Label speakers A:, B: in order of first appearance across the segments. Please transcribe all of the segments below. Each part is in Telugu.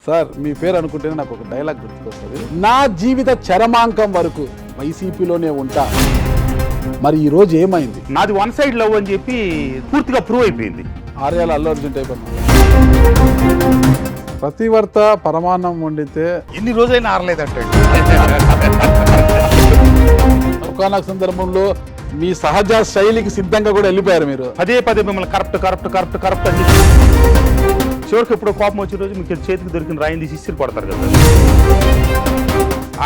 A: సార్ మీ పేరు అనుకుంటేనే నాకు ఒక డైలాగ్ గుర్తుకొస్తుంది. నా జీవిత చరమాంకం వరకు వైసీపీలోనే ఉంటా. మరి ఈ రోజు ఏమైంది?
B: నాది వన్ సైడ్ లవ్ అని చెప్పి పూర్తిగా ప్రూవ్ అయిపోయింది.
A: ఆర్యాల అల్లు అర్జున్ టైప్ అన్నమాట. ప్రతివర్త పరమాన్నం వండితే
B: ఎన్ని రోజైనా ఆరలేదంటే
A: ఒకనొక సందర్భంలో మీ సహజ శైలికి సిద్ధంగా కూడా వెళ్ళిపోయారు మీరు.
B: పదే పదే మిమ్మల్ని కరప్ట్ అని చెప్పి చివరికి ఎప్పుడో కోపం వచ్చే రోజు మీకు చేతికి దొరికిన రాయింది ఇసిరి కొడతారు కదా.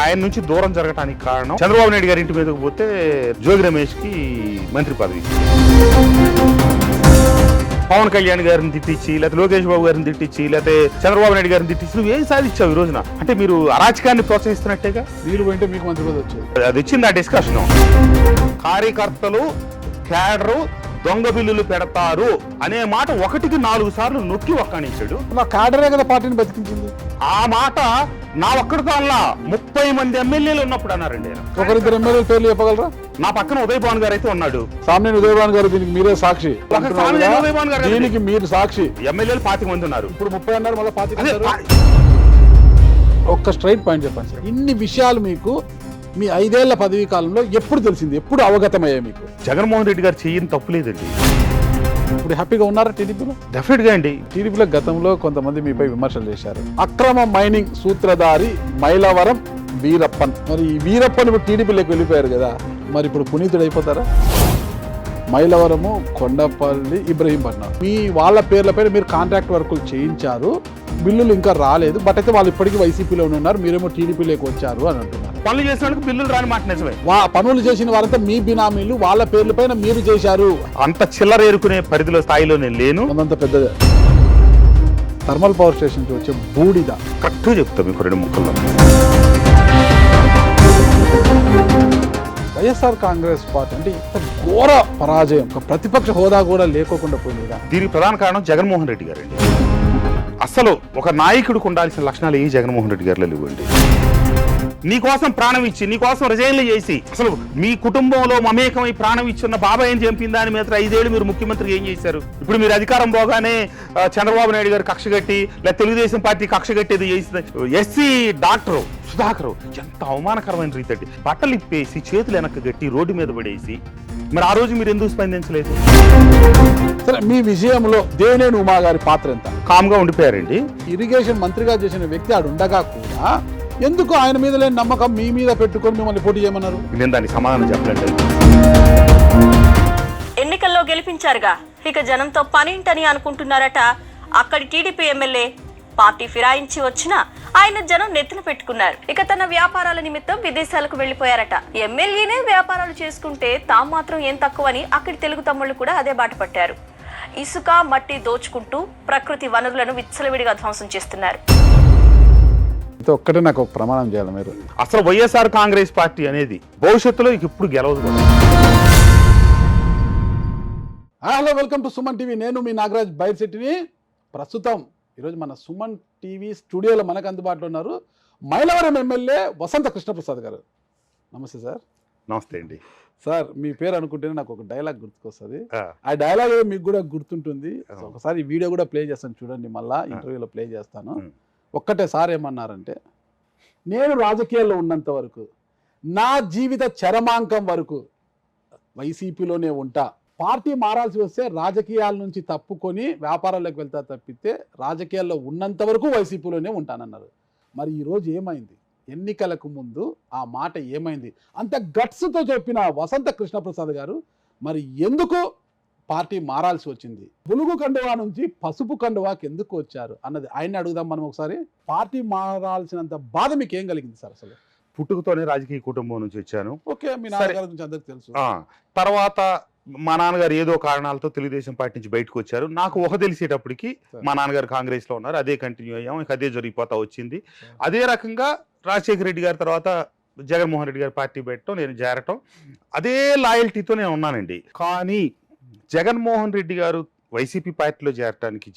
B: ఆయన నుంచి దూరం జరగడానికి కారణం చంద్రబాబు నాయుడు గారి ఇంటి మీదకి పోతే జోగి రమేష్ కి మంత్రి పదవి, పవన్ కళ్యాణ్ గారిని తిట్టించి, లేకపోతే లోకేష్ బాబు గారిని తిట్టించి, లేకపోతే చంద్రబాబు నాయుడు గారిని తిట్టించి నువ్వు ఏం సాధించావు ఈ రోజున? అంటే మీరు అరాచకాన్ని ప్రోత్సహిస్తున్నట్టేగా.
A: వీలు పోయింటే మీకు మంత్రి పదవి వచ్చేది.
B: అది వచ్చింది ఆ డిస్కషన్. కార్యకర్తలు క్యాడరు దొంగ బిల్లులు పెడతారు అనే మాట 1కి 4 సార్లు నొక్కి ఒక్కానించాడు.
A: నా క్యాడరే కదా పార్టీని బతికించింది.
B: ఆ మాట నా ఒక్కడితో అలా 30 మంది ఎమ్మెల్యేలు ఉన్నప్పుడు అన్నారండి.
A: ఒకరిద్దరు ఎమ్మెల్యేల పేర్లు చెప్పగలరా?
B: నా పక్కన ఉదయ్ భాన్ గారు అయితే ఉన్నాడు.
A: సామ్నేని ఉదయ్ భాన్ గారు దీనికి మీరే సాక్షి.
B: ఉదయ్ భాన్ గారు
A: దీనికి మీరు సాక్షి.
B: ఎమ్మెల్యేలు 25 మంది ఉన్నారు.
A: ఇప్పుడు 30 అన్నారు, మళ్ళీ 25. ఒక్క స్ట్రైట్ పాయింట్ చెప్పండి సార్. ఇన్ని విషయాలు మీకు మీ 5 ఏళ్ల పదవీ కాలంలో ఎప్పుడు తెలిసింది? ఎప్పుడు అవగతమయ్యాయి మీకు?
B: జగన్మోహన్ రెడ్డి గారు చేయని తప్పులేదండి.
A: ఇప్పుడు హ్యాపీగా ఉన్నారా టీడీపీలో?
B: డెఫినెట్ గా అండి.
A: టీడీపీలో గతంలో కొంతమంది మీపై విమర్శలు చేశారు. అక్రమ మైనింగ్ సూత్రధారి మైలవరం వీరప్పన్. మరి ఈ వీరప్పన్ ఇప్పుడు టీడీపీలోకి వెళ్ళిపోయారు కదా, మరి ఇప్పుడు పునీతుడు అయిపోతారా? మైలవరము, కొండపల్లి, ఇబ్రహీంపట్నం మీ వాళ్ళ పేర్లపైన మీరు కాంట్రాక్ట్ వర్కులు చేయించారు. బిల్లులు ఇంకా రాలేదు, బట్ అయితే వాళ్ళు ఇప్పటికీ వైసీపీలో ఉన్నారు, మీరేమో టీడీపీలోకి వచ్చారు అని అంటున్నారు.
B: పనులు చేసిన బిల్లులు రాని మాట నిజమే.
A: పనులు చేసిన వారంతా మీ బినామీలు, వాళ్ళ పేర్లపైన మీరు చేశారు.
B: అంత చిల్లర ఏరుకునే పరిధిలో స్థాయిలో నేను లేను.
A: అంత పెద్దదే. థర్మల్ పవర్ స్టేషన్ కి వచ్చే బూడిద
B: కరెక్ట్ చెప్తా మీకు 2 ముక్కల్లో.
A: వైఎస్ఆర్ కాంగ్రెస్ పార్టీ అంటే ఇంత ఘోర పరాజయం, ఒక ప్రతిపక్ష హోదా కూడా లేకోకుండా పోయింది.
B: దీనికి ప్రధాన కారణం జగన్మోహన్ రెడ్డి గారండి. అసలు ఒక నాయకుడికి ఉండాల్సిన లక్షణాలు ఏ జగన్మోహన్ రెడ్డి గారిలో లేవండి. నీకోసం ప్రాణం ఇచ్చి, నీకోసం రిజైన్లు చేసి, అసలు మీ కుటుంబంలో మమేకమై ప్రాణం ఇచ్చిన బాబాయ్ ఏం చంపింది దాని మీద 5 ఏళ్ళు మీరు ముఖ్యమంత్రికి ఏం చేశారు? ఇప్పుడు మీరు అధికారం పోగానే చంద్రబాబు నాయుడు గారు కక్ష కట్టి, లేదా తెలుగుదేశం పార్టీ కక్ష కట్టేది చేసింది. ఎస్సీ డాక్టరు సుధాకరు ఎంత అవమానకరమైన రీతి అండి. బట్టలు ఇప్పేసి చేతులు వెనక్కి గట్టి రోడ్డు మీద పడేసి, మరి ఆ రోజు మీరు ఎందుకు స్పందించలేదు?
A: సరే, మీ విజయంలో దేవినేని ఉమా గారి పాత్ర ఎంత?
B: కామ్గా ఉండిపోయారండి.
A: ఇరిగేషన్ మంత్రిగా చేసిన వ్యక్తి ఆడు ఉండగా కూడా ఎందుకు ఆయన మీద లేని నమ్మకం మీ మీద పెట్టుకొని మిమ్మల్ని పోటీ చేయమన్నారు?
B: నేను దానికి సమాధానం చెప్పలేదు.
C: ఎన్నికల్లో గెలిపించారుగా, ఇక జనంతో పనేంటని అనుకుంటున్నారట అక్కడి టీడీపీ ఎమ్మెల్యే. పార్టీ ఫిరాయించి వచ్చినా ఆయన జనం నెత్తిన పెట్టుకున్నారు. ఇక తన వ్యాపారాల నిమిత్తం విదేశాలకు వెళ్లిపోయారట. ఎమ్మెల్యేనే వ్యాపారాలు చేసుకుంటే తాము మాత్రం ఏం తక్కువని అక్కడి తెలుగు తమ్ముళ్లు కూడా అదే బాట పట్టారు. ఇసుక మట్టి దోచుకుంటూ ప్రకృతి వనరులను విచ్చలవిడిగా ధ్వంసం చేస్తున్నారు.
A: ఒక్కటే నాకు ఒక ప్రమాణం చేయాలి మీరు.
B: అసలు వైఎస్ఆర్ కాంగ్రెస్ పార్టీ అనేది భవిష్యత్తులో ఇప్పుడు గెలవదు.
A: Hello, welcome to Suman TV. నేను మీ నాగరాజ్ బైర్శెట్టిని. ప్రస్తుతం ఈరోజు మన సుమన్ టీవీ స్టూడియోలో మనకు అందుబాటులో ఉన్నారు మైలవరం ఎమ్మెల్యే వసంత కృష్ణప్రసాద్ గారు. నమస్తే సార్.
B: నమస్తే అండి.
A: సార్ మీ పేరు అనుకుంటేనే నాకు ఒక డైలాగ్ గుర్తుకొస్తుంది. ఆ డైలాగ్ మీకు కూడా గుర్తుంటుంది. ఒకసారి ఈ వీడియో కూడా ప్లే చేస్తాను చూడండి, మళ్ళీ ఇంటర్వ్యూలో ప్లే చేస్తాను. ఒక్కటే సార్ ఏమన్నారంటే, నేను రాజకీయాల్లో ఉన్నంత వరకు, నా జీవిత చరమాంకం వరకు వైసీపీలోనే ఉంటా. పార్టీ మారాల్సి వస్తే రాజకీయాల నుంచి తప్పుకొని వ్యాపారాల్లోకి వెళ్తా తప్పితే రాజకీయాల్లో ఉన్నంత వరకు వైసీపీలోనే ఉంటానన్నారు. మరి ఈరోజు ఏమైంది? ఎన్నికలకు ముందు ఆ మాట ఏమైంది? అంత గట్స్తో చెప్పిన వసంత కృష్ణప్రసాద్ గారు మరి ఎందుకు పార్టీ మారాల్సి వచ్చింది? బులుగు కండువా నుంచి పసుపు కండువాకి ఎందుకు వచ్చారు అన్నది ఆయన్ని అడుగుదాం మనం ఒకసారి. పార్టీ మారాల్సినంత బాధ మీకు ఏం కలిగింది సార్? అసలు
B: పుట్టుకతోనే రాజకీయ కుటుంబం నుంచి వచ్చాను.
A: ఓకే, మీ నాన్నగారి గురించి అందరికి తెలుసు.
B: తర్వాత మా నాన్నగారు ఏదో కారణాలతో తెలుగుదేశం పార్టీ నుంచి బయటకు వచ్చారు. నాకు తెలిసేటప్పటికి మా నాన్నగారు కాంగ్రెస్ లో ఉన్నారు. అదే కంటిన్యూ అయ్యాము. ఇక అదే జరిగిపోతా వచ్చింది. అదే రకంగా రాజశేఖర రెడ్డి గారి తర్వాత జగన్మోహన్ రెడ్డి గారి పార్టీ పెట్టడం, నేను చేరటం, అదే లాయల్టీతో నేను ఉన్నానండి. కానీ జగన్మోహన్ రెడ్డి గారు వైసీపీ పార్టీలో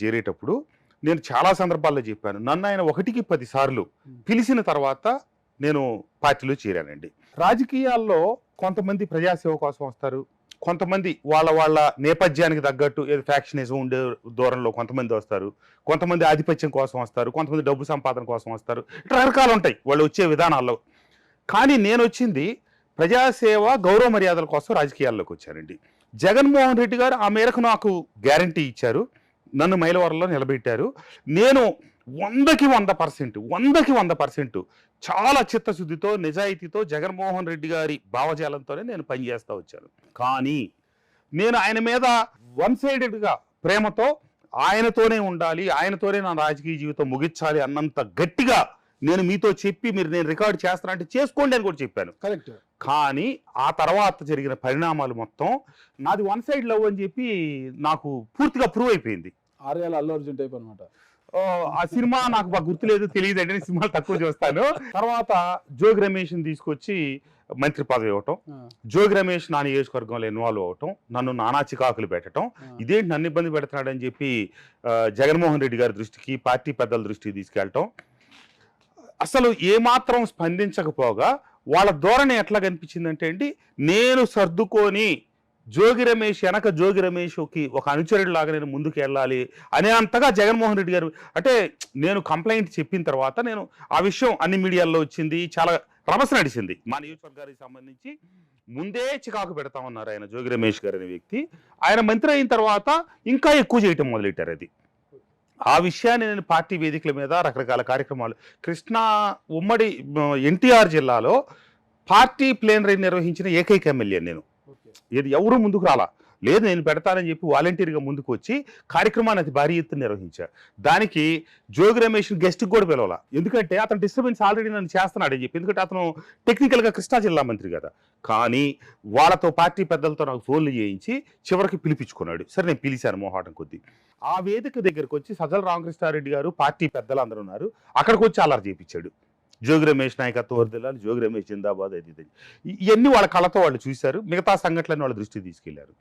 B: చేరేటప్పుడు నేను చాలా సందర్భాల్లో చెప్పాను, నన్ను ఆయన 1కి 10 సార్లు పిలిచిన తర్వాత నేను పార్టీలో చేరానండి. రాజకీయాల్లో కొంతమంది ప్రజాసేవ కోసం వస్తారు, కొంతమంది వాళ్ళ నేపథ్యానికి తగ్గట్టు ఏదో ఫ్యాక్షనిజం ఉండే దూరంలో కొంతమంది వస్తారు, కొంతమంది ఆధిపత్యం కోసం వస్తారు, కొంతమంది డబ్బు సంపాదన కోసం వస్తారు, ఇట్లా రకరకాలు ఉంటాయి వాళ్ళు వచ్చే విధానాల్లో. కానీ నేను వచ్చింది ప్రజాసేవ గౌరవ మర్యాదల కోసం రాజకీయాల్లోకి వచ్చానండి. జగన్మోహన్ రెడ్డి గారు ఆ మేరకు నాకు గ్యారంటీ ఇచ్చారు, నన్ను మైలవరంలో నిలబెట్టారు. నేను 100కి 100% చాలా చిత్తశుద్ధితో నిజాయితీతో జగన్మోహన్ రెడ్డి గారి భావజాలంతోనే నేను పనిచేస్తూ వచ్చాను. కానీ నేను ఆయన మీద వన్ సైడెడ్గా ప్రేమతో ఆయనతోనే ఉండాలి, ఆయనతోనే నా రాజకీయ జీవితం ముగించాలి అన్నంత గట్టిగా నేను మీతో చెప్పి మీరు నేను రికార్డు చేస్తానంటే చేసుకోండి అని కూడా చెప్పాను.
A: కరెక్ట్.
B: కానీ ఆ తర్వాత జరిగిన పరిణామాలు మొత్తం నాది వన్ సైడ్ లవ్ అని చెప్పి నాకు పూర్తిగా ప్రూవ్ అయిపోయింది.
A: ఆర్యాల అల్లు అర్జున్ టైప్ అనమాట.
B: ఆ సినిమా నాకు బాగా గుర్తులేదు, తెలియదు అంటే సినిమాలు తక్కువ చూస్తాను. తర్వాత జోగి రమేష్ని తీసుకొచ్చి మంత్రి పదవి ఇవ్వటం, జోగి రమేష్ నా నియోజకవర్గంలో ఇన్వాల్వ్ అవ్వటం, నన్ను నానా చికాకులు పెట్టడం, ఇదేంటి నన్ను ఇబ్బంది పెడుతున్నాడని చెప్పి జగన్మోహన్ రెడ్డి గారి దృష్టికి పార్టీ పెద్దల దృష్టికి తీసుకెళ్ళటం. అసలు ఏమాత్రం స్పందించకపోగా వాళ్ళ ధోరణి ఎట్లా కనిపించిందంటే అండి, నేను సర్దుకొని జోగి రమేష్ వెనక జోగి రమేష్కి ఒక అనుచరుడు లాగా నేను ముందుకు వెళ్ళాలి అనే అంతగా జగన్మోహన్ రెడ్డి గారు, అంటే నేను కంప్లైంట్ చెప్పిన తర్వాత నేను ఆ విషయం అన్ని మీడియాల్లో వచ్చింది, చాలా రభస నడిచింది. మా నియోజకవర్గానికి సంబంధించి ముందే చికాకు పెడతా ఉన్నారు ఆయన జోగి రమేష్ గారు అనే వ్యక్తి. ఆయన మంత్రి అయిన తర్వాత ఇంకా ఎక్కువ చేయటం మొదలెట్టారు. అది ఆ విషయాన్ని నేను పార్టీ వేదికల మీద రకరకాల కార్యక్రమాలు, కృష్ణా ఉమ్మడి ఎన్టీఆర్ జిల్లాలో పార్టీ ప్లేనరీ నిర్వహించిన ఏకైక ఎమ్మెల్యే నేను. ఇది ఎవరు ముందుకు రాలా, లేదు నేను పెడతానని చెప్పి వాలంటీర్గా ముందుకు వచ్చి కార్యక్రమాన్ని అతి భారీ ఎత్తున నిర్వహించారు. దానికి జోగి రమేష్ గెస్ట్కి కూడా పిలవాల, ఎందుకంటే అతను డిస్టర్బెన్స్ ఆల్రెడీ నన్ను చేస్తున్నాడని చెప్పి, ఎందుకంటే అతను టెక్నికల్గా కృష్ణా జిల్లా మంత్రి కదా. కానీ వాళ్ళతో పార్టీ పెద్దలతో నాకు ఫోన్లు చేయించి చివరికి పిలిపించుకున్నాడు. సరే నేను పిలిచాను మొహాటం కొద్దీ. ఆ వేదిక దగ్గరకు వచ్చి సజ్జల రామకృష్ణారెడ్డి గారు పార్టీ పెద్దలు అందరూ ఉన్నారు, అక్కడికి వచ్చి అల్లరి చేయించాడు. జోగి రమేష్ నాయకత్వం వర్దిల్లాలి, జోగి రమేష్ జిందాబాద్, అది ఇవన్నీ వాళ్ళ కళ్ళతో వాళ్ళు చూశారు. మిగతా సంఘటనలను వాళ్ళ దృష్టికి తీసుకెళ్లారు.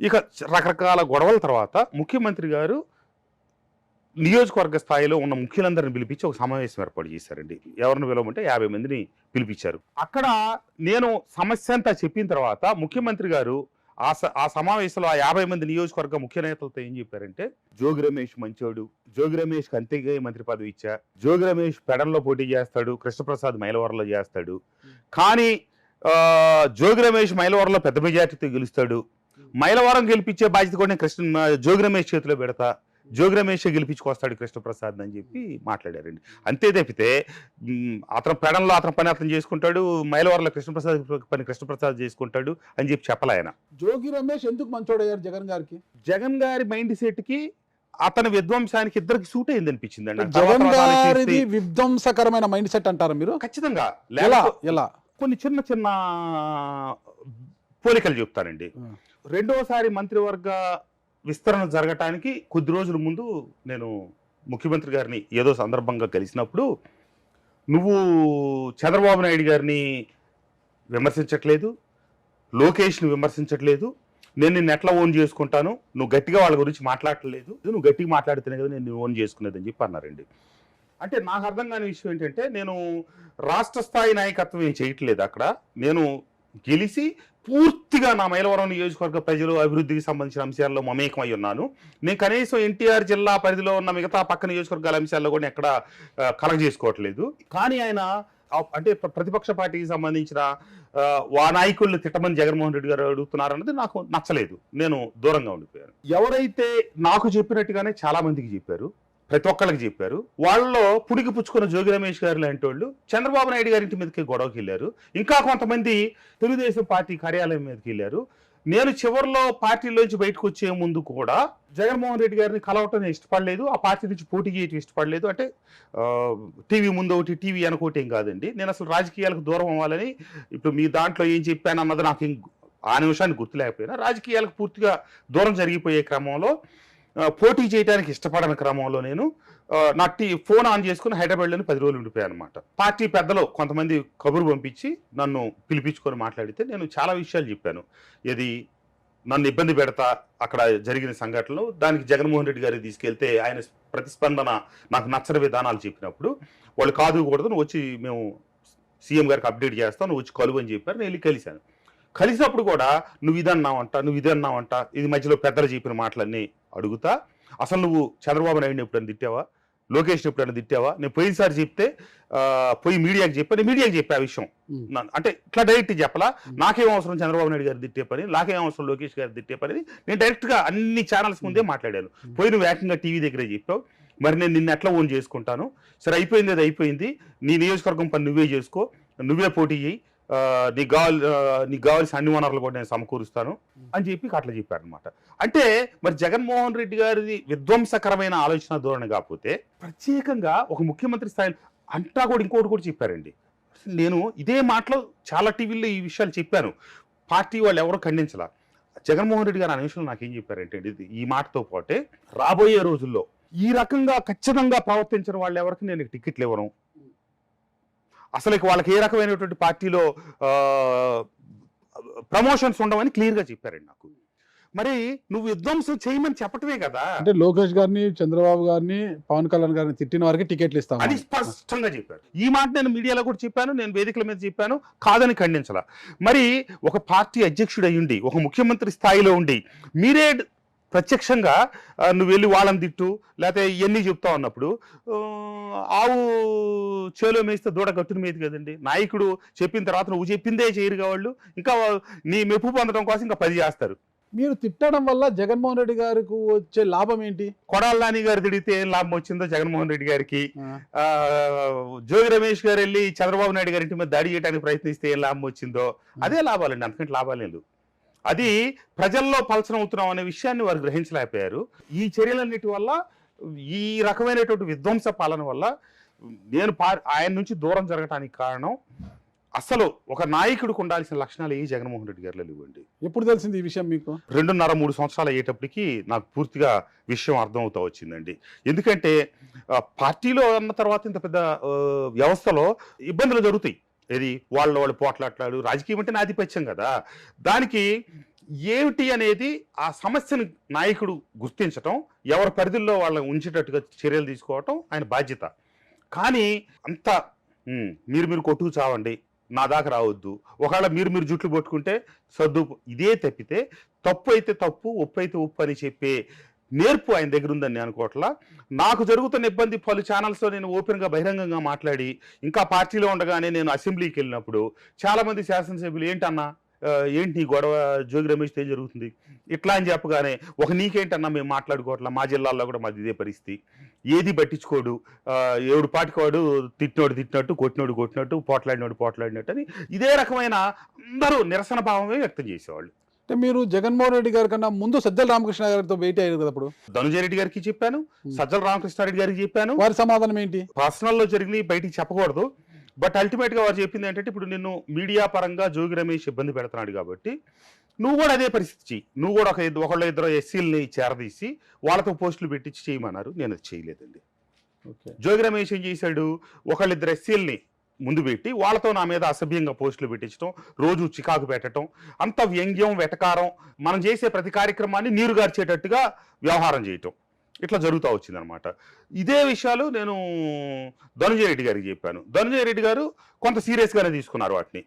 B: ఇక రకరకాల గొడవల తర్వాత ముఖ్యమంత్రి గారు నియోజకవర్గ స్థాయిలో ఉన్న ముఖ్యులందరిని పిలిపించి ఒక సమావేశం ఏర్పాటు చేశారండి. ఎవరిని పిలవమంటే 50 మందిని పిలిపించారు. అక్కడ నేను సమస్య అంతా చెప్పిన తర్వాత ముఖ్యమంత్రి గారు ఆ సమావేశంలో ఆ 50 మంది నియోజకవర్గ ముఖ్య నేతలతో ఏం చెప్పారంటే, జోగి రమేష్ మంచోడు, జోగి రమేష్ అంతేగా మంత్రి పదవి ఇచ్చా, జోగి రమేష్ పెడన్లో పోటీ చేస్తాడు, కృష్ణప్రసాద్ మైలవరంలో చేస్తాడు, కానీ జోగి రమేష్ మైలవరంలో పెద్ద మెజార్టీతో గెలుస్తాడు, మైలవరం గెలిపించే బాధ్యత కూడా నేను జోగి రమేష్ చేతిలో పెడతా, జోగి రమేష్ గెలిపించుకొస్తాడు కృష్ణప్రసాద్ అని చెప్పి మాట్లాడారండి. అంతే తప్పితే అతను పెడంలో అతని పని అతను చేసుకుంటాడు, మైలవరంలో కృష్ణప్రసాద్ చేసుకుంటాడు అని చెప్పి చెప్పలే ఆయన.
A: జోగి రమేష్ ఎందుకు మంచోడయ్యారు జగన్ గారికి?
B: జగన్ గారి మైండ్ సెట్ కి అతని విధ్వంసానికి ఇద్దరికి సూట్ అయింది అనిపించింది అండి.
A: జగన్ గారిది విధ్వంసకరమైన మైండ్ సెట్ అంటారు మీరు?
B: ఖచ్చితంగా.
A: ఎలా?
B: కొన్ని చిన్న చిన్న పోలికలు చెప్తానండి. రెండోసారి మంత్రివర్గ విస్తరణ జరగటానికి కొద్ది రోజుల ముందు నేను ముఖ్యమంత్రి గారిని ఏదో సందర్భంగా కలిసినప్పుడు, నువ్వు చంద్రబాబు నాయుడు గారిని విమర్శించట్లేదు, లోకేష్ని విమర్శించట్లేదు, నేను నిన్ను ఎట్లా ఓన్ చేసుకుంటాను, నువ్వు గట్టిగా వాళ్ళ గురించి మాట్లాడట్లేదు, నువ్వు గట్టిగా మాట్లాడితేనే కదా నేను ఓన్ చేసుకునేది అని చెప్పి అన్నారండి. అంటే నాకు అర్థం కాని విషయం ఏంటంటే, నేను రాష్ట్ర స్థాయి నాయకత్వం ఏం చేయట్లేదు అక్కడ. నేను గెలిచి పూర్తిగా నా మైలవరం నియోజకవర్గ ప్రజలు అభివృద్ధికి సంబంధించిన అంశాల్లో మమేకమై ఉన్నాను. నేను కనీసం ఎన్టీఆర్ జిల్లా పరిధిలో ఉన్న మిగతా పక్క నియోజకవర్గాల అంశాల్లో కూడా ఎక్కడ కలెక్ట్ చేసుకోవట్లేదు. కానీ ఆయన అంటే ప్రతిపక్ష పార్టీకి సంబంధించిన నాయకులను తిట్టమని జగన్మోహన్ రెడ్డి గారు అడుగుతున్నారు అన్నది నాకు నచ్చలేదు. నేను దూరంగా ఉండిపోయాను. ఎవరైతే నాకు చెప్పినట్టుగానే చాలా మందికి చెప్పారు, ప్రతి ఒక్కళ్ళకి చెప్పారు, వాళ్ళలో పుడికి పుచ్చుకున్న జోగి రమేష్ గారు లాంటి వాళ్ళు చంద్రబాబు నాయుడు గారి ఇంటి మీదకి గొడవకి వెళ్ళారు. ఇంకా కొంతమంది తెలుగుదేశం పార్టీ కార్యాలయం మీదకి వెళ్ళారు. నేను చివరిలో పార్టీలోంచి బయటకు వచ్చే ముందు కూడా జగన్మోహన్ రెడ్డి గారిని కలవటం ఇష్టపడలేదు, ఆ పార్టీ నుంచి పోటీ చేయటం ఇష్టపడలేదు. అంటే టీవీ ముందు ఒకటి టీవీ అనుకోటి ఏం కాదండి, నేను అసలు రాజకీయాలకు దూరం అవ్వాలని, ఇప్పుడు మీ దాంట్లో ఏం చెప్పాను అన్నది నాకు ఆ నిమిషాన్ని గుర్తులేకపోయినా, రాజకీయాలకు పూర్తిగా దూరం జరిగిపోయే క్రమంలో, పోటీ చేయడానికి ఇష్టపడని క్రమంలో నేను నా ఫోన్ ఆన్ చేసుకుని హైదరాబాద్లోని 10 రోజులు ఉండిపోయాను అనమాట. పార్టీ పెద్దలు కొంతమంది కబురు పంపించి నన్ను పిలిపించుకొని మాట్లాడితే నేను చాలా విషయాలు చెప్పాను. ఇది నన్ను ఇబ్బంది పెడతా అక్కడ జరిగిన సంఘటనలు, దానికి జగన్మోహన్ రెడ్డి గారికి తీసుకెళ్తే ఆయన ప్రతిస్పందన నాకు నచ్చని విధానాలు చెప్పినప్పుడు వాళ్ళు కాదు కూడదు, నువ్వు వచ్చి మేము సీఎం గారికి అప్డేట్ చేస్తాం, నువ్వు వచ్చి కలువు అని చెప్పారు. నేను వెళ్ళి కలిశాను. కలిసినప్పుడు కూడా నువ్వు ఇదన్నావంట ఇది మధ్యలో పెద్దలు చెప్పిన మాటలన్నీ అడుగుతా. అసలు నువ్వు చంద్రబాబు నాయుడిని ఎప్పుడైనా తిట్టావా, లోకేష్ని ఎప్పుడైనా తిట్టావా? నేను పోయినసారి చెప్తే పోయి మీడియాకి చెప్పా, నేను మీడియాకి చెప్పా ఆ విషయం. అంటే ఇట్లా డైరెక్ట్ చెప్పలా, నాకేం అవసరం చంద్రబాబు నాయుడు గారు తిట్టే పని, నాకేం అవసరం లోకేష్ గారు తిట్టే పని, నేను డైరెక్ట్గా అన్ని ఛానల్స్ ముందే మాట్లాడాను. పోయి నువ్వు ఏకంగా టీవీ దగ్గరే చెప్పావు, మరి నేను నిన్ను ఎట్లా ఓన్ చేసుకుంటాను? సరే అయిపోయింది, అది అయిపోయింది, నీ నియోజకవర్గం పని నువ్వే చేసుకో, నువ్వే పోటీ చేయి, నీకు కావాల్సిన అన్ని వనరులు కూడా నేను సమకూరుస్తాను అని చెప్పి అట్లా చెప్పారనమాట. అంటే మరి జగన్మోహన్ రెడ్డి గారిది విధ్వంసకరమైన ఆలోచన ధోరణి కాకపోతే ప్రత్యేకంగా ఒక ముఖ్యమంత్రి స్థాయిలో అంటా కూడా ఇంకోటి కూడా చెప్పారండి. నేను ఇదే మాటలో చాలా టీవీల్లో ఈ విషయాలు చెప్పాను, పార్టీ వాళ్ళు ఎవరో ఖండించలా. జగన్మోహన్ రెడ్డి గారు అనే విషయంలో నాకేం చెప్పారంటే ఈ మాటతో పాటే రాబోయే రోజుల్లో ఈ రకంగా ఖచ్చితంగా ప్రవర్తించిన వాళ్ళు ఎవరికి నేను టికెట్లు ఇవ్వను, అసలు వాళ్ళకి ఏ రకమైనటువంటి పార్టీలో ప్రమోషన్స్ ఉండవని క్లియర్గా చెప్పారండి నాకు. మరి నువ్వు విధ్వంసం చేయమని చెప్పటమే కదా.
A: అంటే లోకేష్ గారిని, చంద్రబాబు గారిని, పవన్ కళ్యాణ్ గారిని తిట్టిన వారికి టికెట్లు ఇస్తాం
B: అని స్పష్టంగా చెప్పారు. ఈ మాట నేను మీడియాలో కూడా చెప్పాను, నేను వేదికల మీద చెప్పాను, కాదని ఖండించాల. మరి ఒక పార్టీ అధ్యక్షుడు అయ్యుండి, ఒక ముఖ్యమంత్రి స్థాయిలో ఉండి మీరే ప్రత్యక్షంగా నువ్వు వెళ్ళి వాళ్ళని తిట్టు లేకపోతే ఇవన్నీ చెప్తా ఉన్నప్పుడు ఆవు చేలో మేస్తే దూడ గట్టును మేది కదండి. నాయకుడు చెప్పిన తర్వాత నువ్వు చెప్పిందే చేయరుగా వాళ్ళు, ఇంకా నీ మెప్పు పొందడం కోసం ఇంకా 10 చేస్తారు.
A: మీరు తిట్టడం వల్ల జగన్మోహన్ రెడ్డి గారికి వచ్చే లాభం ఏంటి?
B: కొడాల నాని గారు తిడితే ఏం లాభం వచ్చిందో జగన్మోహన్ రెడ్డి గారికి, జోగి రమేష్ గారు వెళ్ళి చంద్రబాబు నాయుడు గారి ఇంటి మీద దాడి చేయడానికి ప్రయత్నిస్తే ఏం లాభం వచ్చిందో అదే లాభాలండి, అంతకంటే లాభాలు లేదు. అది ప్రజల్లో పలచన అవుతున్నాం అనే విషయాన్ని వారు గ్రహించలేకపోయారు. ఈ చర్యలన్నిటి వల్ల, ఈ రకమైనటువంటి విధ్వంస పాలన వల్ల నేను ఆయన నుంచి దూరం జరగడానికి కారణం అసలు ఒక నాయకుడికి ఉండాల్సిన లక్షణాలు ఏ జగన్మోహన్ రెడ్డి గారిలో లేవండి.
A: ఎప్పుడు తెలిసింది ఈ విషయం మీకు?
B: 2.5-3 సంవత్సరాలు అయ్యేటప్పటికి నాకు పూర్తిగా విషయం అర్థమవుతా వచ్చిందండి. ఎందుకంటే పార్టీలో అన్న తర్వాత ఇంత పెద్ద వ్యవస్థలో ఇబ్బందులు జరుగుతాయి. ఇది వాళ్ళు పోట్లాట్లాడు, రాజకీయం అంటే ఆధిపత్యం కదా. దానికి ఏమిటి అనేది ఆ సమస్యను నాయకుడు గుర్తించటం, ఎవరి పరిధుల్లో వాళ్ళని ఉంచేటట్టుగా చర్యలు తీసుకోవటం ఆయన బాధ్యత. కానీ అంతా మీరు కొట్టుకు చావండి, నా దాకా రావద్దు, ఒకవేళ మీరు జుట్లు పట్టుకుంటే సర్దు, ఇదే తప్పితే తప్పు అయితే తప్పు, ఒప్పు అయితే ఒప్పు అని చెప్పే నేర్పు ఆయన దగ్గర ఉందని నేను అనుకోవట్లా. నాకు జరుగుతున్న ఇబ్బంది పలు ఛానల్స్లో నేను ఓపెన్గా బహిరంగంగా మాట్లాడి, ఇంకా పార్టీలో ఉండగానే నేను అసెంబ్లీకి వెళ్ళినప్పుడు చాలామంది శాసనసభ్యులు ఏంటన్నా ఏంటి నీ గొడవ జోగి రమేష్తో ఏం జరుగుతుంది ఇట్లా అని చెప్పగానే, ఒక నీకేంటన్నా మేము మాట్లాడుకోవట్లా, మా జిల్లాల్లో కూడా మాది ఇదే పరిస్థితి, ఏది పట్టించుకోడు, ఎవడు పాటికోడు, తిట్టినట్టు కొట్టినట్టు పోట్లాడినట్టు అని ఇదే రకమైన అందరూ నిరసన భావమే వ్యక్తం చేసేవాళ్ళు.
A: అంటే మీరు జగన్మోహన్ రెడ్డి గారి కన్నా ముందు సజ్జల రామకృష్ణ గారితో భేటీ అయ్యారు కదా. అప్పుడు
B: ధనుంజయ రెడ్డి గారికి చెప్పాను, సజ్జల రామకృష్ణారెడ్డి గారికి చెప్పాను.
A: వారి సమాధానం ఏంటి?
B: పర్సనల్లో జరిగినాయి బయటికి చెప్పకూడదు, బట్ అల్టిమేట్గా వారు చెప్పింది ఏంటంటే, ఇప్పుడు నిన్ను మీడియా పరంగా జోగి రమేష్ ఇబ్బంది పెడుతున్నాడు కాబట్టి నువ్వు కూడా అదే పరిస్థితి, నువ్వు కూడా ఒకళ్ళు ఇద్దరు ఎస్సీలని చేరదీసి వాళ్ళతో పోస్టులు పెట్టించి చేయమన్నారు. నేను అది చేయలేదండి. జోగి రమేష్ ఏం చేశాడు, ఒకళ్ళిద్దరు ఎస్సీలని ముందు పెట్టి వాళ్ళతో నా మీద అసభ్యంగా పోస్టులు పెట్టించడం, రోజు చికాకు పెట్టడం, అంత వ్యంగ్యం వెటకారం, మనం చేసే ప్రతి కార్యక్రమాన్ని నీరుగార్చేటట్టుగా వ్యవహారం చేయటం, ఇట్లా జరుగుతూ వచ్చిందనమాట. ఇదే విషయాలు నేను ధనుంజయ రెడ్డి గారికి చెప్పాను. ధనుంజయ రెడ్డి గారు కొంత సీరియస్గానే తీసుకున్నారు వాటిని.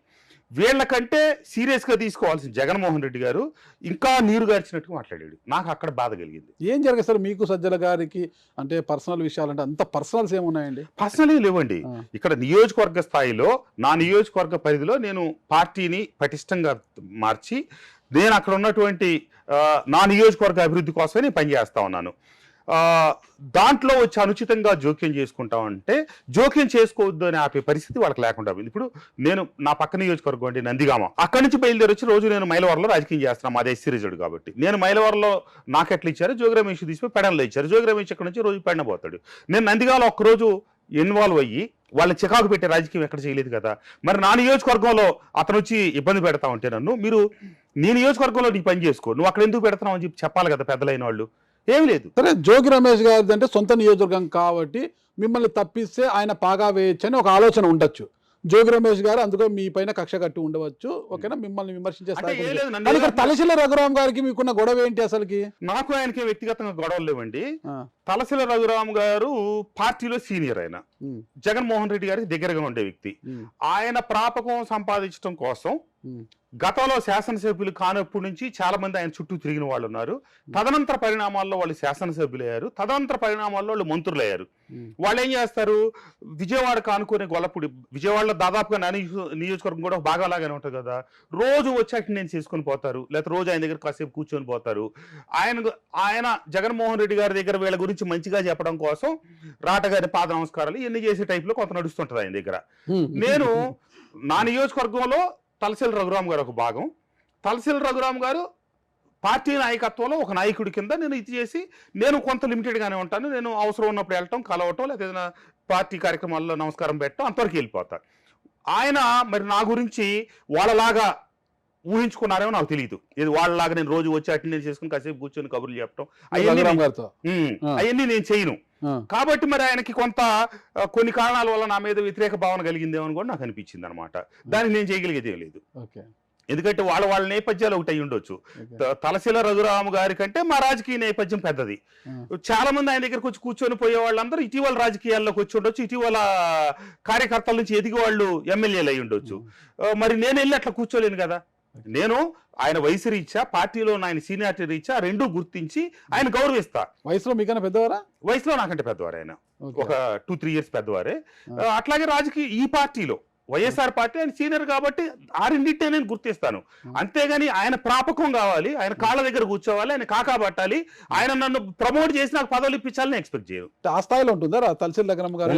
B: వీళ్ళకంటే సీరియస్గా తీసుకోవాల్సిన జగన్మోహన్ రెడ్డి గారు ఇంకా నీరుగార్చినట్టు మాట్లాడాడు. నాకు అక్కడ బాధ కలిగింది.
A: ఏం జరిగింది సార్ మీకు సజ్జల గారికి? అంటే పర్సనల్ విషయాలు అంటే అంత పర్సనల్స్ ఏమున్నాయండి?
B: పర్సనల్ లేవండి. ఇక్కడ నియోజకవర్గ స్థాయిలో నా నియోజకవర్గ పరిధిలో నేను పార్టీని పటిష్టంగా మార్చి నేను అక్కడ ఉన్నటువంటి నా నియోజకవర్గ అభివృద్ధి కోసమే నేను పనిచేస్తా ఉన్నాను. దాంట్లో వచ్చి అనుచితంగా జోక్యం చేసుకుంటామంటే జోక్యం చేసుకోవద్దు అని ఆపే పరిస్థితి వాళ్ళకి లేకుండా పోయింది. ఇప్పుడు నేను నా పక్క నియోజకవర్గం అంటే నందిగామ, అక్కడి నుంచి బయలుదేరి వచ్చి రోజు నేను మైలవరంలో రాజకీయం చేస్తున్నాను, మాది ఎస్సీ రిజర్వ్డ్ కాబట్టి. నేను మైలవరంలో నాకు ఎట్లా ఇచ్చారు, జోగి రమేష్ తీసిపోయి పెడన్లో ఇచ్చారు. జోగి రమేష్ ఇక్కడ నుంచి రోజు పెడన పోతాడు. నేను నందిగాలో ఒక్కరోజు ఇన్వాల్వ్ అయ్యి వాళ్ళ చికాకు పెట్టే రాజకీయం ఎక్కడ చేయలేదు కదా. మరి నా నియోజకవర్గంలో అతను వచ్చి ఇబ్బంది పెడతా ఉంటే నన్ను, మీరు నీ నియోజకవర్గంలో నీ పని చేసుకో, నువ్వు అక్కడ ఎందుకు పెడతావు అని చెప్పి చెప్పాలి కదా పెద్దలైన వాళ్ళు. ఏమి లేదు.
A: సరే, జోగి రమేష్ గారిది అంటే సొంత నియోజకవర్గం కాబట్టి మిమ్మల్ని తప్పిస్తే ఆయన పాగా వేయచ్చు అని ఒక ఆలోచన ఉండొచ్చు. జోగి రమేష్ గారు అందుకో మీ పైన కక్ష కట్టి ఉండవచ్చు, ఓకేనా, మిమ్మల్ని విమర్శించే తలశిల రఘురామ్ గారికి మీకున్న గొడవ ఏంటి అసలుకి?
B: నాకు ఆయనకి వ్యక్తిగతంగా గొడవలు లేవండి. తలసిల రఘురామ్ గారు పార్టీలో సీనియర్ ఆయన,
A: ఉమ్,
B: జగన్మోహన్ రెడ్డి గారికి దగ్గరగా ఉండే వ్యక్తి.
A: ఉమ్,
B: ఆయన ప్రాపకం సంపాదించడం కోసం
A: ఉమ్,
B: గతంలో శాసనసభ్యులు కానప్పటి నుంచి చాలా మంది ఆయన చుట్టూ తిరిగిన వాళ్ళు ఉన్నారు. తదనంతర పరిణామాల్లో వాళ్ళు శాసనసభ్యులు అయ్యారు, తదనంతర పరిణామాల్లో వాళ్ళు మంత్రులు అయ్యారు.
A: ఉమ్,
B: వాళ్ళు ఏం చేస్తారు, విజయవాడకు ఆనుకునే గొల్లపూడి, విజయవాడలో దాదాపుగా నా నియోజకవర్గం కూడా బాగా లాగానే ఉంటుంది కదా, రోజు వచ్చి అటెండెన్స్ చేసుకొని పోతారు, లేకపోతే రోజు ఆయన దగ్గర కాసేపు కూర్చొని పోతారు. ఆయన జగన్మోహన్ రెడ్డి గారి దగ్గర వీళ్ళ గురించి మంచిగా చెప్పడం కోసం రాటగారి పాద నమస్కారాలు ఇవన్నీ చేసే టైప్లో కొంత నడుస్తుంటుంది ఆయన దగ్గర.
A: ఉమ్,
B: నేను నా నియోజకవర్గంలో తలసిల రఘురామ్ గారు ఒక భాగం. తలసిల రఘురామ్ గారు పార్టీ నాయకత్వంలో ఒక నాయకుడి కింద నేను ఇది చేసి నేను కొంత లిమిటెడ్గానే ఉంటాను. నేను అవసరం ఉన్నప్పుడు వెళ్ళటం, కలవటం, లేదా ఏదైనా పార్టీ కార్యక్రమాల్లో నమస్కారం పెట్టడం, అంతవరకు వెళ్ళిపోతా. ఆయన మరి నా గురించి వాళ్ళలాగా ఊహించుకున్నారేమో నాకు తెలియదు. ఇది వాళ్ళలాగా నేను రోజు వచ్చి అటెండెన్స్ చేసుకుని కాసేపు కూర్చొని కబుర్లు చెప్పడం
A: రఘురామ్ గారితో
B: అవన్నీ నేను చేయను. కాబట్టి మరి ఆయనకి కొన్ని కారణాల వల్ల నా మీద వ్యతిరేక భావన కలిగిందేమో అని కూడా నాకు అనిపించింది అనమాట. దానికి నేను చేయగలిగేది ఏం లేదు.
A: ఓకే,
B: ఎందుకంటే వాళ్ళ నేపథ్యాలు ఒకటి అయి ఉండొచ్చు. తలసిల రఘురామ్ గారి కంటే మా రాజకీయ నేపథ్యం పెద్దది. చాలా మంది ఆయన దగ్గరకు వచ్చి కూర్చొని పోయే వాళ్ళందరూ ఇటీవల రాజకీయాల్లోకి వచ్చి ఉండొచ్చు, ఇటీవల కార్యకర్తల నుంచి ఎదిగి వాళ్ళు ఎమ్మెల్యేలు అయి ఉండొచ్చు. మరి నేను వెళ్ళి అట్లా కూర్చోలేను కదా. నేను ఆయన వయసు రీత్యా, పార్టీలో ఆయన సీనియారిటీ రీత్యా రెండూ గుర్తించి ఆయన గౌరవిస్తా.
A: వయసులో మీకన్నా పెద్దవారా?
B: వయసులో నాకంటే పెద్దవారు ఆయన, ఒక 2-3 years పెద్దవారే. అట్లాగే రాజకీయ ఈ పార్టీలో వైఎస్ఆర్ పార్టీ ఆయన సీనియర్ కాబట్టి ఆ రెండింటే నేను గుర్తిస్తాను. అంతేగాని ఆయన ప్రాపకం కావాలి, ఆయన కాళ్ళ దగ్గర కూర్చోవాలి, ఆయన కాకా పట్టాలి, ఆయన నన్ను ప్రమోట్ చేసి నాకు పదవులు ఇప్పించాలని ఎక్స్పెక్ట్ చేయను.
A: ఆ స్థాయిలో ఉంటుందా తలసిల రఘురామ్ గారి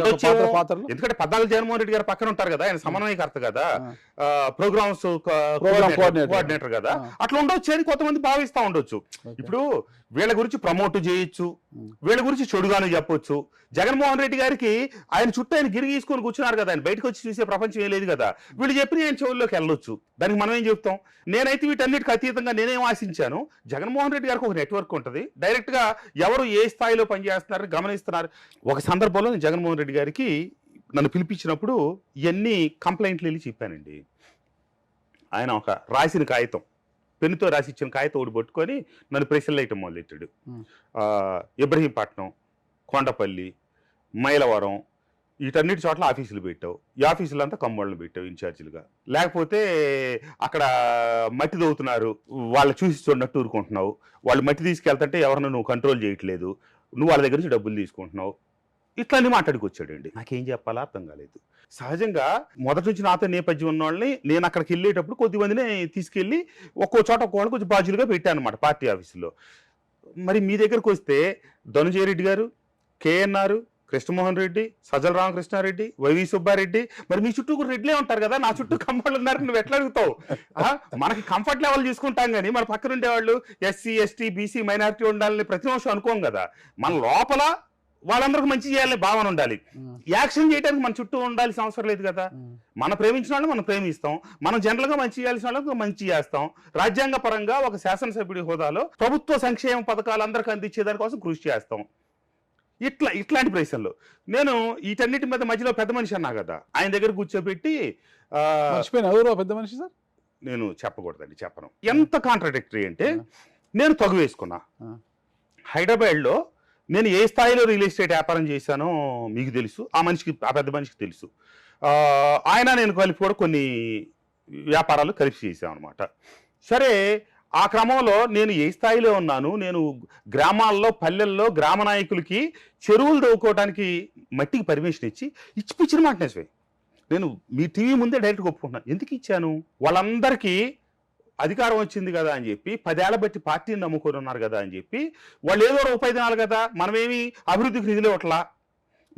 A: పాత్రలు?
B: ఎందుకంటే 14 జగన్మోహన్ రెడ్డి గారు పక్కన ఉంటారు కదా, ఆయన సమన్వయకర్త కదా, ప్రోగ్రామ్స్ కోఆర్డినేటర్ కదా, అట్లా ఉండొచ్చు అని కొంతమంది భావిస్తా ఉండొచ్చు. ఇప్పుడు వీళ్ళ గురించి ప్రమోట్ చేయొచ్చు, వీళ్ళ గురించి చెడుగాను చెప్పొచ్చు. జగన్మోహన్ రెడ్డి గారికి ఆయన చుట్టూ ఆయన గిరి గీసుకొని కూర్చున్నారు కదా, ఆయన బయటకు వచ్చి చూసే ప్రపంచం ఏం లేదు కదా. వీళ్ళు చెప్పిన ఆయన చెవుల్లోకి వెళ్ళొచ్చు, దానికి మనం ఏం చెప్తాం. నేనైతే వీటన్నిటికి అతీతంగా నేనేం ఆశించాను, జగన్మోహన్ రెడ్డి గారికి ఒక నెట్వర్క్ ఉంటుంది, డైరెక్ట్ గా ఎవరు ఏ స్థాయిలో పనిచేస్తున్నారని గమనిస్తున్నారు. ఒక సందర్భంలో నేను జగన్మోహన్ రెడ్డి గారికి నన్ను పిలిపించినప్పుడు ఇవన్నీ కంప్లైంట్లు వెళ్ళి చెప్పానండి. ఆయన ఒక రాసిన కాగితం, పెన్నుతో రాసి ఇచ్చిన కాగితం ఒకటి పట్టుకొని నన్ను ప్రెషర్ వేయటం మొదలెట్టాడు. ఇబ్రహీంపట్నం, కొండపల్లి, మైలవరం, వీటన్నిటి చోట్ల ఆఫీసులు పెట్టావు, ఈ ఆఫీసులంతా కమ్మోళ్ళని పెట్టావు ఇన్ఛార్జీలుగా, లేకపోతే అక్కడ మట్టి దవ్వుతున్నారు వాళ్ళు చూసి చూడనట్టు ఊరుకుంటున్నావు, వాళ్ళు మట్టి తీసుకెళ్తుంటే ఎవరిని నువ్వు కంట్రోల్ చేయట్లేదు, నువ్వు వాళ్ళ దగ్గర నుంచి డబ్బులు తీసుకుంటున్నావు, ఇట్లా అన్ని మాట్లాడుకొచ్చాడండి. నాకేం చెప్పాలో అర్థం కాలేదు. సహజంగా మొదటి నుంచి నాతో నేపథ్యం ఉన్న వాళ్ళని నేను అక్కడికి వెళ్ళేటప్పుడు కొద్దిమందిని తీసుకెళ్ళి ఒక్కో చోట ఒక్కోళ్ళని కొంచెం బాధ్యులుగా పెట్టాను అనమాట పార్టీ ఆఫీసులో. మరి మీ దగ్గరకు వస్తే ధనుంజయ రెడ్డి గారు, కేఎన్ఆర్, కృష్ణమోహన్ రెడ్డి, సజ్జల రామకృష్ణారెడ్డి, వైవి సుబ్బారెడ్డి, మరి మీ చుట్టూ కూడా రెడ్లే ఉంటారు కదా, నా చుట్టూ కంఫర్ట్లు ఉన్నారు, నువ్వు ఎట్లా అడుగుతావు? మనకి కంఫర్ట్ లెవెల్ చూసుకుంటాం కానీ మన పక్కన ఉండేవాళ్ళు ఎస్సీ, ఎస్టీ, బీసీ, మైనారిటీ ఉండాలని ప్రతి నిమిషం అనుకోం కదా. మన లోపల వాళ్ళందరికీ మంచి చేయాలని భావన ఉండాలి. యాక్షన్ చేయడానికి మన చుట్టూ ఉండాల్సిన అవసరం లేదు కదా. మనం ప్రేమించిన వాళ్ళని మనం ప్రేమిస్తాం, మనం జనరల్ గా మంచి చేయాల్సిన వాళ్ళకి మంచి చేస్తాం. రాజ్యాంగ పరంగా ఒక శాసనసభ్యుడి హోదాలో ప్రభుత్వ సంక్షేమ పథకాలు అందరికీ అందించేదాని కోసం కృషి చేస్తాం. ఇట్లాంటి ప్రశ్నలు నేను వీటన్నిటి మీద మధ్యలో పెద్ద మనిషి అన్నా కదా, ఆయన దగ్గర కూర్చోబెట్టి
A: ఎవరు పెద్ద మనిషి సార్?
B: నేను చెప్పకూడదండి, చెప్పను. ఎంత కాంట్రాడిక్టరీ అంటే నేను తగు వేసుకున్నా. హైదరాబాద్లో నేను ఏ స్థాయిలో రియల్ ఎస్టేట్ వ్యాపారం చేశానో మీకు తెలుసు, ఆ పెద్ద మనిషికి తెలుసు. ఆయన నేను కలిపి కూడా కొన్ని వ్యాపారాలు కలిపి చేశాం అనమాట. సరే, ఆ క్రమంలో నేను ఏ స్థాయిలో ఉన్నాను, నేను గ్రామాల్లో, పల్లెల్లో గ్రామ నాయకులకి చెరువులు తవ్వుకోవడానికి మట్టికి పర్మిషన్ ఇచ్చిన మాట నిజమే. నేను మీ టీవీ ముందే డైరెక్ట్గా ఒప్పుకుంటున్నాను. ఎందుకు ఇచ్చాను? వాళ్ళందరికీ అధికారం వచ్చింది కదా అని చెప్పి, 10 ఏళ్ల బట్టి పార్టీని నమ్ముకొని ఉన్నారు కదా అని చెప్పి, వాళ్ళు ఏదో రూపాయి తినాలి కదా, మనమేమి అభివృద్ధికి నిధులు ఇవ్వట్లా.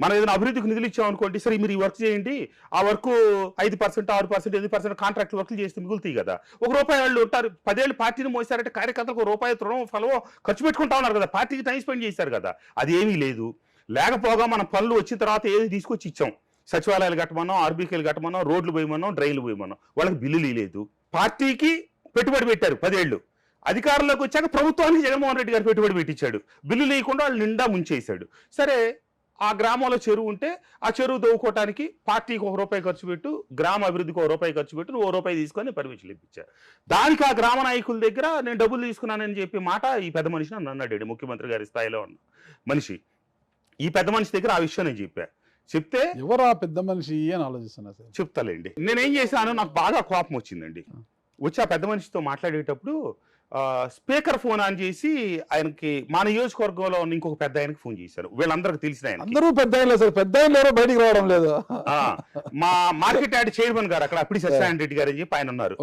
B: మనం ఏదైనా అభివృద్ధికి నిధులు ఇచ్చామనుకోండి, సరే మీరు ఈ వర్క్ చేయండి, ఆ వర్క్ 5%, 6%, 8% కాంట్రాక్ట్ వర్క్లు చేస్తే మిగులుతాయి కదా. ₹1 వాళ్ళు ఉంటారు, 10 ఏళ్ళు పార్టీని మోసారంటే కార్యకర్తలకు ₹1 రుణం ఫలవో ఖర్చు పెట్టుకుంటా ఉన్నారు కదా, పార్టీకి టైం స్పెండ్ చేశారు కదా. అది ఏమీ లేదు. లేకపోగా మన పనులు వచ్చిన తర్వాత ఏది తీసుకొచ్చి ఇచ్చాం, సచివాలయాలు కట్టమన్నాం, ఆర్బీకేలు కట్టమన్నాం, రోడ్లు పోయమన్నాం, డ్రైన్లు పోయమన్నాం, వాళ్ళకి బిల్లులు లేదు. పార్టీకి పెట్టుబడి పెట్టారు 10 ఏళ్ళు, అధికారంలోకి వచ్చాక ప్రభుత్వానికి జగన్మోహన్ రెడ్డి గారు పెట్టుబడి పెట్టించాడు, బిల్లు లేకుండా వాళ్ళు నిండా ముంచేశాడు. సరే, ఆ గ్రామంలో చెరువు ఉంటే ఆ చెరువు తవ్వుకోవటానికి పార్టీకి ₹1 ఖర్చు పెట్టు, గ్రామ అభివృద్ధికి ₹1 ఖర్చు పెట్టు, నువ్వు ₹1 తీసుకొని పర్మిషన్ ఇప్పించారు. దానికి ఆ గ్రామ నాయకుల దగ్గర నేను డబ్బులు తీసుకున్నానని చెప్పి మాట ఈ పెద్ద మనిషి నన్ను అన్నాడు, ముఖ్యమంత్రి గారి స్థాయిలో ఉన్న మనిషి. ఈ పెద్ద మనిషి దగ్గర ఆ విషయం నేను చెప్తే
A: ఎవరు ఆ పెద్ద మనిషి అని ఆలోచిస్తున్నా సార్.
B: చెప్తాలేండి. నేనేం చేశాను, నాకు బాగా కోపం వచ్చిందండి. వచ్చి ఆ పెద్ద మనిషితో మాట్లాడేటప్పుడు స్పీకర్ ఫోన్ ఆన్ చేసి ఆయనకి మా నియోజకవర్గంలో ఉన్న ఇంకొక పెద్ద ఆయనకి ఫోన్ చేశారు. వీళ్ళందరికీ తెలిసిన ఆయన,
A: అందరూ పెద్ద ఆయన సార్, పెద్ద ఆయన ఎవరో బయటికి రావడం లేదు.
B: మా మార్కెట్ యార్డ్ చైర్మన్ గారు అక్కడ అప్పుడు సత్యనారాయణ రెడ్డి గారు అని చెప్పి ఆయన ఉన్నారు.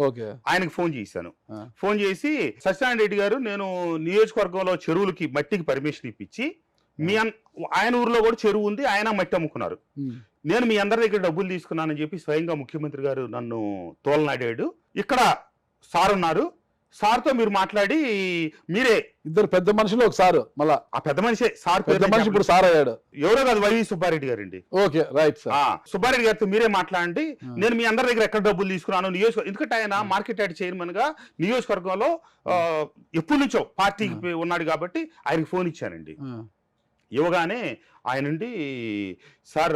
B: ఆయనకి ఫోన్ చేశాను. ఫోన్ చేసి సత్యనారాయణ రెడ్డి గారు, నేను నియోజకవర్గంలో చెరువులకి మట్టికి పర్మిషన్ ఇప్పించి మీ ఆయన ఊర్లో కూడా చెరువు ఉంది, ఆయన మట్టి అమ్ముకున్నారు. నేను మీ అందరి దగ్గర డబ్బులు తీసుకున్నానని చెప్పి స్వయంగా ముఖ్యమంత్రి గారు నన్ను తోలనాడాడు. ఇక్కడ సార్ ఉన్నారు, సార్తో మీరు మాట్లాడి మీరే.
A: ఇద్దరు పెద్ద మనుషులు ఒక సార్, మళ్ళా ఆ
B: పెద్ద మనిషి సార్
A: పెద్ద మనిషి ఇప్పుడు సార్ అయ్యాడు.
B: ఎవరో కాదు, వైవి సుబ్బారెడ్డి గారండి.
A: Okay right sir.
B: సుబ్బారెడ్డి గారితో మీరే మాట్లాడండి, నేను మీ అందరి దగ్గర ఎక్కడ డబ్బులు తీసుకున్నాను నియోజకవర్గం. ఎందుకంటే ఆయన మార్కెట్ యార్డ్ చైర్మన్ గా నియోజకవర్గంలో ఎప్పటి నుంచో పార్టీకి ఉన్నాడు కాబట్టి ఆయనకి ఫోన్ ఇచ్చానండి. ఇవ్వగానే ఆయన నుండి, సార్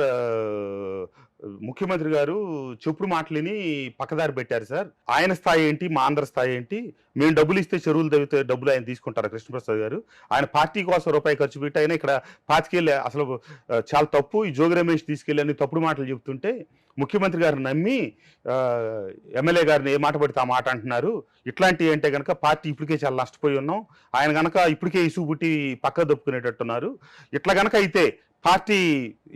B: ముఖ్యమంత్రి గారు చెప్పుడు మాటలని పక్కదారి పెట్టారు సార్, ఆయన స్థాయి ఏంటి మా ఆంధ్ర స్థాయి ఏంటి, మేము డబ్బులు ఇస్తే చెరువులు తవ్వితే డబ్బులు ఆయన తీసుకుంటారు కృష్ణప్రసాద్ గారు, ఆయన పార్టీ కోసం రూపాయి ఖర్చు పెట్టి ఆయన ఇక్కడ పాతికెళ్ళి అసలు చాలా తప్పు, ఈ జోగి రమేష్ తీసుకెళ్ళి అని తప్పుడు మాటలు చెప్తుంటే ముఖ్యమంత్రి గారిని నమ్మి ఎమ్మెల్యే గారిని ఏ మాట పడితే ఆ మాట అంటున్నారు. ఇట్లాంటివి అంటే కనుక పార్టీ ఇప్పటికే చాలా నష్టపోయి ఉన్నాం, ఆయన కనుక ఇప్పటికే ఇసుగు పుట్టి పక్క దొప్పుకునేటట్టున్నారు. ఇట్లా కనుక అయితే పార్టీ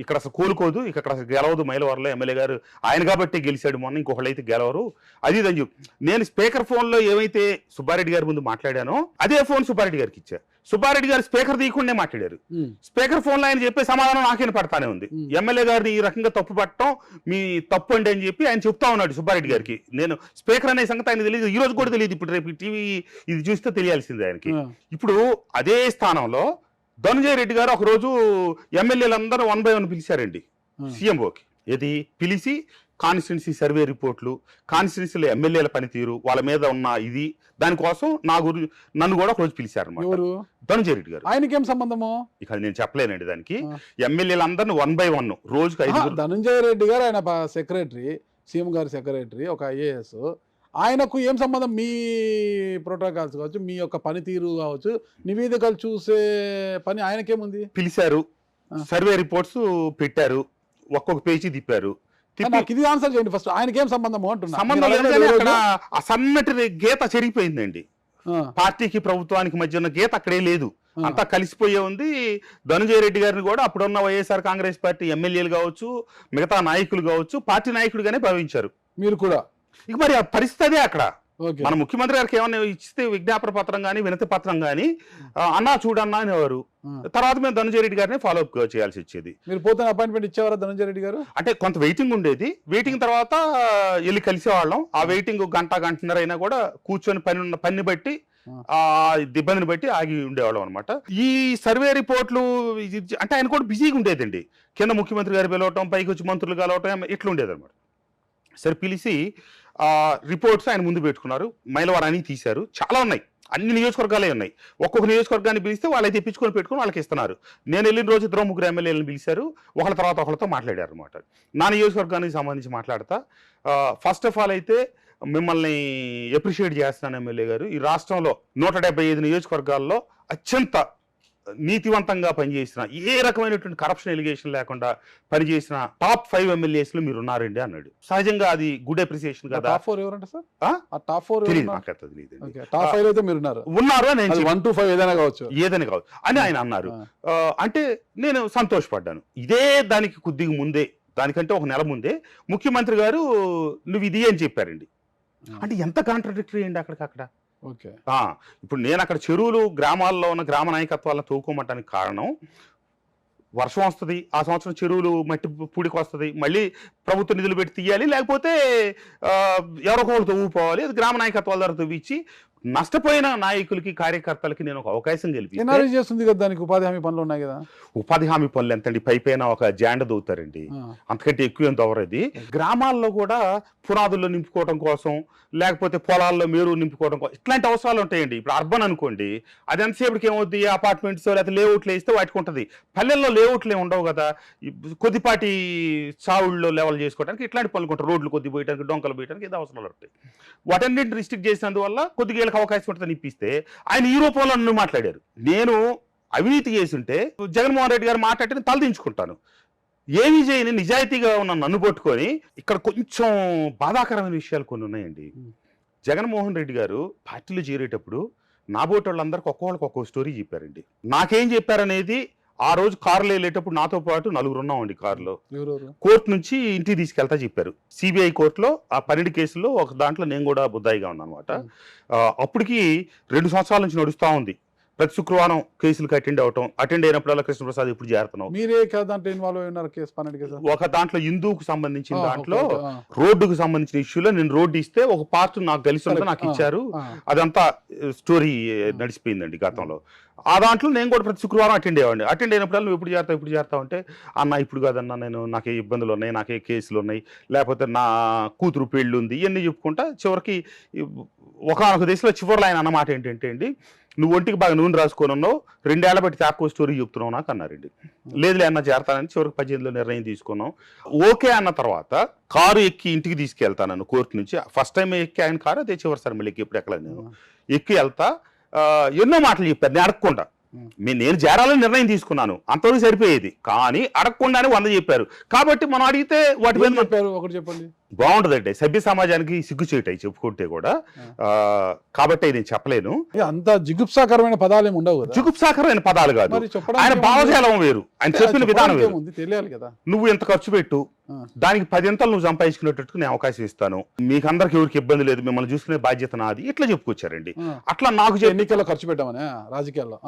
B: ఇక్కడ అసలు కోలుకోదు, ఇక్కడ అసలు గెలవదు. మైలవరంలో ఎమ్మెల్యే గారు ఆయన కాబట్టి గెలిచాడు మొన్న, ఇంకొకళ్ళు అయితే గెలవరు, అది ఇదని చెప్పి నేను స్పీకర్ ఫోన్లో ఏమైతే సుబ్బారెడ్డి గారి ముందు మాట్లాడానో అదే ఫోన్ సుబ్బారెడ్డి గారికి ఇచ్చా. సుబ్బారెడ్డి గారు స్పీకర్ తీయకుండా మాట్లాడారు. స్పీకర్ ఫోన్లో ఆయన చెప్పే సమాధానం నాకేం పడతానే ఉంది. ఎమ్మెల్యే గారిని ఈ రకంగా తప్పు పట్టడం మీ తప్పు అండి అని చెప్పి ఆయన చెప్తా ఉన్నాడు సుబ్బారెడ్డి గారికి. నేను స్పీకర్ అనే సంగతి ఆయన తెలియదు, ఈ రోజు కూడా తెలియదు, ఇప్పుడు రేపు టీవీ ఇది చూస్తే తెలియాల్సింది ఆయనకి. ఇప్పుడు అదే స్థానంలో ధనంజయ రెడ్డి గారు ఒకరోజు ఎమ్మెల్యేలందరూ 1 by 1 పిలిచారండి సీఎంఓకి. ఏది పిలిచి కాన్స్టిట్యున్సీ సర్వే రిపోర్ట్లు, కాన్స్టిట్యున్సీలో ఎమ్మెల్యేల పనితీరు, వాళ్ళ మీద ఉన్న ఇది, దానికోసం నన్ను కూడా ఒకరోజు పిలిచారన్నమాట ధనంజయ రెడ్డి గారు.
A: ఆయనకేం సంబంధము
B: ఇక నేను చెప్పలేనండి దానికి. ఎమ్మెల్యేలందరినీ 1 by 1 రోజుకి 5.
A: ధనంజయ రెడ్డి గారు ఆయన సెక్రటరీ, సీఎం గారి సెక్రటరీ, ఒక ఐఏఎస్, ఆయనకు ఏం సంబంధం? మీ ప్రోటోకాల్స్ కావచ్చు, మీ యొక్క పనితీరు కావచ్చు, నివేదికలు చూసే పని ఆయనకేముంది?
B: పిలిచారు, సర్వే రిపోర్ట్స్ పెట్టారు, ఒక్కొక్క పేజీ తిప్పారు.
A: ఇది ఆన్సర్ చేయండి ఫస్ట్. ఆయనకేం సంబంధము అంటున్నా.
B: సంబంధం ఆ సన్నటి గీత చెరిగిపోయిందండి. పార్టీకి ప్రభుత్వానికి మధ్య ఉన్న గీత అక్కడే లేదు, అంతా కలిసిపోయే ఉంది. ధనంజయ రెడ్డి గారిని కూడా అప్పుడున్న వైఎస్ఆర్ కాంగ్రెస్ పార్టీ ఎమ్మెల్యేలు కావచ్చు, మిగతా నాయకులు కావచ్చు, పార్టీ నాయకుడిగానే భావించారు.
A: మీరు కూడా
B: ఇక మరి ఆ పరిస్థితి అక్కడ మన ముఖ్యమంత్రి గారికి ఏమన్నా ఇస్తే విజ్ఞాపన పత్రం కానీ వినతి పత్రం కానీ అన్నా చూడన్నా అనేవారు. తర్వాత మేము ధనంజయ రెడ్డి గారిని ఫాలో అప్ చేయాల్సి వచ్చేది.
A: మీరు పోతే అపాయింట్మెంట్ ఇచ్చేవారా ధనంజయ రెడ్డి గారు?
B: అంటే కొంత వెయిటింగ్ ఉండేది, వెయిటింగ్ తర్వాత వెళ్ళి కలిసేవాళ్ళం. ఆ వెయిటింగ్ గంటన్నర అయినా కూడా కూర్చొని పని బట్టి ఇబ్బందిని బట్టి ఆగి ఉండేవాళ్ళం అనమాట. ఈ సర్వే రిపోర్ట్లు అంటే ఆయన కూడా బిజీగా ఉండేదండి. కింద ముఖ్యమంత్రి గారు పిలవటం, పైకి వచ్చి మంత్రులు కలవటం, ఇట్లా ఉండేది అనమాట. సరే పిలిచి రిపోర్ట్స్ ఆయన ముందు పెట్టుకున్నారు. మైలవరాన్ని తీశారు, చాలా ఉన్నాయి, అన్ని నియోజకవర్గాలే ఉన్నాయి. ఒక్కొక్క నియోజకవర్గాన్ని పిలిస్తే వాళ్ళకి తెప్పించుకొని పెట్టుకుని వాళ్ళకి ఇస్తున్నారు. నేను వెళ్ళిన రోజు 2-3 ఎమ్మెల్యేలను పిలిచారు, ఒకళ్ళ తర్వాత ఒకళ్ళతో మాట్లాడారు అనమాట. నా నియోజకవర్గానికి సంబంధించి మాట్లాడతా. ఫస్ట్ ఆఫ్ ఆల్ అయితే మిమ్మల్ని అప్రిషియేట్ చేస్తున్నాను ఎమ్మెల్యే గారు. ఈ రాష్ట్రంలో 175 నియోజకవర్గాల్లో అత్యంత నీతివంతంగా పనిచేసిన, ఏ రకమైనటువంటి కరప్షన్ ఎలిగేషన్ లేకుండా పనిచేసిన టాప్ 5 ఎమ్మెల్యేస్ లో మీరు ఉన్నారండి అన్నాడు. సహజంగా అది గుడ్ అప్రిసియేషన్ కదా.
A: టాప్ 4 ఎవరంటే సార్? టాప్ 4
B: తెలియదు,
A: టాప్ 5 అయితే మీరు
B: ఉన్నారు అని
A: 1 to 5 ఏదైనా కావచ్చు
B: అని ఆయన అన్నారు. అంటే నేను సంతోషపడ్డాను. ఇదే దానికి కొద్దిగా ముందే, దానికంటే 1 నెల ముందే ముఖ్యమంత్రి గారు నువ్వు ఇది అని చెప్పారండి. అంటే ఎంత కాంట్రడిక్టరీ అండి అక్కడికక్కడ. ఇప్పుడు నేను అక్కడ చెరువులు గ్రామాల్లో ఉన్న గ్రామ నాయకత్వాలను తోకోమటానికి కారణం, వర్షం వస్తుంది, ఆ సంవత్సరం చెరువులు మట్టి పూడికి వస్తుంది, మళ్ళీ ప్రభుత్వ నిధులు పెట్టి తీయాలి, లేకపోతే ఎవరొకరు తవ్వుకోవాలి. అది గ్రామ నాయకత్వాల ద్వారా తవ్వించి నష్టపోయిన నాయకులకి కార్యకర్తలకి నేను ఒక అవకాశం
A: చేస్తుంది కదా. దానికి ఉపాధి హామీ పనులు ఉన్నాయి కదా.
B: ఉపాధి హామీ పనులు ఎంతండి, పైపైన ఒక జాండ దవ్వుతారండి, అంతకంటే ఎక్కువ ఏం తవ్వరది. గ్రామాల్లో కూడా పునాదుల్లో నింపుకోవడం కోసం, లేకపోతే పొలాల్లో మేరు నింపుకోవడం కోసం ఇట్లాంటి అవసరాలు ఉంటాయండి. ఇప్పుడు అర్బన్ అనుకోండి, అది ఎంతసేపటికి ఏమవుద్ది, అపార్ట్మెంట్స్ లేకపోతే లేఅవుట్లు వేస్తే వాటికి ఉంటుంది. పల్లెల్లో లేఅవుట్లు ఏమి ఉండవు కదా, కొద్దిపాటి సావుల్లో లెవెల్ చేసుకోవడానికి ఇట్లాంటి పనులు ఉంటాయి. రోడ్లు కొద్ది పోయడానికి, డొంకలు పోయడానికి ఇది అవసరాలు ఉంటాయి. వాటన్నింటిని రిస్ట్రిక్ట్ చేసినందువల్ల కొద్దిగా అవకాశం ఉంటుందని ఇప్పిస్తే ఆయన ఈ రూపంలో నన్ను మాట్లాడారు. నేను అవినీతి చేస్తుంటే జగన్మోహన్ రెడ్డి గారు మాట్లాడితే తలదించుకుంటాను. ఏమీ చేయని నిజాయితీగా ఉన్న నన్ను పట్టుకొని ఇక్కడ కొంచెం బాధాకరమైన విషయాలు కొన్ని ఉన్నాయండి. జగన్మోహన్ రెడ్డి గారు పార్టీలో చేరేటప్పుడు నాబోటి వాళ్ళందరికీ ఒక్కొక్కరికి ఒక్కో స్టోరీ చెప్పారండి. నాకేం చెప్పారనేది ఆ రోజు కారులో వెళ్ళేటప్పుడు నాతో పాటు 4 ఉన్నామండి కారులో. కోర్టు నుంచి ఇంటికి తీసుకెళ్తా చెప్పారు. సిబిఐ కోర్టులో ఆ 12 కేసుల్లో ఒక దాంట్లో నేను కూడా బుద్ధాయిగా ఉన్నాను అనమాట. అప్పటికి 2 సంవత్సరాల నుంచి నడుస్తూ ఉంది. ప్రతి శుక్రవారం కేసులకు అటెండ్ అయినప్పుడల్లా కృష్ణప్రసాద్ ఇప్పుడు చేరుతున్నాం.
A: మీరే దాంట్లో ఇన్వాల్వ్ అయినారు కేసు 12 కేసు?
B: ఒక దాంట్లో హిందూకు సంబంధించిన దాంట్లో రోడ్డుకు సంబంధించిన ఇష్యూలో నేను రోడ్డు ఇస్తే ఒక పార్ట్ నాకు కలిసి ఉంటే నాకు ఇచ్చారు. అదంతా స్టోరీ నడిచిపోయిందండి గతంలో. ఆ దాంట్లో నేను కూడా ప్రతి శుక్రవారం అటెండ్ అయినప్పుడు నువ్వు ఎప్పుడు చేరుతావు అంటే, అన్న ఇప్పుడు కాదన్నా, నాకే ఇబ్బందులు ఉన్నాయి, నాకే కేసులు ఉన్నాయి, లేకపోతే నా కూతురు పెళ్ళి ఉంది, ఇవన్నీ చెప్పుకుంటా చివరికి ఒకనొక దశలో చివరిలో ఆయన అన్నమాట ఏంటంటే అండి, నువ్వు ఒంటికి బాగా నూనె రాసుకొని ఉన్నావు, 2 ఏళ్ల బట్టి తాకో స్టోరీ చెప్తున్నావు నాకు అన్నారండి. లేదులే అన్న చేరతానని చివరికి 18లో నిర్ణయం తీసుకున్నాం. ఓకే అన్న తర్వాత కారు ఎక్కి ఇంటికి తీసుకెళ్తాను కోర్టు నుంచి. ఫస్ట్ టైం ఎక్కి ఆయన కారు, అదే చివరిసారి మళ్ళీ ఎప్పుడు ఎక్కలేదు. నేను ఎక్కి వెళ్తా, ఎన్నో మాటలు చెప్పారు నేను అడగకుండా. నేను చేరాలని నిర్ణయం తీసుకున్నాను, అంతవరకు సరిపోయేది. కానీ అడగకుండానే 100 చెప్పారు. కాబట్టి మనం అడిగితే వాటి మీద
A: చెప్పారు. ఒకటి చెప్పండి.
B: బాగుంటదండి, సభ్య సమాజానికి సిగ్గు చేయటాయి చెప్పుకుంటే కూడా. కాబట్టి నేను చెప్పలేను.
A: అంత జిగుప్సాకరమైన పదాలు ఏమి ఉండవు కదా.
B: జిగుప్సాకరమైన పదాలు కాదు, ఆయన భావజాలం వేరు, ఆయన చెప్పిన విధానం వేరు.
A: తెలియాలి కదా.
B: నువ్వు ఎంత ఖర్చు పెట్టు, దానికి 10 ఇంతలు నువ్వు సంపాదించుకునేటట్టు నేను అవకాశం ఇస్తాను, మీకు అందరికి ఎవరికి ఇబ్బంది లేదు, మిమ్మల్ని చూసుకునే బాధ్యత నాది, ఇట్లా చెప్పుకొచ్చారండి. అట్లా నాకు
A: ఎన్నికల్లో ఖర్చు పెట్టామని రాజకీయాల్లో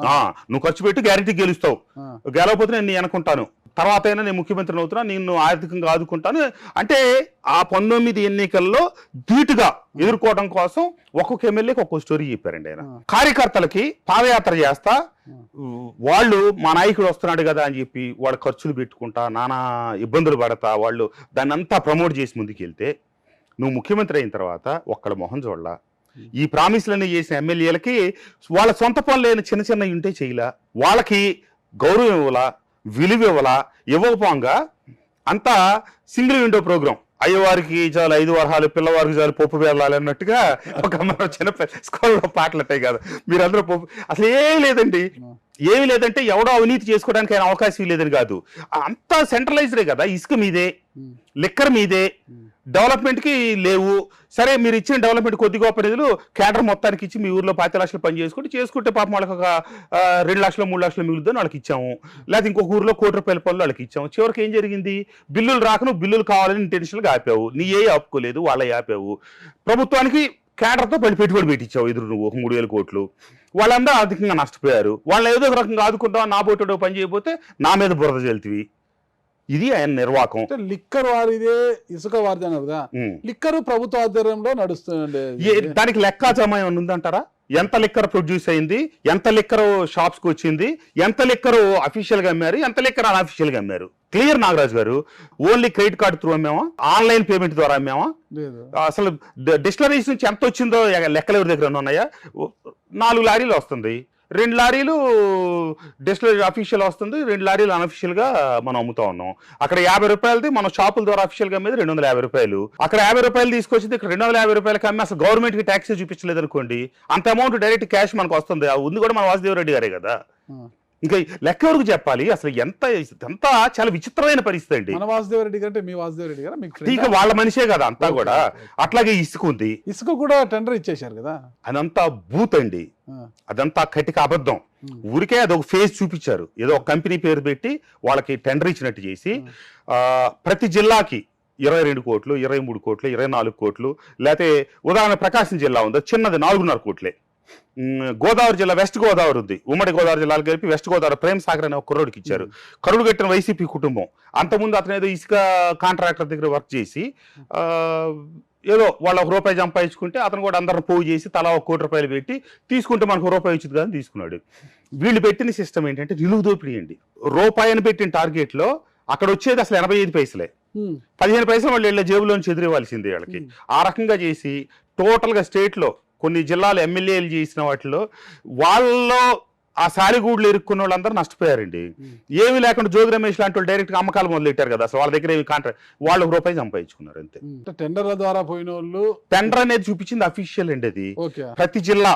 B: నువ్వు ఖర్చు పెట్టి గ్యారెంటీ గెలుస్తావు, గెలవకపోతే నేను అనుకుంటాను, తర్వాత అయినా నేను ముఖ్యమంత్రిని అవుతున్నా, నిన్ను ఆర్థికంగా ఆదుకుంటాను అంటే. ఆ 19 ఎన్నికల్లో ధీటుగా ఎదుర్కోవడం కోసం ఒక్కొక్క ఎమ్మెల్యేకి ఒక్కొక్క స్టోరీ చెప్పారండి ఆయన. కార్యకర్తలకి పాదయాత్ర చేస్తా, వాళ్ళు మా నాయకుడు వస్తున్నాడు కదా అని చెప్పి వాళ్ళ ఖర్చులు పెట్టుకుంటా, నానా ఇబ్బందులు పడతా, వాళ్ళు దాన్ని అంతా ప్రమోట్ చేసి ముందుకెళ్తే, నువ్వు ముఖ్యమంత్రి అయిన తర్వాత ఒక్కడ మొహం చూడలా. ఈ ప్రామిస్లన్నీ చేసిన ఎమ్మెల్యేలకి వాళ్ళ సొంత పనులు లేని చిన్న చిన్న ఉంటే చేయలా, వాళ్ళకి గౌరవం ఇవ్వలా, విలువ ఇవ్వలా, ఇవ్వకపోగా అంతా సింగిల్ విండో ప్రోగ్రాం. అయ్యవారికి చాలు 5 వరహాలు, పిల్లవారికి చాలు పప్పు వేలాలి అన్నట్టుగా ఒక మన చిన్న స్కూల్లో పాటలు ఉంటాయి కదా, మీరందరూ పప్పు. అసలు ఏమీ లేదంటే ఎవడో అవినీతి చేసుకోవడానికి ఆయన అవకాశం లేదని కాదు, అంతా సెంట్రలైజ్డే కదా. ఇసుక మీదే, లిక్కర్ మీదే, డెవలప్మెంట్కి లేవు. సరే మీరు ఇచ్చిన డెవలప్మెంట్ కొద్ది గొప్ప నిధులు కేడర్ మొత్తానికి ఇచ్చి మీ ఊర్లో 10 లక్షలు పని చేసుకుంటే పాపం వాళ్ళకి ఒక 2 లక్షలు 3 లక్షలు మిగులుదని వాళ్ళకి ఇచ్చాము, లేకపోతే ఇంకొక ఊర్లో 1 కోటి రూపాయల పనులు వాళ్ళకి ఇచ్చాము. చివరికి ఏం జరిగింది, బిల్లులు రాకను బిల్లులు కావాలని ఇంటెన్షన్గా ఆపావు, నీ ఏ ఆపుకోలేదు, వాళ్ళ ఆపావు. ప్రభుత్వానికి కేడర్తో పెట్టుబడి పెట్టించావు ఎదురు నువ్వు 3,000 కోట్లు. వాళ్ళందరూ ఆర్థికంగా నష్టపోయారు. వాళ్ళని ఏదో ఒక రకంగా ఆదుకుంటావు, నా బోటో పని చేయకపోతే నా మీద బురద చెల్తివి. ఇది ఆయన నిర్వాకం.
A: లిక్కర్ వారిదే, ఇసుక వారిదే అన్నారు కదా. లిక్కర్ ప్రభుత్వ ఆధ్వర్యంలో నడుస్తుంది,
B: దానికి లెక్కాచారం ఉందంటారా? ఎంత లిక్కర్ ప్రొడ్యూస్ అయింది, ఎంత లిక్కర్ షాప్స్ కి వచ్చింది, ఎంత లిక్కర్ అఫీషియల్ గా అమ్మారు, ఎంత లిక్కర్ అన్అఫీషియల్ గా అమ్మారు. క్లియర్ నాగరాజు గారు, ఓన్లీ క్రెడిట్ కార్డు త్రూ అమ్మామా, ఆన్లైన్ పేమెంట్ ద్వారా అమ్మామా, అసలు డిస్టిలరీస్ నుంచి ఎంత వచ్చిందో లెక్కలు ఎవరి దగ్గర ఉన్నాయా? 4 లారీలు వస్తుంది, 2 లారీలు డిస్టిలరీ అఫీషియల్ వస్తుంది, 2 లారీలు అన్అఫీషియల్ గా మనం అమ్ముతా ఉన్నాం. అక్కడ 50 రూపాయలది మన షాపుల ద్వారా అఫీషియల్ గా అమ్మేది 250 రూపాయలు. అక్కడ 50 రూపాయలు తీసుకొచ్చింది, ఇక్కడ 250 రూపాయలకి అమ్మి అసలు గవర్నమెంట్ కి ట్యాక్స్ చూపించలేదు అనుకోండి, అంత అమౌంట్ డైరెక్ట్ క్యాష్ మనకు వస్తుంది. ఉంది కూడా మన వాసుదేవరెడ్డి గారే కదా. ఇంకా లెక్క ఎవరికి చెప్పాలి? అసలు ఎంత చాలా విచిత్రమైన పరిస్థితి అండి.
A: మన వాసుదేవరెడ్డి గారు అంటే మీ వాసుదేవరెడ్డి గారు
B: ఇక వాళ్ళ మనిషే కదా అంతా కూడా. అట్లాగే ఇసుక ఉంది,
A: ఇసుక కూడా టెండర్ ఇచ్చేశారు కదా.
B: అదంతా బూత్ అండి, అదంతా కటిక అబద్ధం. ఊరికే అదొక ఫేజ్ చూపించారు, ఏదో ఒక కంపెనీ పేరు పెట్టి వాళ్ళకి టెండర్ ఇచ్చినట్టు చేసి ప్రతి జిల్లాకి 22 కోట్లు, 23 కోట్లు, 24 కోట్లు, లేకపోతే ఉదాహరణ ప్రకాశం జిల్లా ఉంది, చిన్నది 4.5 కోట్లే. గోదావరి జిల్లా, వెస్ట్ గోదావరి ఉంది, ఉమ్మడి గోదావరి జిల్లాలు కలిపి వెస్ట్ గోదావరి ప్రేమ్ సాగర్ అనే ఒక కుర్రోడికి ఇచ్చారు. కరుడు కట్టిన వైసీపీ కుటుంబం. అంతకుముందు అతను ఏదో ఇసుక కాంట్రాక్టర్ దగ్గర వర్క్ చేసి ఏదో వాళ్ళు 1 రూపాయి సంపాదించుకుంటే అతను కూడా అందరిని పోగు చేసి తలా 1 కోటి రూపాయలు పెట్టి తీసుకుంటే మనకు 1 రూపాయి వచ్చింది కానీ తీసుకున్నాడు. వీళ్ళు పెట్టిన సిస్టమ్ ఏంటంటే నిలువు దోపిడీ అండి. రూపాయని పెట్టిన టార్గెట్ లో అక్కడ వచ్చేది అసలు 85 పైసలే, 15 పైసలు వాళ్ళు వీళ్ళ జేబులోంచి ఎదురేవాల్సింది వాళ్ళకి. ఆ రకంగా చేసి టోటల్ గా స్టేట్ లో కొన్ని జిల్లాలు ఎమ్మెల్యేలు చేసిన వాటిలో వాళ్ళలో ఆ సాలిగూడ్లు ఇరుక్కున్న వాళ్ళందరూ నష్టపోయారండి. ఏమి లేకుండా జోగి రమేష్ లాంటి వాళ్ళు డైరెక్ట్ గా అమ్మకాలు మొదలెట్టారు కదా, అసలు వాళ్ళ దగ్గర ఏమి కాంట్రాక్ట్, వాళ్ళు 1 రూపాయి సంపాదించుకున్నారు అంతే.
A: టెండర్ల ద్వారా పోయిన వాళ్ళు,
B: టెండర్ అనేది చూపించింది అఫీషియల్ అండి. అది ప్రతి జిల్లా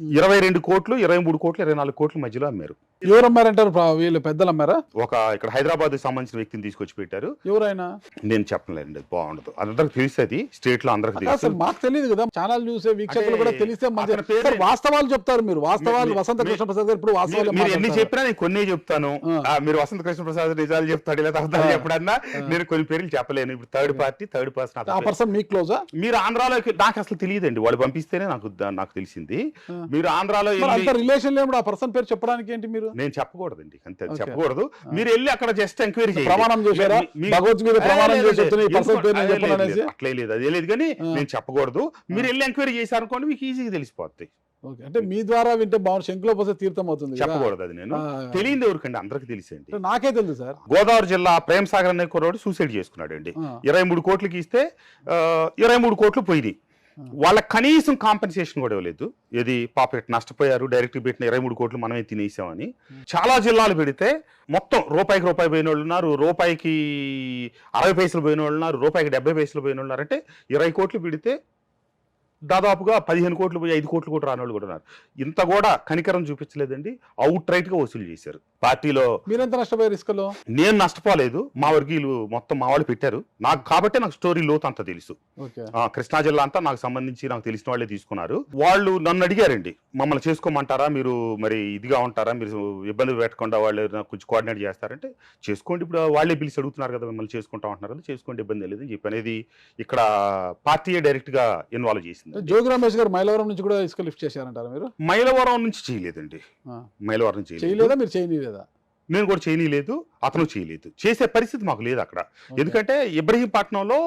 B: 22 కోట్లు, 23 కోట్లు, 24 కోట్ల మధ్యలో అమ్మారు.
A: ఎవరు అమ్మారంటారు? వీళ్ళు పెద్దలు అమ్మారా?
B: ఒక ఇక్కడ హైదరాబాద్ సంబంధించిన వ్యక్తిని తీసుకొచ్చి పెట్టారు.
A: ఎవరైనా
B: నేను చెప్పలేండి, బాగుండదు. అందరికి తెలుస్తుంది, స్టేట్ లో అందరికి తెలుసు.
A: అసలు మాకు తెలియదు కదా, ఛానల్ చూసే వీక్షకులు కూడా తెలిస్తే మంచిది.
B: అతని పేరు-
A: సార్, వాస్తవాలు చెప్తారు మీరు. వాస్తవాలు వసంత కృష్ణ ప్రసాద్ గారు ఇప్పుడు వాస్తవాలు
B: మీరు ఎన్ని
A: మాట్లాడతారు.
B: చెప్పినా నేను కొన్ని చెప్తాను. మీరు వసంత కృష్ణ ప్రసాద్ నిజాలు చెప్తాడు, ఇలా అబద్ధాలు చెప్పడన్నా నేను కొన్ని పేర్లు చెప్పలేను. ఇప్పుడు థర్డ్ పర్సన్
A: ఆ పర్సన్ మీకు క్లోజా?
B: మీరు ఆంధ్రాలోకి నాకు అసలు తెలియదండి, వాళ్ళు పంపిస్తేనే నాకు తెలిసింది. మీరు ఆంధ్రాలో
A: మరి అంత రిలేషన్ లేనప్పుడు ఆ పర్సన్ పేరు చెప్పడానికి ఏంటి మీరు?
B: నేను చెప్పకూడదండి, అంతే చెప్పకూడదు. మీరు వెళ్ళి అక్కడ జస్ట్ ఎంక్వైరీ చేయండి.
A: ప్రమాణం చేశారా? భగవద్గీత ప్రమాణం చేసి చెప్తున్నా ఈ పర్సన్ పేరు నేను చెప్పను అనేసి?
B: అట్లే లేదు, అదే లేదు. కానీ నేను చెప్పకూడదు. మీరు వెళ్ళి ఎంక్వైరీ చేశారనుకోండి, మీకు ఈజీగా తెలిసిపోద్ది.
A: ఓకే, అంటే మీ ద్వారా వింటే బాగుంది, శంకులో పోతే తీర్థం అవుతుంది కదా?
B: చెప్పకూడదు, అది నేను తెలియదు ఎవరికండి, అందరికి తెలిసింది.
A: అంటే నాకే తెలుసు సార్.
B: గోదావరి జిల్లా ప్రేమ్ సాగర్ అనే కుర్రోడు సూసైడ్ చేసుకున్నాడు అండి. 23 కోట్లకి ఇస్తే 23 కోట్లు పోయినాయి. వాళ్ళకి కనీసం కాంపెన్సేషన్ కూడా ఇవ్వలేదు. ఏది పాప నష్టపోయారు, డైరెక్ట్ పెట్టిన 23 కోట్లు మనమే తినేసామని. చాలా జిల్లాలు పెడితే మొత్తం రూపాయికి పోయిన వాళ్ళు ఉన్నారు, రూపాయికి 60 పైసలు పోయిన వాళ్ళు ఉన్నారు, రూపాయికి 70 పైసలు పోయిన వాళ్ళు ఉన్నారంటే 20 కోట్లు పెడితే దాదాపుగా 15 కోట్లు పోయి 5 కోట్లు కూడా రాని వాళ్ళు కూడా ఉన్నారు. ఇంత కూడా కనికరం చూపించలేదండి, అవుట్ రైట్ గా వసూలు చేశారు. పార్టీలో
A: మీరెంత నష్టపోయారు ఇసుకలో?
B: నేను నష్టపోలేదు, మా వర్గీయులు మొత్తం మా వాళ్ళు పెట్టారు. నాకు కాబట్టి నాకు స్టోరీ లోతు అంతా తెలుసు. కృష్ణా జిల్లా అంతా నాకు సంబంధించి నాకు తెలిసిన వాళ్ళే తీసుకున్నారు. వాళ్ళు నన్ను అడిగారండి, మమ్మల్ని చేసుకోమంటారా, మీరు మరి ఇదిగా ఉంటారా, మీరు ఇబ్బంది పెట్టకుండా వాళ్ళు కొంచెం కోఆర్డినేట్ చేస్తారంటే చేసుకోండి. ఇప్పుడు వాళ్ళే పిలిచి అడుగుతున్నారు కదా, మిమ్మల్ని చేసుకుంటా ఉంటున్నారు కదా, చేసుకోండి, ఇబ్బంది లేదని చెప్పి అనేది ఇక్కడ పార్టీయే డైరెక్ట్ గా ఇన్వాల్వ్ చేసింది.
A: జోగి రమేష్ గారు మైలవరం నుంచి కూడా ఇసుక లిఫ్ట్ చేశారంటారా మీరు?
B: మైలవరం నుంచి చేయలేదండి, మైలవరం నుంచి
A: చేయలేదా? మీరు చేయలేదా?
B: నేను కూడా చేయలేదు, అతను చేయలేదు. చేసే పరిస్థితి మాకు లేదు అక్కడ. ఎందుకంటే ఇబ్రహీంపట్నంలో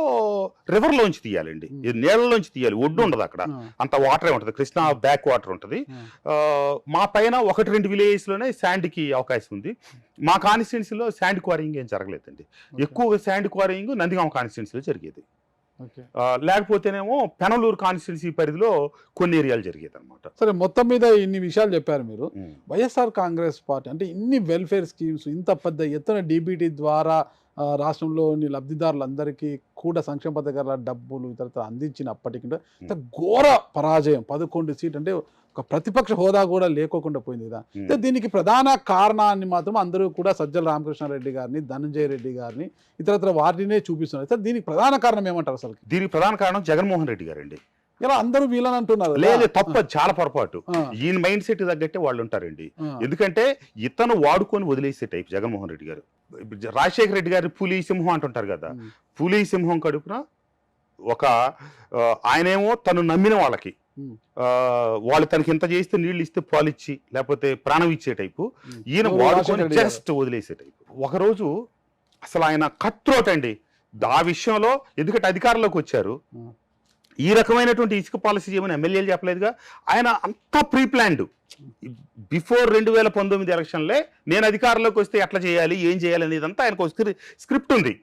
B: రివర్ లోంచి తీయాలండి, నీళ్ళలోంచి తీయాలి, ఒడ్డు ఉండదు అక్కడ, అంత వాటరే ఉంటుంది, కృష్ణా బ్యాక్ వాటర్ ఉంటుంది. మా పైన 1-2 విలేజెస్ లోనే శాండ్ కి అవకాశం ఉంది. మా కాన్స్టిట్యున్సీలో శాండ్ క్వారింగ్ ఏం జరగలేదండి. ఎక్కువ శాండ్ క్వారింగ్ నందిగామ కాన్స్టిట్యున్సీలో జరిగేది, లేకపోతేనేమో పెనలూరు కాన్స్టిట్యున్సీ పరిధిలో కొన్ని ఏరియాలు జరిగేది అనమాట.
A: సరే, మొత్తం మీద ఇన్ని విషయాలు చెప్పారు మీరు. వైఎస్ఆర్ కాంగ్రెస్ పార్టీ అంటే ఇన్ని వెల్ఫేర్ స్కీమ్స్, ఇంత పెద్ద ఎత్తున డీబీటీ ద్వారా రాష్ట్రంలోని లబ్ధిదారులందరికీ కూడా సంక్షేమ పథకాల డబ్బులు ఇతర అందించినప్పటికీ ఇంత ఘోర పరాజయం, 11 సీట్లు అంటే ఒక ప్రతిపక్ష హోదా కూడా లేకోకుండా పోయింది కదా. అంటే దీనికి ప్రధాన కారణాన్ని మాత్రం అందరూ కూడా సజ్జల రామకృష్ణారెడ్డి గారిని, ధనంజయ రెడ్డి గారిని, ఇతరత్ర వాటినే చూపిస్తున్నారు. అయితే దీనికి ప్రధాన కారణం ఏమంటారు అసలు?
B: దీనికి ప్రధాన కారణం జగన్మోహన్ రెడ్డి గారండి.
A: ఇలా అందరూ వీళ్ళని అంటున్నారు.
B: లేదు, తప్ప, చాలా పొరపాటు. ఈయన మైండ్ సెట్ తగ్గట్టే వాళ్ళు ఉంటారండి. ఎందుకంటే ఇతను వాడుకొని వదిలేసే టైప్ జగన్మోహన్ రెడ్డి గారు. రాజశేఖర రెడ్డి గారు పులి సింహం అంటుంటారు కదా, పులి సింహం కడుపున ఒక ఆయనేమో తను నమ్మిన వాళ్ళకి వాళ్ళు తనకి ఇంత చేస్తే నీళ్ళు ఇస్తే పాలిచ్చి లేకపోతే ప్రాణం ఇచ్చే టైపు, ఈయన వాడుకొని జస్ట్ వదిలేసే టైపు. ఒకరోజు అసలు ఆయన కత్రోట్ అండి ఆ విషయంలో. ఎందుకంటే అధికారంలోకి వచ్చారు, ఈ రకమైనటువంటి ఇసుక పాలసీ చేయమని ఎమ్మెల్యేలు చెప్పలేదుగా. ఆయన అంతా ప్రీ ప్లాన్డ్. బిఫోర్ 2019 ఎలక్షన్లే నేను అధికారంలోకి వస్తే ఎట్లా చేయాలి, ఏం చేయాలి అనేది అంతా ఆయనకు స్క్రిప్ట్ ఉంది.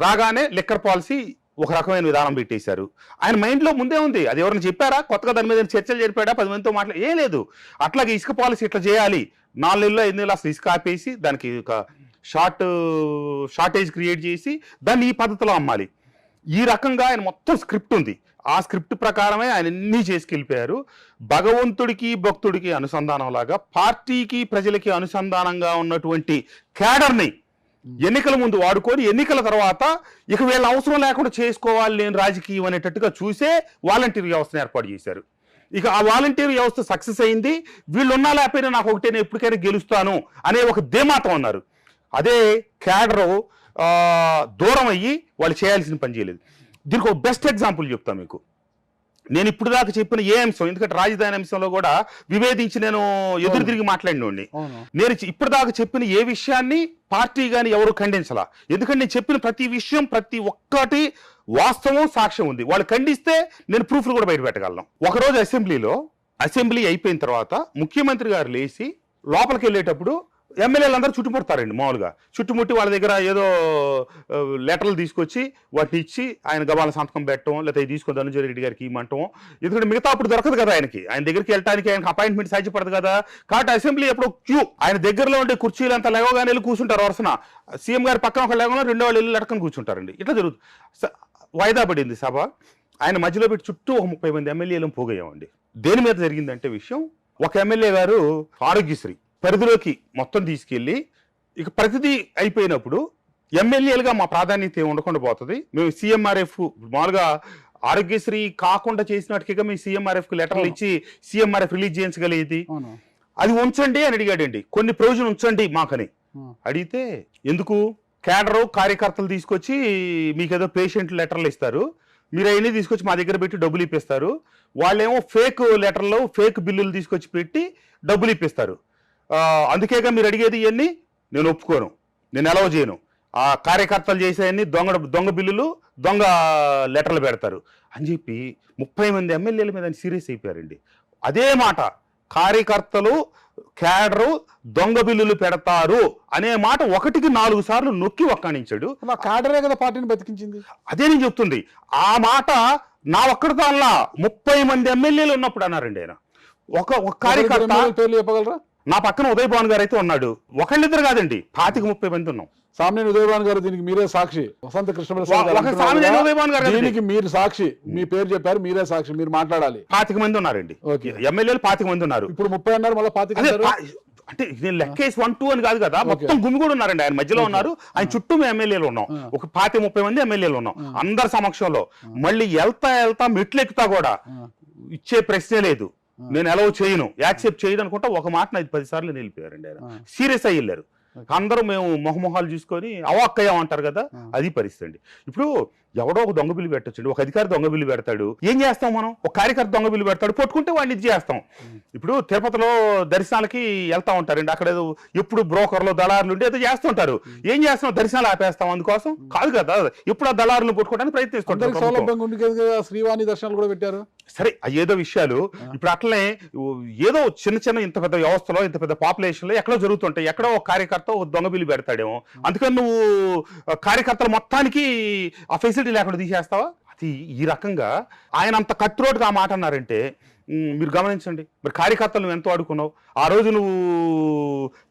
B: రాగానే లిక్కర్ పాలసీ ఒక రకమైన విధానం పెట్టేశారు. ఆయన మైండ్లో ముందే ఉంది. అది ఎవరైనా చెప్పారా, కొత్తగా దాని మీద చర్చలు జరిపాడా, 10 మందితో ఏం లేదు. అట్లాగే ఇసుక పాలసీ ఇట్లా చేయాలి, 4 నెలల్లో 5 నెలలు అసలు ఇసుక ఆపేసి దానికి ఒక షార్టేజ్ క్రియేట్ చేసి దాన్ని ఈ పద్ధతిలో అమ్మాలి. ఈ రకంగా ఆయన మొత్తం స్క్రిప్ట్ ఉంది. ఆ స్క్రిప్ట్ ప్రకారమే ఆయన అన్నీ చేసుకెళ్ళిపోయారు. భగవంతుడికి భక్తుడికి అనుసంధానం లాగా పార్టీకి ప్రజలకి అనుసంధానంగా ఉన్నటువంటి క్యాడర్ని ఎన్నికల ముందు వాడుకొని ఎన్నికల తర్వాత ఇక వీళ్ళ అవసరం లేకుండా చేసుకోవాలి నేను రాజకీయం అనేటట్టుగా చూసే వాలంటీర్ వ్యవస్థను ఏర్పాటు చేశారు. ఇక ఆ వాలంటీర్ వ్యవస్థ సక్సెస్ అయింది. వీళ్ళు ఉన్నా లేకపోయినా నాకు ఒకటే, నేను ఎప్పటికైనా గెలుస్తాను అనే ఒక ధీమాతో ఉన్నారు. అదే క్యాడరు దూరం అయ్యి వాళ్ళు చేయాల్సిన పని చేయలేదు. దీనికి ఒక బెస్ట్ ఎగ్జాంపుల్ చెప్తాను మీకు. నేను ఇప్పుడు దాకా చెప్పిన ఏ అంశం, ఎందుకంటే రాజధాని అంశంలో కూడా విభేదించి నేను ఎదురు తిరిగి మాట్లాడినోడిని. నేను ఇప్పటిదాకా చెప్పిన ఏ విషయాన్ని పార్టీ కానీ ఎవరు ఖండించలా. ఎందుకంటే నేను చెప్పిన ప్రతి విషయం, ప్రతి ఒక్కటి వాస్తవం, సాక్ష్యం ఉంది. వాళ్ళు ఖండిస్తే నేను ప్రూఫ్లు కూడా బయట పెట్టగలను. ఒకరోజు అసెంబ్లీ అయిపోయిన తర్వాత ముఖ్యమంత్రి గారు లేచి లోపలికి వెళ్ళేటప్పుడు ఎమ్మెల్యేలు అందరూ చుట్టుముడతారండి. మామూలుగా చుట్టుముట్టి వాళ్ళ దగ్గర ఏదో లెటర్లు తీసుకొచ్చి వాటిని ఇచ్చి ఆయన గబాల సంతకం పెట్టడం, లేకపోతే తీసుకొని ధనంజయ రెడ్డి గారికి ఇవ్వమంటాం. ఎందుకంటే మిగతా అప్పుడు దొరకదు కదా ఆయనకి, ఆయన దగ్గరికి వెళ్ళడానికి ఆయనకు అపాయింట్మెంట్ సాధ్యపడదు కదా. కాబట్టి అసెంబ్లీ ఎప్పుడో క్యూ, ఆయన దగ్గరలో ఉండే కుర్చీలు అంతా లేవగానే వెళ్ళి కూర్చుంటారు వరుసన. సీఎం గారి పక్కన ఒక లేవగానే 2 వాళ్ళు వెళ్ళి లెటకని కూర్చుంటారండి. ఇట్లా జరుగుతుంది. వాయిదా పడింది సభ. ఆయన మధ్యలో పెట్టి చుట్టూ ఒక 30 మంది ఎమ్మెల్యేలను పోగయ్యామండి. దేని మీద జరిగిందంటే విషయం, ఒక ఎమ్మెల్యే గారు ఆరోగ్యశ్రీ పరిధిలోకి మొత్తం తీసుకెళ్ళి ఇక ప్రతిదీ అయిపోయినప్పుడు ఎమ్మెల్యేలుగా మా ప్రాధాన్యత ఉండకుండా పోతుంది, మేము సీఎంఆర్ఎఫ్ మామూలుగా ఆరోగ్యశ్రీ కాకుండా చేసినట్టుగా మేము సీఎంఆర్ఎఫ్కి లెటర్లు ఇచ్చి సీఎంఆర్ఎఫ్ రిలీజ్ చేయించగలిగేది, అది ఉంచండి అని అడిగాడండి. కొన్ని ప్రొవిజన్ ఉంచండి మాకని అడిగితే, ఎందుకు క్యాడరు కార్యకర్తలు తీసుకొచ్చి మీకు ఏదో పేషెంట్ లెటర్లు ఇస్తారు, మీరు అవన్నీ తీసుకొచ్చి మా దగ్గర పెట్టి డబ్బులు ఇప్పిస్తారు, వాళ్ళేమో ఫేక్ లెటర్లు ఫేక్ బిల్లులు తీసుకొచ్చి పెట్టి డబ్బులు ఇప్పిస్తారు, అందుకేగా మీరు అడిగేది ఇవన్నీ నేను ఒప్పుకోను, నేను అలౌ చేయను, ఆ కార్యకర్తలు చేసేవన్నీ దొంగ బిల్లులు దొంగ లెటర్లు పెడతారు అని చెప్పి 30 మంది ఎమ్మెల్యేల మీద సీరియస్ అయిపోయారండి. అదే మాట కార్యకర్తలు క్యాడరు దొంగ బిల్లులు పెడతారు అనే మాట 1కి 4 సార్లు నొక్కి వక్కాణించాడు.
A: క్యాడరే కదా పార్టీని బతికించింది.
B: అదే నేను చెప్తుంది, ఆ మాట నా ఒక్కడితో అలా 30 మంది ఎమ్మెల్యేలు ఉన్నప్పుడు అన్నారండి ఆయన. ఒక కార్యకర్త
A: పేర్లు చెప్పగలరా?
B: నా పక్కన ఉదయ్ భాన్ గారు అయితే ఉన్నాడు, ఒకళ్ళిద్దరు కాదండి, 25-30 మంది ఉన్నాం.
A: సామినేని ఉదయ్ భాన్ గారు దీనికి మీరే సాక్షి. వసంత దీనికి మీరు సాక్షి, మీ పేరు చెప్పారు, మీరే సాక్షి, మీరు మాట్లాడాలి.
B: 25 మంది ఉన్నారండి ఎమ్మెల్యేలు, 25 మంది ఉన్నారు.
A: ఇప్పుడు 30 అన్నారు, మళ్ళీ 25
B: అంటే నేను లెక్కేసి 1, 2 అని కాదు కదా, మొత్తం గుమి కూడా ఉన్నారండి. ఆయన మధ్యలో ఉన్నారు, ఆయన చుట్టూ మేము ఎమ్మెల్యేలు ఉన్నాం, ఒక 25-30 మంది ఎమ్మెల్యేలు ఉన్నాం అందరి సమక్షంలో. మళ్ళీ వెళ్తా మెట్లు ఎక్కుతా కూడా ఇచ్చే ప్రశ్నే లేదు, నేను అలౌ చేయను, యాక్సెప్ట్ చేయను అనుకుంటా ఒక మాట 10 సార్లు నిలిపారండి. ఆయన సీరియస్ అయ్యి వెళ్ళారు. అందరూ మేము మొహమొహాలు చూసుకొని అవాక్కయ్యామంటారు కదా, అది పరిస్థితి అండి. ఇప్పుడు ఎవడో ఒక దొంగ బిల్లు పెట్టొచ్చండి, ఒక అధికారి దొంగ బిల్లు పెడతాడు, ఏం చేస్తాం మనం? ఒక కార్యకర్త దొంగ బిల్లు పెడతాడు, పట్టుకుంటే వాడిని ఇది చేస్తాం. ఇప్పుడు తిరుపతిలో దర్శనాలకి వెళ్తా ఉంటారండి, అక్కడ ఏదో ఎప్పుడు బ్రోకర్లు దళారులు ఉంటే ఏదో చేస్తుంటారు, ఏం చేస్తాం? దర్శనాలు ఆపేస్తాం అందుకోసం కాదు కదా, ఎప్పుడు ఆ దళారులను పట్టుకోవడానికి ప్రయత్నిస్తుంటారు.
A: సౌలభ్యంగా ఉంది, శ్రీవాణి దర్శనాలు కూడా పెట్టారు.
B: సరే ఏదో విషయాలు ఇప్పుడు అట్లనే ఏదో చిన్న ఇంత పెద్ద వ్యవస్థలో ఇంత పెద్ద పాపులేషన్ లో ఎక్కడో జరుగుతుంటాయి, ఎక్కడో ఒక కార్యకర్త ఒక దొంగ బిల్లు పెడతాడేమో, అందుకని నువ్వు కార్యకర్తలు మొత్తానికి ఆ ఫెసిలిటీ లేకుండా తీసేస్తావా? అది ఈ రకంగా ఆయన అంత కట్ రోడ్గా ఆ మాట అన్నారంటే మీరు గమనించండి. మరి కార్యకర్తలు నువ్వు ఎంతో అడుకున్నావు, ఆ రోజు నువ్వు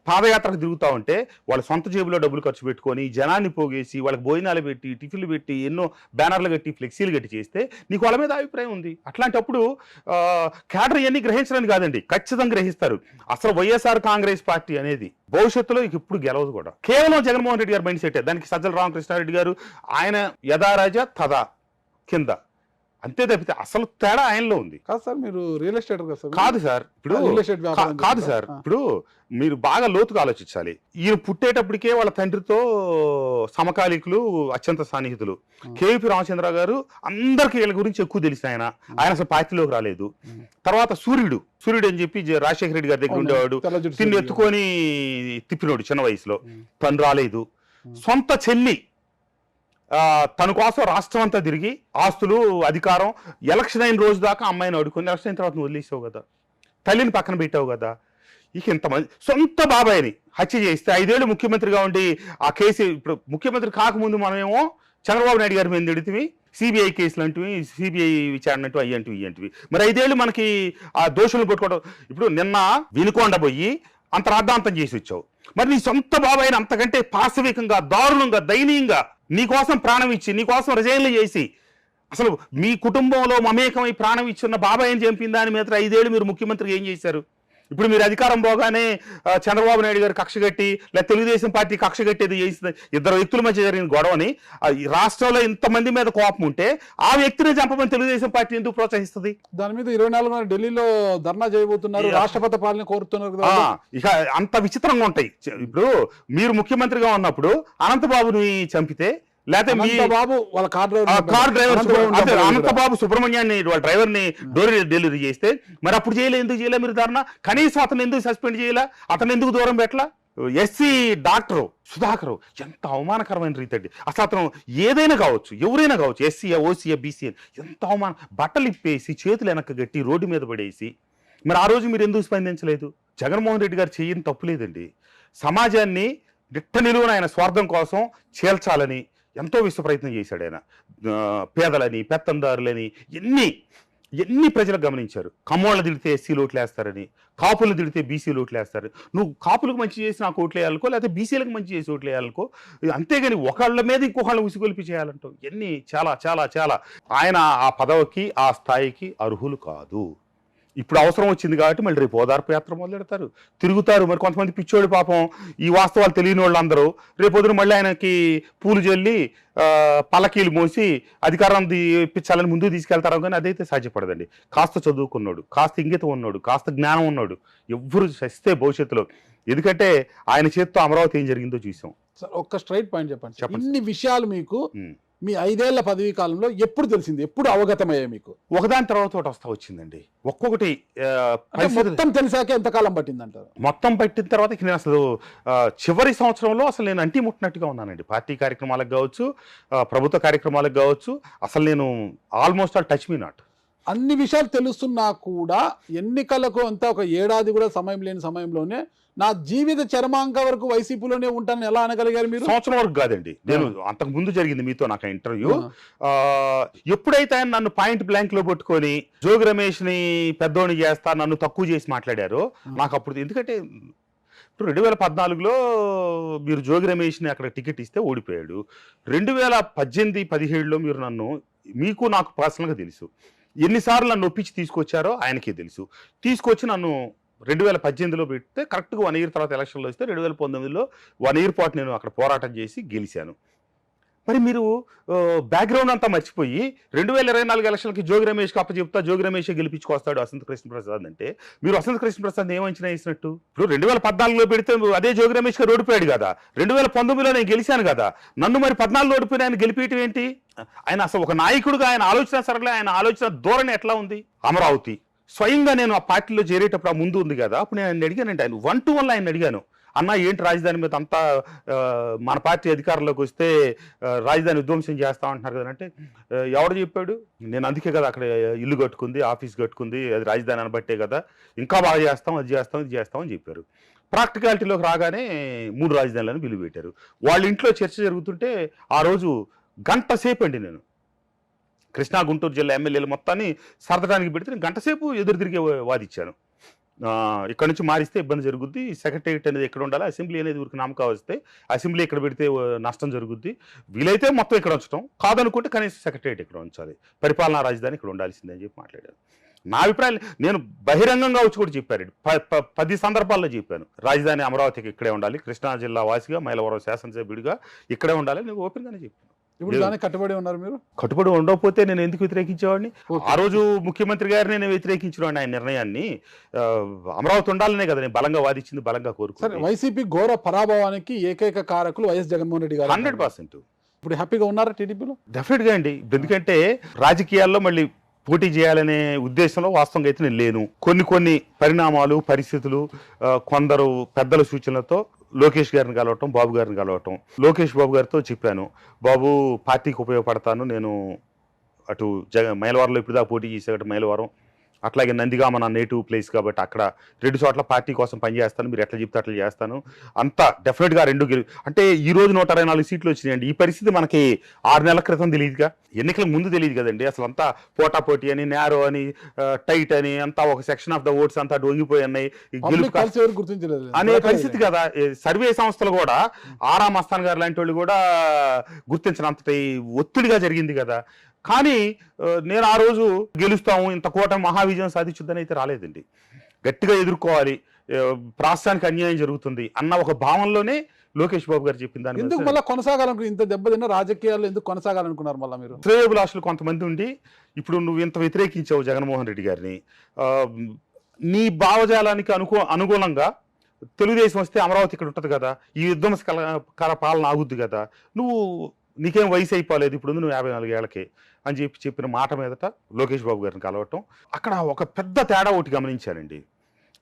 B: పాదయాత్రకు తిరుగుతా ఉంటే వాళ్ళ సొంత జేబులో డబ్బులు ఖర్చు పెట్టుకొని జనాన్ని పోగేసి వాళ్ళకి భోజనాలు పెట్టి టిఫిన్లు పెట్టి ఎన్నో బ్యానర్లు కట్టి ఫ్లెక్సీలు కట్టి చేస్తే నీకు వాళ్ళ మీద అభిప్రాయం ఉంది. అట్లాంటప్పుడు క్యాడర్ ఇవన్నీ గ్రహించడానికి కాదండి, ఖచ్చితంగా గ్రహిస్తారు. అసలు వైఎస్ఆర్ కాంగ్రెస్ పార్టీ అనేది భవిష్యత్తులో ఇక ఇప్పుడు గెలవదు కూడా, కేవలం జగన్మోహన్ రెడ్డి గారు మైండ్ సెట్. దానికి సజ్జల రామకృష్ణారెడ్డి గారు ఆయన యథారాజా తదా కింద అంతే తప్పితే అసలు తేడా ఆయనలో ఉంది.
A: కాదు సార్, మీరు రియల్ ఎస్టేట్
B: కాదు సార్, ఇప్పుడు కాదు సార్, ఇప్పుడు మీరు బాగా లోతుగా ఆలోచించాలి. ఈయన పుట్టేటప్పటికే వాళ్ళ తండ్రితో సమకాలీకులు, అత్యంత సన్నిహితులు. కేవీపీ రామచంద్ర గారు అందరికి వీళ్ళ గురించి ఎక్కువ తెలిసిన ఆయన అసలు పార్టీలోకి రాలేదు. తర్వాత సూర్యుడు అని చెప్పి రాజశేఖర రెడ్డి గారి దగ్గర ఉండేవాడు, తిన్ని ఎత్తుకొని తిప్పినోడు చిన్న వయసులో, తను రాలేదు. సొంత చెల్లి తన కోసం రాష్ట్రం అంతా తిరిగి ఆస్తులు అధికారం, ఎలక్షన్ అయిన రోజు దాకా అమ్మాయిని అడుకొని ఎలక్షన్ అయిన తర్వాత నువ్వు వదిలేసావు కదా, తల్లిని పక్కన పెట్టావు కదా. ఇక ఇంతమంది సొంత బాబాయిని హత్య చేస్తే 5 ఏళ్ళు ముఖ్యమంత్రిగా ఉండి ఆ కేసు, ఇప్పుడు ముఖ్యమంత్రి కాకముందు మనమేమో చంద్రబాబు నాయుడు గారి మీద ఎడితివి, సిబిఐ కేసులు అంటివి, సిబిఐ విచారణ అంటూ అయ్యంటివి ఇయ్యంటివి. మరి 5 ఏళ్ళు మనకి ఆ దోషులను కొట్టుకోవడం. ఇప్పుడు నిన్న వినుకొండ పోయి అంత రాద్ధాంతం చేసి వచ్చావు, మరి నీ సొంత బాబాయిని అంతకంటే పాశవికంగా, దారుణంగా, దయనీయంగా నీకోసం ప్రాణం ఇచ్చి, నీకోసం రిజైన్లు చేసి, అసలు మీ కుటుంబంలో మమేకమై ప్రాణం ఇచ్చిన బాబాయిని చంపిన దాని మీద 5 ఏళ్ళు మీరు ముఖ్యమంత్రిగా ఏం చేశారు? ఇప్పుడు మీరు అధికారం పోగానే చంద్రబాబు నాయుడు గారు కక్ష కట్టి, లేదా తెలుగుదేశం పార్టీ కక్ష కట్టేది చేసింది, 2 వ్యక్తుల మధ్య జరిగిన గొడవని, రాష్ట్రంలో ఇంతమంది మీద కోపం ఉంటే ఆ వ్యక్తిని చంపమని తెలుగుదేశం పార్టీ ఎందుకు ప్రోత్సహిస్తుంది?
A: దాని మీద 24 ఢిల్లీలో ధర్నా చేయబోతున్నారు, రాష్ట్రపతి పాలన కోరుతున్నారు కదా.
B: ఇక అంత విచిత్రంగా ఉంటాయి. ఇప్పుడు మీరు ముఖ్యమంత్రిగా ఉన్నప్పుడు అనంతబాబుని చంపితే, లేకపోతే కార్ డ్రైవర్ అనంతబాబు సుబ్రహ్మణ్యాన్ని వాళ్ళ డ్రైవర్ ని డోర్ డెలివరీ చేస్తే, మరి అప్పుడు ఎందుకు చేయలే మీరు ధర్నా? కనీసం అతను ఎందుకు సస్పెండ్ చేయాల? అతను ఎందుకు దూరం పెట్టలా? ఎస్సీ డాక్టరు సుధాకర్ ఎంత అవమానకరమైన రీతి అండి. అసలు అతను ఏదైనా కావచ్చు, ఎవరైనా కావచ్చు, ఎస్సీ ఓసీ బీసీ, ఎంత అవమానం. బట్టలు ఇప్పేసి చేతులు వెనక్కి గట్టి రోడ్డు మీద పడేసి, మరి ఆ రోజు మీరు ఎందుకు స్పందించలేదు? జగన్మోహన్ రెడ్డి గారు చేయని తప్పులేదండి. సమాజాన్ని నిట్ట నిలువున ఆయన స్వార్థం కోసం చేల్చాలని ఎంతో విశ్వ ప్రయత్నం చేశాడు ఆయన. పేదలని, పెత్తందారులని ఎన్ని ప్రజలకు గమనించారు. కమ్మోళ్ళని తిడితే ఎస్సీలు ఓట్లేస్తారని, కాపులను తిడితే బీసీలు ఓట్లేస్తారు. నువ్వు కాపులకు మంచి చేసి నాకు ఓట్లేయాలనుకో, లేకపోతే బీసీలకు మంచి చేసి ఓట్లేయాలనుకో, అంతేగాని ఒకళ్ళ మీద ఇంకొకళ్ళని ఉసిగొల్పి చేయాలంటావు. ఇవన్నీ చాలా చాలా చాలా ఆయన ఆ పదవికి, ఆ స్థాయికి అర్హులు కాదు. ఇప్పుడు అవసరం వచ్చింది కాబట్టి మళ్ళీ రేపు ఓదార్పు యాత్ర మొదలెడతారు, తిరుగుతారు. మరి కొంతమంది పిచ్చోడు పాపం ఈ వాస్తవాలు తెలియని వాళ్ళు అందరూ రేపొద్దున మళ్ళీ ఆయనకి పూలు జల్లి పల్లకీలు మోసి అధికారం ఇప్పించాలని ముందుకు తీసుకెళ్తారు. కానీ అదైతే సాధ్యపడదండి. కాస్త చదువుకున్నాడు, కాస్త ఇంగితం ఉన్నాడు, కాస్త జ్ఞానం ఉన్నాడు ఎవ్వరు చస్తే భవిష్యత్తులో. ఎందుకంటే ఆయన చేతితో అమరావతి ఏం జరిగిందో చూసాం.
A: సార్ ఒక్క స్ట్రైట్ పాయింట్ చెప్పండి. ఇన్ని విషయాలు మీకు మీ 5 ఏళ్ల పదవీ కాలంలో ఎప్పుడు తెలిసింది, ఎప్పుడు అవగతమయ్యాయి మీకు?
B: ఒకదాని తర్వాత ఒకటి వస్తా వచ్చిందండి. ఒక్కొక్కటి
A: మొత్తం తెలిసాక ఎంతకాలం పట్టిందంటారు?
B: మొత్తం పట్టిన తర్వాత నేను అసలు చివరి సంవత్సరంలో అసలు నేను అంటి ముట్టినట్టుగా ఉన్నానండి. పార్టీ కార్యక్రమాలకు కావచ్చు, ప్రభుత్వ కార్యక్రమాలకు కావచ్చు, అసలు నేను almost all touch me not.
A: అన్ని విషయాలు తెలుస్తున్నా కూడా ఎన్నికలకు అంతా ఒక ఏడాది కూడా సమయం లేని సమయంలోనే నా జీవిత చర్మాంక వరకు వైసీపీలోనే ఉంటానని ఎలా అనగలిగారు మీరు?
B: సంవత్సరం వరకు కాదండి, నేను అంతకు ముందు జరిగింది మీతో నాకు ఇంటర్వ్యూ. ఎప్పుడైతే ఆయన నన్ను పాయింట్ బ్లాంక్ లో పట్టుకొని జోగి రమేష్ ని పెద్దోని చేస్తా నన్ను తక్కువ చేసి మాట్లాడారో నాకు అప్పుడు, ఎందుకంటే 2014లో మీరు జోగి రమేష్ని అక్కడ టికెట్ ఇస్తే ఓడిపోయాడు. 2018-17లో మీరు నన్ను, మీకు నాకు పర్సనల్గా తెలుసు, ఎన్నిసార్లు నన్ను ఒప్పించి తీసుకొచ్చారో ఆయనకే తెలుసు. తీసుకొచ్చి నన్ను 2018లో పెడితే కరెక్ట్గా 1 ఇయర్ తర్వాత ఎలక్షన్లో వస్తే 2019లో 1 ఇయర్ పాటు నేను అక్కడ పోరాటం చేసి గెలిచాను. మరి మీరు బ్యాక్గ్రౌండ్ అంతా మర్చిపోయి 2024 ఎలక్షన్కి జోగి రమేష్కి అప్పచెప్తా, జోగి రమేషే గెలిపించుకొస్తాడు వసంత కృష్ణప్రసాద్ అంటే మీరు వసంత కృష్ణప్రసాద్ ఏమంచనా వేసినట్టు? ఇప్పుడు 2014లో పెడితే అదే జోగి రమేష్ గారు ఓడిపోయాడు కదా, 2019లో నేను గెలిచాను కదా, నన్ను మరి 14లో ఓడిపోయిన ఆయన గెలిపేయటం ఏంటి? ఆయన అసలు ఒక నాయకుడుగా ఆయన ఆలోచన సరళ, ఆయన ఆలోచన ధోరణి ఎట్లా ఉంది? అమరావతి స్వయంగా నేను ఆ పార్టీలో చేరేటప్పుడు ఆ ముందు ఉంది కదా, అప్పుడు నేను ఆయన అడిగానండి, ఆయన 1-to-1 ఆయన అడిగాను, అన్న ఏంటి రాజధాని మీద అంతా మన పార్టీ అధికారంలోకి వస్తే రాజధాని విధ్వంసం చేస్తా అంటున్నారు కదా అంటే, ఎవడు చెప్పాడు? నేను అందుకే కదా అక్కడ ఇల్లు కట్టుకుంది, ఆఫీస్ కట్టుకుంది, అది రాజధాని అనబట్టే కదా, ఇంకా బాగా చేస్తాం, అది చేస్తాం, ఇది చేస్తాం అని చెప్పారు. ప్రాక్టికాలిటీలోకి రాగానే 3 రాజధానులను బిల్లు పెట్టారు. వాళ్ళ ఇంట్లో చర్చ జరుగుతుంటే ఆ రోజు గంట సేపు అండి నేను కృష్ణా గుంటూరు జిల్లా ఎమ్మెల్యేలు మొత్తాన్ని సర్దడానికి పెడితే నేను గంట సేపు ఎదురు తిరిగే వాదిచ్చాను. ఇక్కడ నుంచి మారిస్తే ఇబ్బంది జరుగుద్ది, సెక్రటేరియట్ అనేది ఎక్కడ ఉండాలి, అసెంబ్లీ అనేది ఊరికి నామకా వస్తే అసెంబ్లీ ఇక్కడ పెడితే నష్టం జరుగుద్ది, వీలైతే మొత్తం ఇక్కడ ఉంచడం, కాదనుకుంటే కనీసం సెక్రటేరియట్ ఇక్కడ ఉంచాలి, పరిపాలనా రాజధాని ఇక్కడ ఉండాల్సిందే అని చెప్పి మాట్లాడాను. నా అభిప్రాయం నేను బహిరంగంగా వచ్చి కూడా చెప్పారు, 10 సందర్భాల్లో చెప్పాను, రాజధాని అమరావతికి ఇక్కడే ఉండాలి, కృష్ణా జిల్లా వాసిగా మైలవరం శాసనసభ్యుడిగా ఇక్కడే ఉండాలి, నేను ఓపెన్గానే చెప్పాను.
A: ఇప్పుడు దాన్ని కట్టుబడి ఉన్నారు మీరు?
B: కట్టుబడి ఉండకపోతే నేను ఎందుకు వ్యతిరేకించేవాడిని? ఆ రోజు ముఖ్యమంత్రి గారిని నేను వ్యతిరేకించేవాడిని ఆయన నిర్ణయాన్ని. అమరావతి ఉండాలనే కదా నేను బలంగా వాదించింది, బలంగా కోరుకున్నాను.
A: వైసీపీ ఘోర పరాభవానికి ఏకైక కారకులు వైఎస్ జగన్మోహన్ రెడ్డి గారు.
B: 100%.
A: ఇప్పుడు హ్యాపీగా ఉన్నారా టీడీపీలో?
B: డెఫినెట్గా అండి, ఎందుకంటే రాజకీయాల్లో మళ్ళీ పోటీ చేయాలనే ఉద్దేశంలో వాస్తవంగా అయితే నేను లేను. కొన్ని పరిణామాలు, పరిస్థితులు, కొందరు పెద్దల సూచనలతో లోకేష్ గారిని కలవటం, బాబు గారిని కలవటం, లోకేష్ బాబు గారితో చెప్పాను, బాబు పార్టీకి ఉపయోగపడతాను, నేను అటు మైలవరంలో ఇప్పుడు దాకా పోటీ చేసేట మైలవరం, అట్లాగే నందిగామ నా నేటివ్ ప్లేస్ కాబట్టి అక్కడ 2 చోట్ల పార్టీ కోసం పనిచేస్తాను, మీరు ఎట్లా చెప్తే అట్లా చేస్తాను, అంతా డెఫినెట్గా 2 అంటే ఈ రోజు 164 సీట్లు వచ్చినాయండి. ఈ పరిస్థితి మనకి 6 నెలల క్రితం తెలియదుగా, ఎన్నికల ముందు తెలియదు కదండి. అసలు అంతా పోటాపోటీ అని, నేరో అని, టైట్ అని, అంతా ఒక సెక్షన్ ఆఫ్ ద ఓట్స్ అంతా డొంగిపోయి ఉన్నాయి అనే పరిస్థితి కదా. సర్వే సంస్థలు కూడా ఆరా మస్తాన్ గారు లాంటి వాళ్ళు కూడా గుర్తించినంతటి ఒత్తిడిగా జరిగింది కదా. కానీ నేను ఆ రోజు గెలుస్తాము, ఇంత కూటమి మహావిజయం సాధించుద్దని అయితే రాలేదండి. గట్టిగా ఎదుర్కోవాలి, రాష్ట్రానికి అన్యాయం జరుగుతుంది అన్న ఒక భావనలోనే లోకేష్ బాబు గారు చెప్పిన దాన్ని
A: ఎందుకు మళ్ళీ కొనసాగాలనుకున్నారు? ఇంత దెబ్బతిన్న రాజకీయాల్లో ఎందుకు కొనసాగాలనుకున్నారు మళ్ళీ మీరు?
B: శ్రేయోభిలాషులు కొంతమంది ఉండి ఇప్పుడు నువ్వు ఇంత వ్యతిరేకించావు జగన్మోహన్ రెడ్డి గారిని, నీ భావజాలానికి అనుగుణంగా తెలుగుదేశం వస్తే అమరావతి ఇక్కడ ఉంటుంది కదా, ఈ విధ్వంసకర పాలన ఆగుద్ది కదా, నీకేం వయసు అయిపోలేదు, ఇప్పుడు నువ్వు 54 ఏళ్ళకే అని చెప్పిన మాట మీదట లోకేష్ బాబు గారిని కలవటం. అక్కడ ఒక పెద్ద తేడా ఒకటి గమనించానండి.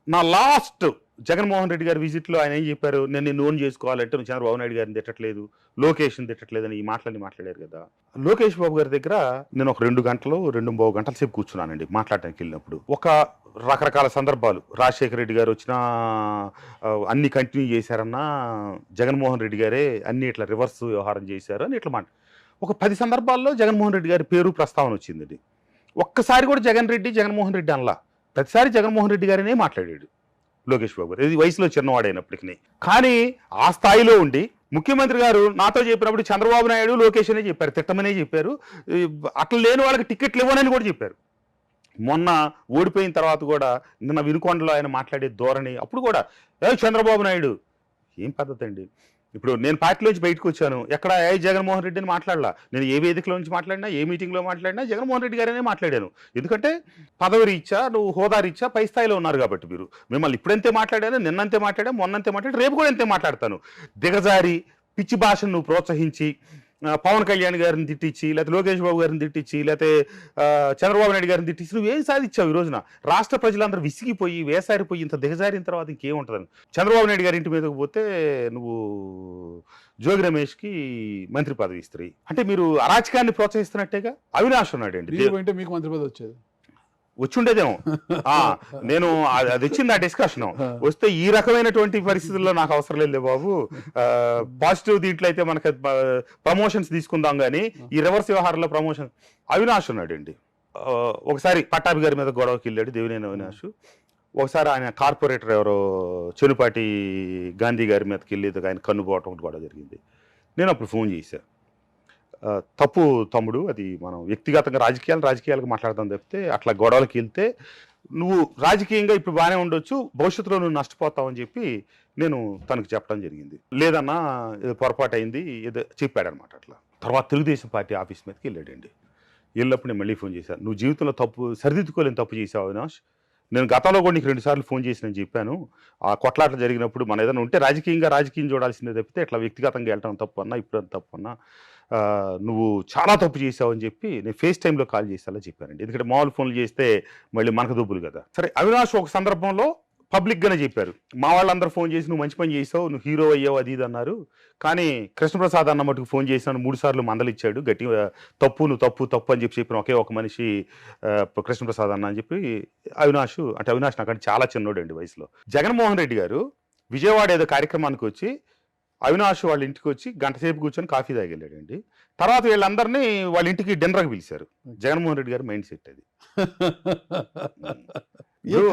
B: నా లాస్ట్ జగన్మోహన్ రెడ్డి గారి విజిట్లో ఆయన ఏం చెప్పారు, నేను నిన్ను ఓన్ చేసుకోవాలంటే నువ్వు చంద్రబాబు నాయుడు గారిని తిట్టట్లేదు, లోకేష్ని తిట్టట్లేదని ఈ మాటలన్నీ మాట్లాడారు కదా. లోకేష్ బాబు గారి దగ్గర నేను ఒక 2.5 గంటల సేపు కూర్చున్నానండి మాట్లాడడానికి వెళ్ళినప్పుడు. ఒక రకరకాల సందర్భాలు, రాజశేఖర రెడ్డి గారు వచ్చినా అన్ని కంటిన్యూ చేశారన్నా, జగన్మోహన్ రెడ్డి గారే అన్ని ఇట్లా రివర్స్ వ్యవహారం చేశారు అని ఇట్లా ఒక 10 సందర్భాల్లో జగన్మోహన్ రెడ్డి గారి పేరు ప్రస్తావన వచ్చింది. ఒక్కసారి కూడా జగన్మోహన్ రెడ్డి అనలా, ప్రతిసారి జగన్మోహన్ రెడ్డి గారినే మాట్లాడాడు లోకేష్ బాబు గారు, ఇది వయసులో చిన్నవాడైనప్పటికీ. కానీ ఆ స్థాయిలో ఉండి ముఖ్యమంత్రి గారు నాతో చెప్పినప్పుడు చంద్రబాబు నాయుడు లోకేష్ అనే చెప్పారు, తిట్టమనే చెప్పారు, అట్లా లేని వాళ్ళకి టికెట్లు ఇవ్వనని కూడా చెప్పారు. మొన్న ఓడిపోయిన తర్వాత కూడా నిన్న వినుకొండలో ఆయన మాట్లాడే ధోరణి అప్పుడు కూడా చంద్రబాబు నాయుడు ఏం పద్ధతి అండి. ఇప్పుడు నేను పార్టీలోంచి బయటకు వచ్చాను, ఎక్కడ జగన్మోహన్ రెడ్డిని మాట్లాడలా. నేను ఏ వేదికలో నుంచి మాట్లాడినా, ఏ మీటింగ్లో మాట్లాడినా జగన్మోహన్ రెడ్డి గారనే మాట్లాడాను. ఎందుకంటే పదవి రీత్యా, నువ్వు హోదా రీత్యా పై స్థాయిలో ఉన్నారు కాబట్టి మీరు. మిమ్మల్ని ఇప్పుడంతే మాట్లాడాను, నిన్నంతే మాట్లాడా, మొన్నంతే మాట్లాడి, రేపు కూడా అంతే మాట్లాడతాను. దిగజారి పిచ్చి భాషను నువ్వు ప్రోత్సహించి పవన్ కళ్యాణ్ గారిని తిట్టించి, లేకపోతే లోకేష్ బాబు గారిని తిట్టించి, లేకపోతే చంద్రబాబు నాయుడు గారిని తిట్టించి నువ్వేం సాధించావు ఈ రోజున? రాష్ట్ర ప్రజలందరూ విసిగిపోయి వేసారిపోయి ఇంత దిగజారిన తర్వాత ఇంకేముంటుందని. చంద్రబాబు నాయుడు గారి ఇంటి మీదకి పోతే నువ్వు జోగి రమేష్కి మంత్రి పదవి ఇస్తారు. అంటే మీరు అరాచకాన్ని ప్రోత్సహిస్తున్నట్టేగా. అవినాష్ ఉన్నాడండి,
A: మీకు మంత్రి పదవి వచ్చేది
B: వచ్చుండేదేమో. నేను అది వచ్చింది ఆ డిస్కషన్ వస్తే, ఈ రకమైనటువంటి పరిస్థితుల్లో నాకు అవసరం లేదు బాబు, పాజిటివ్ దీంట్లో అయితే మనకి ప్రమోషన్స్ తీసుకుందాం కానీ ఈ రివర్స్ వ్యవహారంలో ప్రమోషన్. అవినాష్ ఉన్నాడండి, ఒకసారి పట్టాభి గారి మీద గొడవకి వెళ్ళాడు దేవినేని అవినాష్. ఒకసారి ఆయన కార్పొరేటర్ ఎవరో చెనుపాటి గాంధీ గారి మీదకి వెళ్ళి ఆయన కన్ను పోవటం గొడవ జరిగింది. నేను అప్పుడు ఫోన్ చేశాను, తప్పు తమ్ముడు, అది మనం వ్యక్తిగతంగా రాజకీయాలకు మాట్లాడతాం తప్పితే అట్లా గొడవలకి వెళ్తే నువ్వు రాజకీయంగా ఇప్పుడు బాగానే ఉండొచ్చు, భవిష్యత్తులో నువ్వు నష్టపోతావని చెప్పి నేను తనకు చెప్పడం జరిగింది. లేదన్నా ఏదో పొరపాటు అయింది ఏదో చెప్పాడనమాట. అట్లా తర్వాత తెలుగుదేశం పార్టీ ఆఫీస్ మీదకి వెళ్ళాడండి. వెళ్ళినప్పుడు నేను మళ్ళీ ఫోన్ చేశాను, నువ్వు జీవితంలో సరిదిద్దుకోలేని తప్పు చేసావు అవినాష్. నేను గతంలో కూడా నీకు 2 సార్లు ఫోన్ చేసి నేను చెప్పాను, ఆ కొట్లాట జరిగినప్పుడు మన ఏదైనా ఉంటే రాజకీయం చూడాల్సిందే తప్పితే ఇట్లా వ్యక్తిగతంగా వెళ్ళటం తప్పు అన్నా, ఇప్పుడు తప్పు అన్నా, నువ్వు చాలా తప్పు చేసావు అని చెప్పి నేను ఫేస్ టైంలో కాల్ చేసేలా చెప్పానండి. ఎందుకంటే మామూలు ఫోన్లు చేస్తే మళ్ళీ మనకు దుబ్బులు కదా. సరే, అవినాష్ ఒక సందర్భంలో పబ్లిక్గానే చెప్పారు, మా వాళ్ళందరూ ఫోన్ చేసి నువ్వు మంచి పని చేసావు, నువ్వు హీరో అయ్యావు అది ఇది అన్నారు. కానీ కృష్ణప్రసాద్ అన్న మటుకు ఫోన్ చేసినాను 3 సార్లు మందలిచ్చాడు గట్టిగా, నువ్వు తప్పు అని చెప్పి చెప్పిన ఒకే ఒక మనిషి కృష్ణప్రసాద్ అన్న అని చెప్పి. అవినాష్ నాకంటే చాలా చిన్నోడు అండి వయసులో. జగన్మోహన్ రెడ్డి గారు విజయవాడ ఏదో కార్యక్రమానికి వచ్చి అవినాష్ వాళ్ళ ఇంటికి వచ్చి గంట సేపు కూర్చొని కాఫీ తాగెళ్ళాడండి. తర్వాత వీళ్ళందరినీ వాళ్ళ ఇంటికి డిన్నర్కి పిలిచారు. జగన్మోహన్ రెడ్డి గారు మైండ్ సెట్ అది.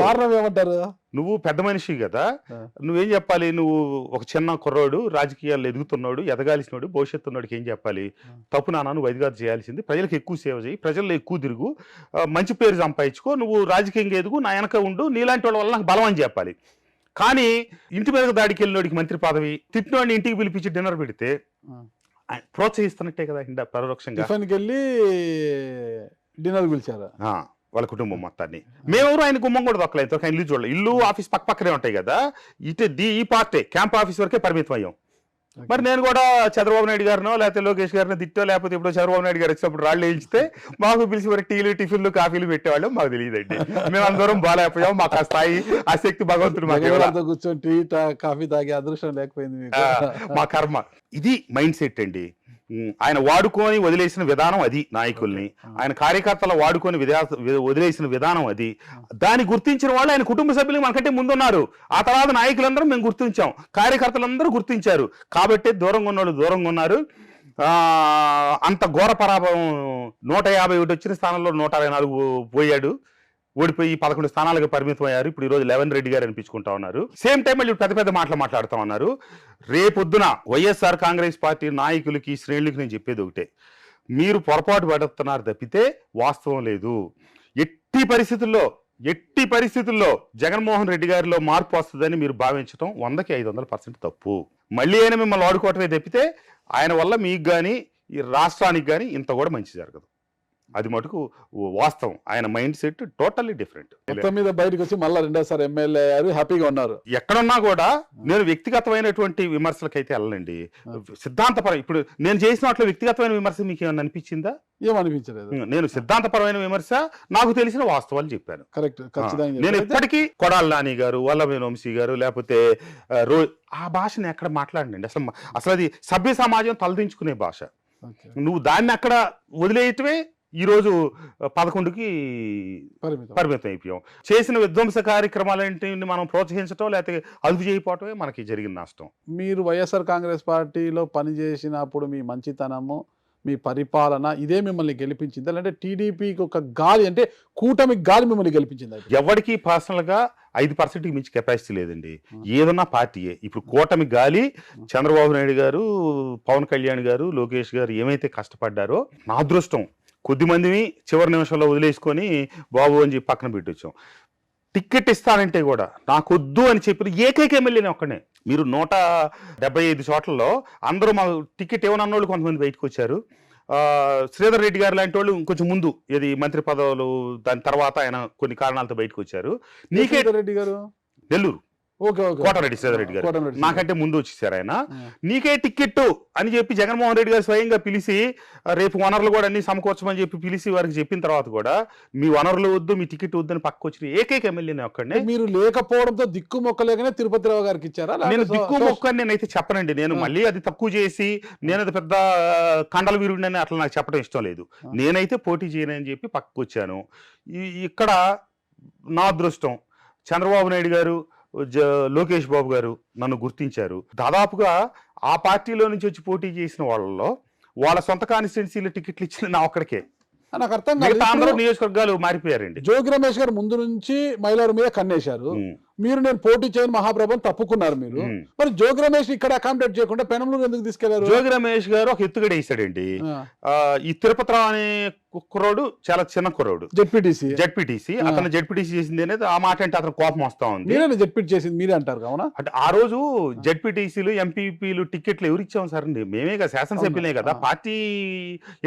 A: కారణం ఏమంటారు?
B: నువ్వు పెద్ద మనిషి కదా, నువ్వేం చెప్పాలి? నువ్వు ఒక చిన్న కుర్రోడు, రాజకీయాల్లో ఎదుగుతున్నాడు, ఎదగాల్సినోడు, భవిష్యత్తు ఉన్నోడికి ఏం చెప్పాలి? తప్పు నాన్న, నువ్వు అధికారం చేయాల్సింది, ప్రజలకు ఎక్కువ సేవ చేయి, ప్రజల్లో ఎక్కువ తిరుగు, మంచి పేరు సంపాదించుకో, నువ్వు రాజకీయంగా ఎదుగు, నా వెనక ఉండు, నీలాంటి వాళ్ళ వల్ల నాకు బలం అని చెప్పాలి. కానీ ఇంటి మీద దాడికి వెళ్ళినోడికి మంత్రి పదవి, తిట్టినోడిని ఇంటికి పిలిపించి డిన్నర్ పెడితే ప్రోత్సహిస్తున్నట్టే కదా పరోక్షంగా.
A: టిఫిన్కి వెళ్ళి డిన్నర్ పిలిచారు
B: వాళ్ళ కుటుంబం మొత్తాన్ని. మేమెవరు ఆయన గుమ్మం కూడా దొక్కలేదు, ఆయన ఇల్లు చూడలేదు. ఇల్లు ఆఫీస్ పక్కనే ఉంటాయి కదా, ఈ పార్టీ క్యాంప్ ఆఫీస్ వరకే పరిమితం అయ్యాం. మరి నేను కూడా చంద్రబాబు నాయుడు గారినో లేకపోతే లోకేష్ గారినో తిట్టో, లేకపోతే ఇప్పుడు చంద్రబాబు నాయుడు గారు వచ్చినప్పుడు రాళ్ళు వేయించితే మాకు పిలిచి మరి టీలు, టిఫిన్లు, కాఫీలు పెట్టేవాళ్ళం. మాకు తెలియదండి, మేము అందరం బాగాలేకపోయాం. మాకు ఆ స్థాయి, ఆ శక్తి భగవంతుడు మాకు
A: కూర్చొని టీ కాఫీ తాగే అదృష్టం లేకపోయింది,
B: మా కర్మ. ఇది మైండ్ సెట్ అండి. ఆయన వాడుకొని వదిలేసిన విధానం అది, నాయకుల్ని ఆయన కార్యకర్తలు వాడుకొని వదిలేసిన విధానం అది. దాన్ని గుర్తించిన వాళ్ళు ఆయన కుటుంబ సభ్యులు మనకంటే ముందున్నారు. ఆ తర్వాత నాయకులందరూ మేము గుర్తించాం, కార్యకర్తలందరూ గుర్తించారు. కాబట్టి దూరంగా ఉన్నవాళ్ళు దూరంగా ఉన్నారు. అంత ఘోర పరాభవం, 151 వచ్చిన స్థానంలో 164 పోయాడు, ఓడిపోయి 11 స్థానాలకు పరిమితం అయ్యారు. ఇప్పుడు ఈరోజు 11 రెడ్డి గారు అనిపించుకుంటా ఉన్నారు. సేమ్ టైం మళ్ళీ పెద్ద పెద్ద మాటలు మాట్లాడుతూ ఉన్నారు. రేపొద్దున వైఎస్ఆర్ కాంగ్రెస్ పార్టీ నాయకులకి, శ్రేణులకి నేను చెప్పేది ఒకటే, మీరు పొరపాటు పడుతున్నారు తప్పితే వాస్తవం లేదు. ఎట్టి పరిస్థితుల్లో జగన్మోహన్ రెడ్డి గారిలో మార్పు వస్తుందని మీరు భావించడం 100కి 500% తప్పు. మళ్ళీ అయినా మిమ్మల్ని ఆడుకోవటమే తప్పితే ఆయన వల్ల మీకు కానీ ఈ రాష్ట్రానికి కానీ ఇంత కూడా మంచి జరగదు. అది మటుకు వాస్తవం. ఆయన మైండ్ సెట్ టోటల్లీ డిఫరెంట్.
A: మొత్తం మీద బయటకు వచ్చి మళ్ళీ 2వ ఎమ్మెల్యే అయ్యారు, హ్యాపీగా ఉన్నారు.
B: ఎక్కడున్నా కూడా నేను వ్యక్తిగతమైనటువంటి విమర్శలకైతే వెళ్ళండి, సిద్ధాంతపరం. ఇప్పుడు నేను చేసిన వాటిలో వ్యక్తిగతమైన విమర్శ మీకు ఏమన్నా అనిపించిందా?
A: ఏమనిపించలేదు.
B: నేను సిద్ధాంతపరమైన విమర్శ, నాకు తెలిసిన వాస్తవాలు చెప్పాను.
A: కరెక్ట్, ఖచ్చితంగా.
B: నేను ఇప్పటికీ కొడాలి నాని గారు, వల్లభనేని వంశీ గారు, లేకపోతే ఆ భాషని ఎక్కడ మాట్లాడండి. అసలు అది సభ్య సమాజం తలదించుకునే భాష. నువ్వు దాన్ని అక్కడ వదిలేయటమే ఈరోజు 11కి పరిమితం అయిపోయాం. చేసిన విధ్వంస కార్యక్రమాలంటిని మనం ప్రోత్సహించడం లేకపోతే అదుపు చేయకపోవటమే మనకి జరిగిన నష్టం.
A: మీరు వైఎస్ఆర్ కాంగ్రెస్ పార్టీలో పనిచేసినప్పుడు మీ మంచితనము, మీ పరిపాలన ఇదే మిమ్మల్ని గెలిపించింది, అంటే టీడీపీకి ఒక గాలి, అంటే కూటమి గాలి మిమ్మల్ని గెలిపించింది?
B: ఎవరికి పర్సనల్గా 5%కి మించి కెపాసిటీ లేదండి, ఏదన్నా పార్టీయే. ఇప్పుడు కూటమి గాలి చంద్రబాబు నాయుడు గారు, పవన్ కళ్యాణ్ గారు, లోకేష్ గారు ఏమైతే కష్టపడ్డారో, నా అదృష్టం కొద్దిమంది చివరి నిమిషంలో వదిలేసుకొని బాబు అని చెప్పి పక్కన పెట్టొచ్చాం. టికెట్ ఇస్తానంటే కూడా నాకొద్దు అని చెప్పిన ఏకైక ఎమ్మెల్యేనే ఒక్కనే. మీరు 175 చోట్లలో అందరూ మా టికెట్ ఇవ్వనన్న వాళ్ళు కొంతమంది బయటకు వచ్చారు. శ్రీధర్ రెడ్డి గారు లాంటి వాళ్ళు ఇంకొంచెం ముందు ఇది మంత్రి పదవులు దాని తర్వాత ఆయన కొన్ని కారణాలతో బయటకు వచ్చారు. నీకే
A: రెడ్డి గారు
B: నెల్లూరు కోటారెడ్డి శ్రీధర్ రెడ్డి గారు నాకంటే ముందు వచ్చేసారు ఆయన. నీకే టికెట్ అని చెప్పి జగన్మోహన్ రెడ్డి గారు స్వయంగా పిలిచి రేపు వనరులు కూడా అన్ని సమకూర్చమని చెప్పి పిలిచి వారికి చెప్పిన తర్వాత కూడా మీ వనరులు వద్దు మీ టికెట్ వద్దు అని పక్క వచ్చిన ఏకైక ఎమ్మెల్యేనే ఒక్కడే.
A: మీరు లేకపోవడంతో దిక్కు మొక్కలేకనే తిరుపతి రావు గారికి ఇచ్చారా?
B: నేను దిక్కు మొక్క అని నేనైతే చెప్పనండి. నేను మళ్ళీ అది తక్కువ చేసి నేను అది పెద్ద కండల వీరుడిని అట్లా నాకు చెప్పడం ఇష్టం లేదు. నేనైతే పోటీ చేయనని చెప్పి పక్కకు వచ్చాను. ఇక్కడ నా అదృష్టం చంద్రబాబు నాయుడు గారు లోకేష్ బాబు గారు నన్ను గుర్తించారు. దాదాపుగా ఆ పార్టీలో నుంచి వచ్చి పోటీ చేసిన వాళ్ళలో వాళ్ళ సొంత కాన్స్టిట్యున్సీలో టికెట్లు ఇచ్చిన నా ఒక్కడికే.
A: నాకు అర్థం కాదు.
B: ఆంధ్ర నియోజకవర్గాలు మారిపోయారండి.
A: జోగి రమేష్ గారు ముందు నుంచి మైలారు మీద కన్నేశారు. మీరు నేను పోటీ చేయని మహాప్రభుని తప్పుకున్నారు మీరు. మరి జోగి రమేష్ ఇక్కడ అకామిడేట్ చేయకుండా పెనంలూరు ఎందుకు తీసుకెళ్లారు?
B: జోగి రమేష్ గారు ఒక ఎత్తుగడ వేసాడండి. ఈ తిరుపతిరావు అనే కుర్రోడు చాలా చిన్న కుర్రోడు, జెడ్పీటీసీ. అతను జెడ్పీటీసీ చేసింది అనేది ఆ మాట అంటే అతను కోపం వస్తా ఉంది.
A: జెడ్పీటీ చేసింది మీరే అంటారు కావునా?
B: అంటే ఆ రోజు జెడ్పీటీసీలు ఎంపీపీలు టికెట్లు ఎవరు ఇచ్చాం సార్ అండి? మేమే కదా, శాసనసభ్యులే కదా. పార్టీ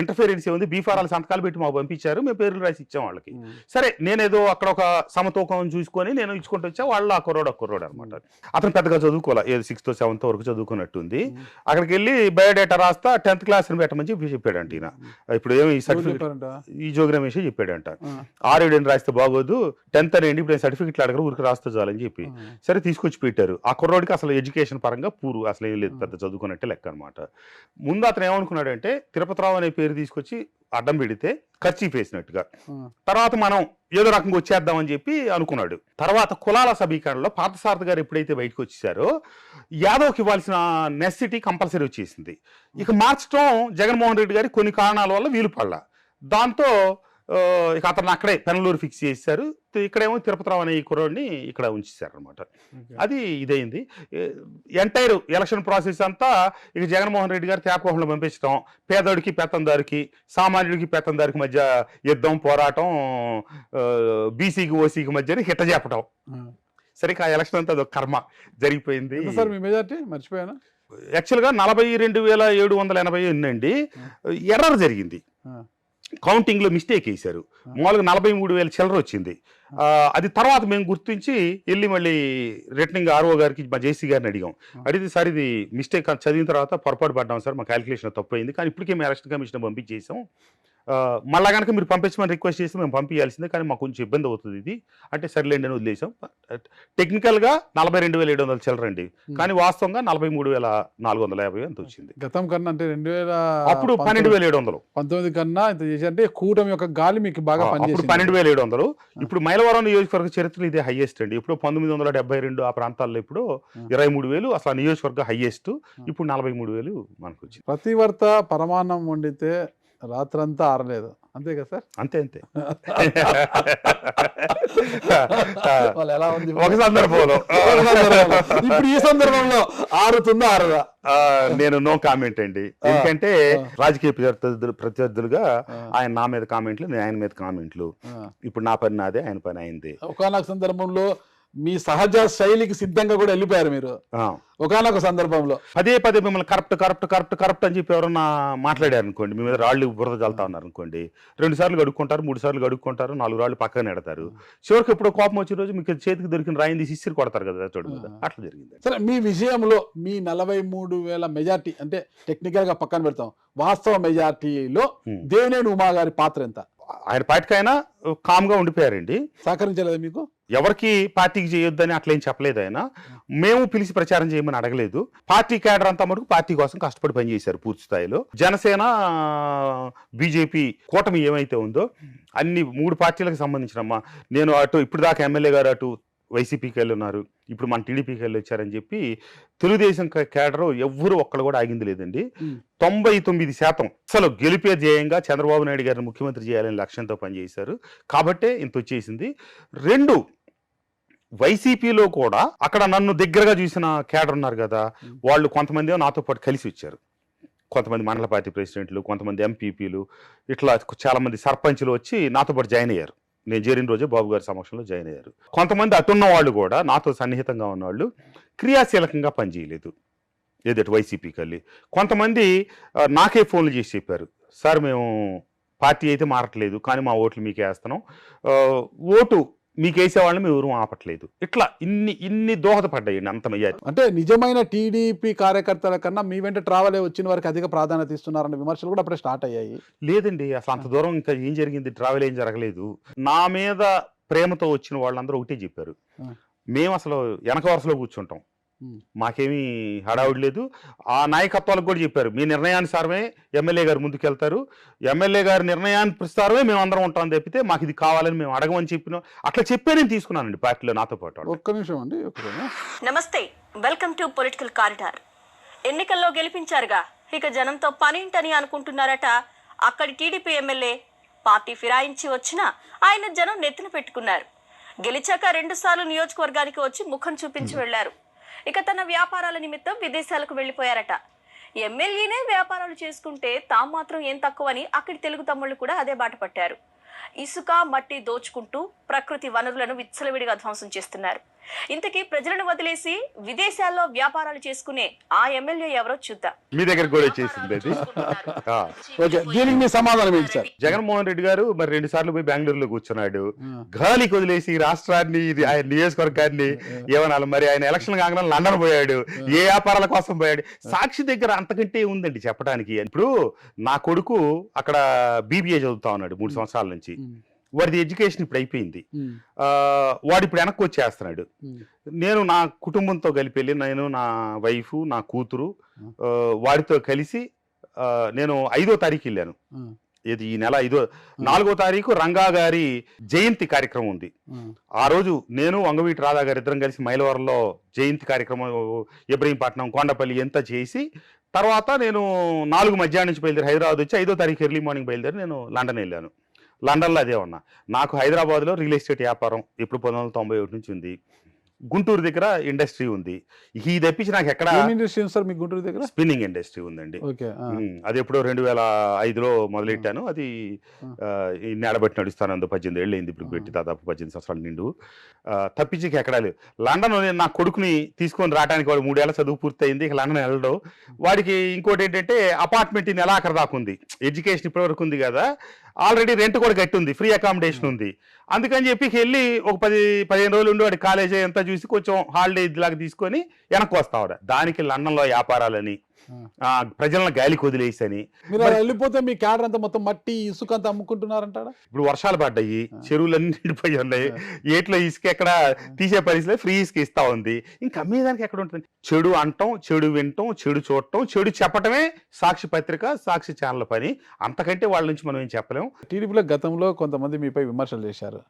B: ఇంటర్ఫియరెన్స్ ఉంది. బీఫారాలు సంతకాలు పెట్టి మాకు పంపించారు, మేము పేర్లు రాసి ఇచ్చాం వాళ్ళకి. సరే నేనేదో అక్కడ ఒక సమతూకం చూసుకొని నేను ఇచ్చుకుంటూ వచ్చా. వాళ్ళు ఆ కుర్రోడు అనమాట. అతను పెద్దగా చదువుకోవాలి, ఏదో 6th 7th వరకు చదువుకున్నట్టుంది. అక్కడికి వెళ్ళి బయోడేటా రాస్తా 10th క్లాస్ పెట్టమని చెప్పి చెప్పాడంట ఈయన. ఇప్పుడు ఏమి సర్టిఫికేట్ ఈ జోగి రమేష్ చెప్పాడంట. 6-7 రాస్తే బాగోదు, 10th అనేండి ఇప్పుడు సర్టిఫికెట్లు అడగరు, ఊరికి రాస్తే చాలని చెప్పి. సరే తీసుకొచ్చి పెట్టారు. ఆ కుర్రోడికి అసలు ఎడ్యుకేషన్ పరంగా అసలు ఏం లేదు, పెద్ద చదువుకున్నట్టే లెక్క అనమాట. ముందు అతను ఏమనుకున్నాడంటే తిరుపతిరావు అనే పేరు తీసుకొచ్చి అడ్డం పెడితే ఖర్చు వేసినట్టుగా, తర్వాత మనం ఏదో రకంగా వచ్చేద్దామని చెప్పి అనుకున్నాడు. తర్వాత కులాల సమీకరణలో పార్థసారథి గారు ఎప్పుడైతే బయటకు వచ్చేసారో యాదవ్కి ఇవ్వాల్సిన నెసెసిటీ కంపల్సరీ వచ్చేసింది. ఇక మార్చడం జగన్మోహన్ రెడ్డి గారి కొన్ని కారణాల వల్ల వీలు పడలా. దాంతో ఇక అతను అక్కడే పెనలూరు ఫిక్స్ చేశారు. ఇక్కడేమో తిరుపతిరావు అనే ఈ కుర్రోడిని ఇక్కడ ఉంచేశారు అనమాట. అది ఇదైంది. ఎంటైర్ ఎలక్షన్ ప్రాసెస్ అంతా ఇక జగన్మోహన్ రెడ్డి గారు తేపకోహంలో పంపించడం, పేదోడికి పెత్తందారికి సామాన్యుడికి పెత్తందారికి మధ్య యుద్ధం పోరాటం, బీసీకి ఓసీకి మధ్య హిట్ట చెప్పడం. సరే ఆ ఎలక్షన్ అంతా అదొక కర్మ జరిగిపోయింది.
A: మర్చిపోయాను.
B: యాక్చువల్గా 42,780 ఉందండి. ఎర్రర్ జరిగింది, కౌంటింగ్ లో మిస్టేక్ వేశారు. మామూలుగా 43,000 చిల్లర వచ్చింది. అది తర్వాత మేము గుర్తించి వెళ్ళి మళ్ళీ రిటర్నింగ్ ఆర్ఓ గారికి మా జేసీ గారిని అడిగాం. అడిగితే సార్ ఇది మిస్టేక్ చదివిన తర్వాత పొరపాటు పడ్డాం సార్, మా క్యాలిక్యులేషన్ తప్పు అయింది, కానీ ఇప్పటికే మేము ఎలక్షన్ కమిషన్ పంపించేసాం, మళ్ళా కనుక మీరు పంపించమని రిక్వెస్ట్ చేస్తే మేము పంపించాల్సిందే, కానీ మాకు కొంచెం ఇబ్బంది అవుతుంది ఇది అంటే సర్లేండి అని వదిలేసాం. టెక్నికల్గా 42,700 చిల్లరండి, కానీ వాస్తవంగా 43,450 అంత వచ్చింది.
A: గతం కన్నా అంటే 2000
B: అప్పుడు 12,700
A: 19 కన్నా ఇంత చేసి కూటమి యొక్క గాలి మీకు బాగా పనిచేసింది.
B: 12,700. ఇప్పుడు మైలవరం నియోజకవర్గ చరిత్రలో ఇదే హైయెస్ట్ అండి. ఇప్పుడు 1972 ఆ ప్రాంతాల్లో ఇప్పుడు 23,000 అసలు నియోజకవర్గ హైయెస్ట్. ఇప్పుడు 43,000 మనకు వచ్చింది.
A: ప్రతివర్త పరమాన్నం వండితే రాత్రంతా ఆరలేదు, అంతే కదా సార్?
B: అంతే.
A: వాళ్ళు ఎలా ఉంది
B: ఒక సందర్భంలో
A: ఇప్పుడు ఈ సందర్భంలో ఆరుతుందా ఆరదా?
B: నేను నో కామెంట్ అండి. ఎందుకంటే రాజకీయ ప్రత్యర్థులుగా ఆయన నా మీద కామెంట్లు, నేను ఆయన మీద కామెంట్లు. ఇప్పుడు నా పని నాదే, ఆయన పని అయింది.
A: ఒకనొక సందర్భంలో మీ సహజ శైలికి సిద్ధంగా కూడా వెళ్ళిపోయారు మీరు. ఒకనొక సందర్భంలో
B: పదే మిమ్మల్ని కరప్ట్ అని చెప్పి ఎవరన్నా మాట్లాడారు అనుకోండి, మీ మీద రాళ్ళు బురద చల్తా ఉన్నారు అనుకోండి, 2 సార్లు గడుక్కుంటారు, 3 సార్లు గడుక్కుంటారు, 4 రాళ్ళు పక్కన నెడతారు. చివరికి ఎప్పుడో కోపం వచ్చే రోజు మీకు చేతికి దొరికిన రాయింది సిస్సిరి కొడతారు కదా చోటు మీద. అట్లా జరిగింది.
A: సరే, మీ విషయంలో మీ 43,000 మెజార్టీ అంటే టెక్నికల్ గా పక్కన పెడతాం, వాస్తవ మెజార్టీలో దేవినేని ఉమా గారి పాత్ర ఎంత?
B: ఆయన పార్టీకైనా కామ్గా ఉండిపోయారండి.
A: సహకరించలేదు మీకు?
B: ఎవరికి పార్టీకి చేయొద్దని అట్లేం చెప్పలేదు ఆయన. మేము పిలిచి ప్రచారం చేయమని అడగలేదు. పార్టీ క్యాడర్ అంతా మటుకు పార్టీ కోసం కష్టపడి పనిచేశారు పూర్తి స్థాయిలో. జనసేన, బీజేపీ కూటమి ఏమైతే ఉందో అన్ని 3 పార్టీలకు సంబంధించిన నేను అటు ఇప్పుడు దాకా ఎమ్మెల్యే గారు అటు వైసీపీకి వెళ్ళి ఉన్నారు, ఇప్పుడు మన టీడీపీకి వెళ్ళి వచ్చారని చెప్పి తెలుగుదేశం క్యాడర్ ఎవ్వరు ఒక్కళ్ళు కూడా ఆగింది లేదండి. 99% అసలు గెలిపే ధ్యేయంగా చంద్రబాబు నాయుడు గారిని ముఖ్యమంత్రి చేయాలని లక్ష్యంతో పనిచేశారు. కాబట్టే ఇంత వచ్చేసింది. 2 వైసీపీలో కూడా అక్కడ నన్ను దగ్గరగా చూసిన క్యాడర్ ఉన్నారు కదా, వాళ్ళు కొంతమంది నాతో పాటు కలిసి వచ్చారు. కొంతమంది మండల పార్టీ ప్రెసిడెంట్లు, కొంతమంది ఎంపీపీలు, ఇట్లా చాలామంది సర్పంచ్లు వచ్చి నాతో పాటు జాయిన్ అయ్యారు. నేను చేరిన రోజే బాబు గారి సమక్షంలో జాయిన్ అయ్యారు. కొంతమంది అటున్న వాళ్ళు కూడా నాతో సన్నిహితంగా ఉన్నవాళ్ళు క్రియాశీలకంగా పనిచేయలేదు, ఏదైతే వైసీపీకి వెళ్ళి. కొంతమంది నాకే ఫోన్లు చేసి చెప్పారు, సార్ మేము పార్టీ అయితే మారట్లేదు కానీ మా ఓట్లు మీకే వేస్తున్నాం, ఓటు మీకు వేసే వాళ్ళని మేము ఎవరు ఆపట్లేదు. ఇట్లా ఇన్ని దోహదపడ్డాయండి అంత మెజారిటీ.
A: అంటే నిజమైన టీడీపీ కార్యకర్తల కన్నా మీ వెంట ట్రావెల్ వచ్చిన వారికి అధిక ప్రాధాన్యత ఇస్తున్నారన్న విమర్శలు కూడా అప్పుడే స్టార్ట్ అయ్యాయి.
B: లేదండి, అసలు అంత దూరం ఇంకా ఏం జరిగింది, ట్రావెల్ ఏం జరగలేదు. నా మీద ప్రేమతో వచ్చిన వాళ్ళందరూ ఒకటే చెప్పారు, మేము అసలు వెనక వరుసలో కూర్చుంటాం, మాకేమీ హడావుడి లేదు. ఆ నాయకత్వాలకు కూడా చెప్పారు, మీ నిర్ణయానుసారమే ఎమ్మెల్యే గారు ముందుకెళ్తారు, ఎమ్మెల్యే గారి నిర్ణయానుసారమే మేము అందరం ఉంటాం తప్పితే మాకు ఇది కావాలని మేము అడగమని చెప్పినాం. అట్లా చెప్పే నేను తీసుకున్నానండి పార్టీలో నాతో పాటు.
A: ఒక్క నిమిషం అండి.
C: నమస్తే, వెల్కమ్ టు పొలిటికల్ కారిడార్. ఎన్నికల్లో గెలిపించారుగా, ఇక జనంతో పనేంటని అనుకుంటున్నారట అక్కడి టీడీపీ ఎమ్మెల్యే. పార్టీ ఫిరాయించి వచ్చినా ఆయన జనం నెత్తిన పెట్టుకున్నారు. గెలిచాక 2 సార్లు నియోజకవర్గానికి వచ్చి ముఖం చూపించి వెళ్లారు. ఇక తన వ్యాపారాల నిమిత్తం విదేశాలకు వెళ్లిపోయారట. ఎమ్మెల్యేనే వ్యాపారాలు చేసుకుంటే తాము మాత్రం ఏం తక్కువని అక్కడి తెలుగు తమ్ముళ్ళు కూడా అదే బాట పట్టారు. ఇసుక మట్టి దోచుకుంటూ ప్రకృతి వనరులను విచ్చలవిడిగా ధ్వంసం చేస్తున్నారు. ఇంతకీ ప్రజలను వదిలేసి విదేశాల్లో వ్యాపారాలు చేసుకునే ఆ ఎమ్మెల్యే ఎవరో చూద్దాం.
B: మీ దగ్గర కూడా వచ్చేసింది అది.
A: దీనికి మీ సమాధానం ఏంటి సార్?
B: జగన్మోహన్ రెడ్డి గారు మరి 2 సార్లు పోయి బెంగళూరులో కూర్చున్నాడు, గాలికి వదిలేసి రాష్ట్రాన్ని, ఆయన నియోజకవర్గాన్ని ఏమనాలి. మరి ఆయన ఎలక్షన్ కాగానే లండన్ పోయాడు, ఏ వ్యాపారాల కోసం పోయాడు. సాక్షి దగ్గర అంతకంటే ఉందండి చెప్పడానికి. ఇప్పుడు నా కొడుకు అక్కడ బీబీఏ చదువుతా ఉన్నాడు 3 సంవత్సరాల నుంచి. వాడిది ఎడ్యుకేషన్ ఇప్పుడు అయిపోయింది, వాడు ఇప్పుడు వెనక్కి వచ్చేస్తున్నాడు. నేను నా కుటుంబంతో కలిపి వెళ్ళి, నేను నా వైఫ్ నా కూతురు వాడితో కలిసి నేను 5వ తారీఖు వెళ్ళాను. ఇది ఈ నెల 4వ తారీఖు రంగా గారి జయంతి కార్యక్రమం ఉంది. ఆ రోజు నేను వంగవీటి రాధా గారు ఇద్దరం కలిసి మైలవరంలో జయంతి కార్యక్రమం, ఇబ్రహీంపట్నం, కొండపల్లి ఎంత చేసి తర్వాత నేను 4 మధ్యాహ్నం నుంచి బయలుదేరి హైదరాబాద్ వచ్చి 5వ తారీఖు ఎర్లీ మార్నింగ్ బయలుదేరి నేను లండన్ వెళ్ళాను. లండన్లో అదే ఉన్నా. నాకు హైదరాబాద్లో రియల్ ఎస్టేట్ వ్యాపారం ఇప్పుడు 1991 నుంచి ఉంది. గుంటూరు దగ్గర ఇండస్ట్రీ ఉంది. ఈ తప్పించి నాకు ఎక్కడ
A: గుంటూరు దగ్గర
B: స్పిన్నింగ్ ఇండస్ట్రీ ఉందండి. అది ఎప్పుడో 2005లో మొదలెట్టాను. అది నెలబట్టి నడుస్తాను. 18 ఏళ్ళు అయింది ఇప్పుడు పెట్టి, దాదాపు 18 సంవత్సరాలు నిండు. తప్పించి ఎక్కడా లేదు. లండన్ నా కొడుకుని తీసుకొని రావడానికి వాడు 3 ఏళ్ళ చదువు పూర్తయింది. ఇక లండన్ వెళ్ళడం. వాడికి ఇంకోటి ఏంటంటే అపార్ట్మెంట్ ఈ నెలాఖరు దాకా ఉంది. ఎడ్యుకేషన్ ఇప్పటివరకు ఉంది కదా, ఆల్రెడీ రెంట్ కూడా కట్టి ఉంది, ఫ్రీ అకామిడేషన్ ఉంది. అందుకని చెప్పి వెళ్ళి ఒక 10-15 రోజులు ఉండి వాడి కాలేజీ ఎంత చూసి కొంచెం హాలిడే లాగా తీసుకొని వెనక్కి వస్తావాడు. దానికి లండన్లో వ్యాపారాలని, ప్రజలను గాలికి వదిలేసని.
A: మీరు వెళ్ళిపోతే మీ క్యాడర్ అంతా మొత్తం మట్టి ఇసుక అంతా అమ్ముకుంటున్నారంటారా?
B: ఇప్పుడు వర్షాలు పడ్డాయి, చెరువులన్నీ నిండిపోయి ఉన్నాయి, ఏట్లో ఇసుక ఎక్కడ తీసే పరిస్థితి, ఫ్రీ ఇసుక ఇస్తా ఉంది. ఇంకా అమ్మేదానికి ఎక్కడ ఉంటుంది? చెడు అంటాం, చెడు వినటం, చెడు చూడటం, చెడు చెప్పటమే సాక్షి పత్రిక, సాక్షి ఛానల్ పని. అంతకంటే వాళ్ళ నుంచి మనం ఏం చెప్పలేము.
A: టీడీపీలో గతంలో కొంతమంది మీపై విమర్శలు చేశారు.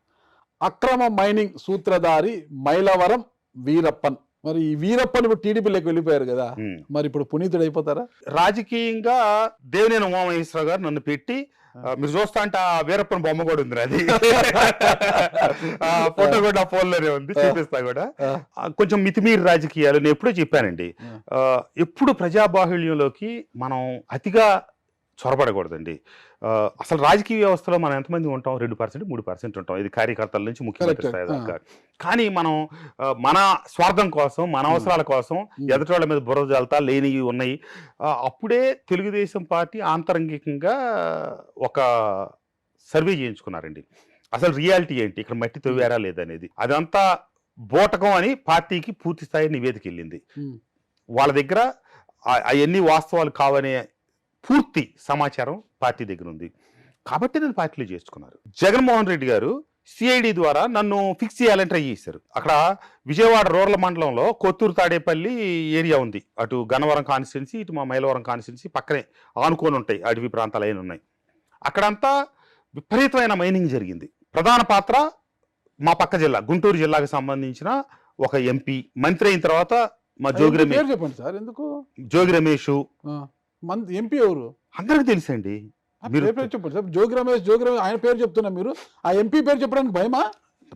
A: అక్రమ మైనింగ్ సూత్రధారి మైలవరం వీరప్పన్. మరి ఈ వీరప్పన్ ఇప్పుడు టీడీపీలోకి వెళ్ళిపోయారు కదా, మరి ఇప్పుడు పునీతుడు అయిపోతారా?
B: రాజకీయంగా దేవినేని ఉమామహేశ్వరరావు గారు నన్ను పెట్టి, మీరు చూస్తా అంటే ఆ వీరప్పన్ బొమ్మ కూడా ఉంది, అది ఫోటో కూడా ఫోన్లోనే ఉంది, చూపిస్తా కూడా. కొంచెం మితిమీరి రాజకీయాలు నేను ఎప్పుడూ చెప్పానండి. ఎప్పుడు ప్రజాబాహుళ్యంలోకి మనం అతిగా చొరబడకూడదండి. అసలు రాజకీయ వ్యవస్థలో మనం ఎంతమంది ఉంటాం? 2%, 3% ఉంటాం. ఇది కార్యకర్తల నుంచి ముఖ్యమంత్రి స్థాయి దాకా. కానీ మనం మన స్వార్థం కోసం, మన అవసరాల కోసం ఎదుటి వాళ్ళ మీద బుర్ర జల్తా లేనివి ఉన్నాయి. అప్పుడే తెలుగుదేశం పార్టీ ఆంతరంగికంగా ఒక సర్వే చేయించుకున్నారండి. అసలు రియాలిటీ ఏంటి, ఇక్కడ మట్టి తవ్వారా లేదనేది. అదంతా బోటకం అని పార్టీకి పూర్తి స్థాయి నివేదిక వెళ్ళింది. వాళ్ళ దగ్గర అవన్నీ వాస్తవాలు కావనే పూర్తి సమాచారం పార్టీ దగ్గర ఉంది. కాబట్టి నేను పార్టీలో చేసుకున్నారు. జగన్మోహన్ రెడ్డి గారు సిఐడి ద్వారా నన్ను ఫిక్స్ చేయాలని ట్రై చేశారు. అక్కడ విజయవాడ రూరల్ మండలంలో కొత్తూరు తాడేపల్లి ఏరియా ఉంది. అటు గన్నవరం కాన్స్టిట్యున్సీ, ఇటు మా మైలవరం కాన్స్టిట్యున్సీ పక్కనే ఆనుకొని ఉంటాయి, అడవి ప్రాంతాలు అయిన ఉన్నాయి. అక్కడంతా విపరీతమైన మైనింగ్ జరిగింది. ప్రధాన పాత్ర మా పక్క జిల్లా గుంటూరు జిల్లాకు సంబంధించిన ఒక ఎంపీ. మంత్రి అయిన తర్వాత మా జోగి రమేష్.
A: చెప్పండి సార్, ఎందుకు
B: జోగి రమేష్
A: ఎంపీ ఎవరు
B: అందరికి తెలుసండి.
A: చెప్పండి సార్. జోగి రమేష్ ఆయన పేరు చెప్తున్నా, మీరు ఆ ఎంపీ పేరు చెప్పడానికి భయమా?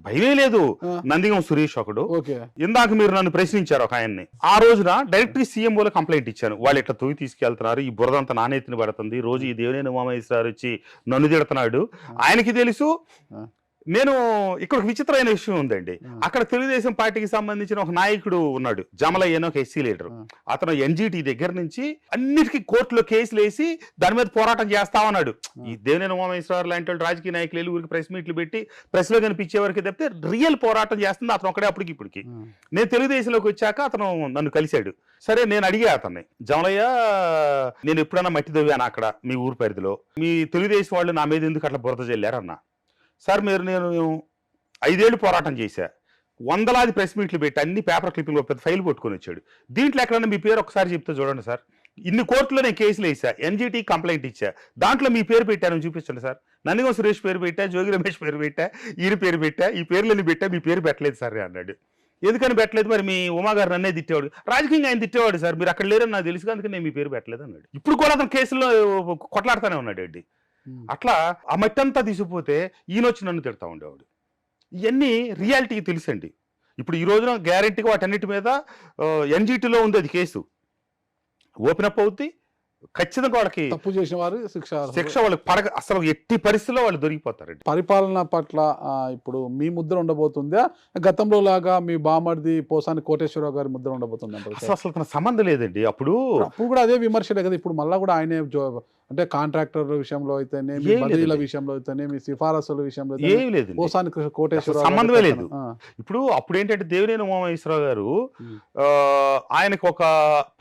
B: భయమే లేదు.
A: ఆ.
B: నందిగం సురేష్ ఒకడు.
A: ఓకే.
B: ఇందాక మీరు నన్ను ప్రశ్నించారు ఒక ఆయన్ని. ఆ రోజున డైరెక్ట్ సీఎంఓలో కంప్లైంట్ ఇచ్చాను. వాళ్ళు ఇట్లా తొగి తీసుకెళ్తున్నారు, ఈ బురదంతా నానెత్తిన పడుతుంది, రోజు ఈ దేవినేని ఉమామహేశ్వరరావు వచ్చి నన్ను తిడుతున్నాడు. ఆయనకి తెలుసు. నేను ఇక్కడ ఒక విచిత్రమైన విషయం ఉందండి. అక్కడ తెలుగుదేశం పార్టీకి సంబంధించిన ఒక నాయకుడు ఉన్నాడు, జమలయ్య అని ఒక ఎస్సీ లీడర్. అతను ఎన్జిటి దగ్గర నుంచి అన్నిటికీ కోర్టులో కేసులు వేసి దాని మీద పోరాటం చేస్తా ఉన్నాడు. ఈ దేవినేని ఉమామహేశ్వరరావు లాంటి వాళ్ళు రాజకీయ నాయకులు వెళ్ళి ఊరికి ప్రెస్ మీట్లు పెట్టి ప్రెస్ లో కనిపించే వరకు తప్పితే రియల్ పోరాటం చేస్తుంది అతను ఒకడే. అప్పటికి ఇప్పటికి నేను తెలుగుదేశంలోకి వచ్చాక అతను నన్ను కలిశాడు. సరే, నేను అడిగా అతన్ని, జమలయ్య నేను ఎప్పుడన్నా మట్టి దవ్వాను అక్కడ మీ ఊరు పరిధిలో, మీ తెలుగుదేశం వాళ్ళు నా మీద ఎందుకు అట్లా బురద చెల్లారన్నా. సార్ నేను 5 ఏళ్ళు పోరాటం చేశా, వందలాది ప్రెస్ మీట్లు పెట్టి అన్ని పేపర్ క్లిప్పింగ్ పెద్ద ఫైల్ పట్టుకొని వచ్చాడు. దీంట్లో ఎక్కడన్నా మీ పేరు ఒకసారి చెప్తే చూడండి సార్. ఇన్ని కోర్టులో నేను కేసులు వేసా, ఎన్జిటి కంప్లైంట్ ఇచ్చా, దాంట్లో మీ పేరు పెట్టాను చూపించండి సార్. నందిగం సురేష్ పేరు పెట్టా, జోగి రమేష్ పేరు పెట్టా, ఈయన పేరు పెట్టా, ఈ పేర్లని పెట్టా, మీ పేరు పెట్టలేదు సార్ అన్నాడు. ఎందుకని పెట్టలేదు? మరి మీ ఉమా గారు నన్నే తిట్టేవాడు, రాజకీయంగా ఆయన తిట్టేవాడు సార్, మీరు అక్కడ లేరని నాకు తెలుసు అందుకని నేను మీ పేరు పెట్టలేదు అన్నాడు. ఇప్పుడు కూడా అతను కేసుల్లో కొట్లాడుతూనే ఉన్నాడు అండి. అట్లా ఆ మట్టి అంతా తీసుకుపోతే ఈయన వచ్చి నన్ను తిడతా ఉండేవాడు. ఇవన్నీ రియాలిటీకి తెలుసండి. ఇప్పుడు ఈ రోజున గ్యారెంటీగా వాటన్నిటి మీద ఎన్జిటిలో ఉంది అది కేసు, ఓపెన్ అప్ అవుద్ది. ఖచ్చితంగా వాళ్ళకి
A: తప్పు చేసిన వారు
B: శిక్ష వాళ్ళకి పడక అసలు ఎట్టి పరిస్థితుల్లో వాళ్ళు దొరికిపోతారండి.
A: పరిపాలన పట్ల ఇప్పుడు మీ ముద్ర ఉండబోతుందా, గతంలో లాగా మీ బామర్ది పోసాని కోటేశ్వరరావు గారి ముద్ర ఉండబోతుందా?
B: అసలు సంబంధం లేదండి. అప్పుడు
A: కూడా అదే విమర్శలే కదా. ఇప్పుడు మళ్ళా కూడా ఆయనే అంటే కాంట్రాక్టర్ విషయంలో అయితేనేమి, బదిలీల విషయంలో అయితేనేమి, సిఫారసుల విషయంలో
B: ఏమి లేదు,
A: పోసాని కోటేశ్వరరావు
B: సంబంధమే లేదు. ఇప్పుడు అప్పుడు ఏంటంటే దేవినేని ఉమామహేశ్వరరావు గారు ఆయనకు ఒక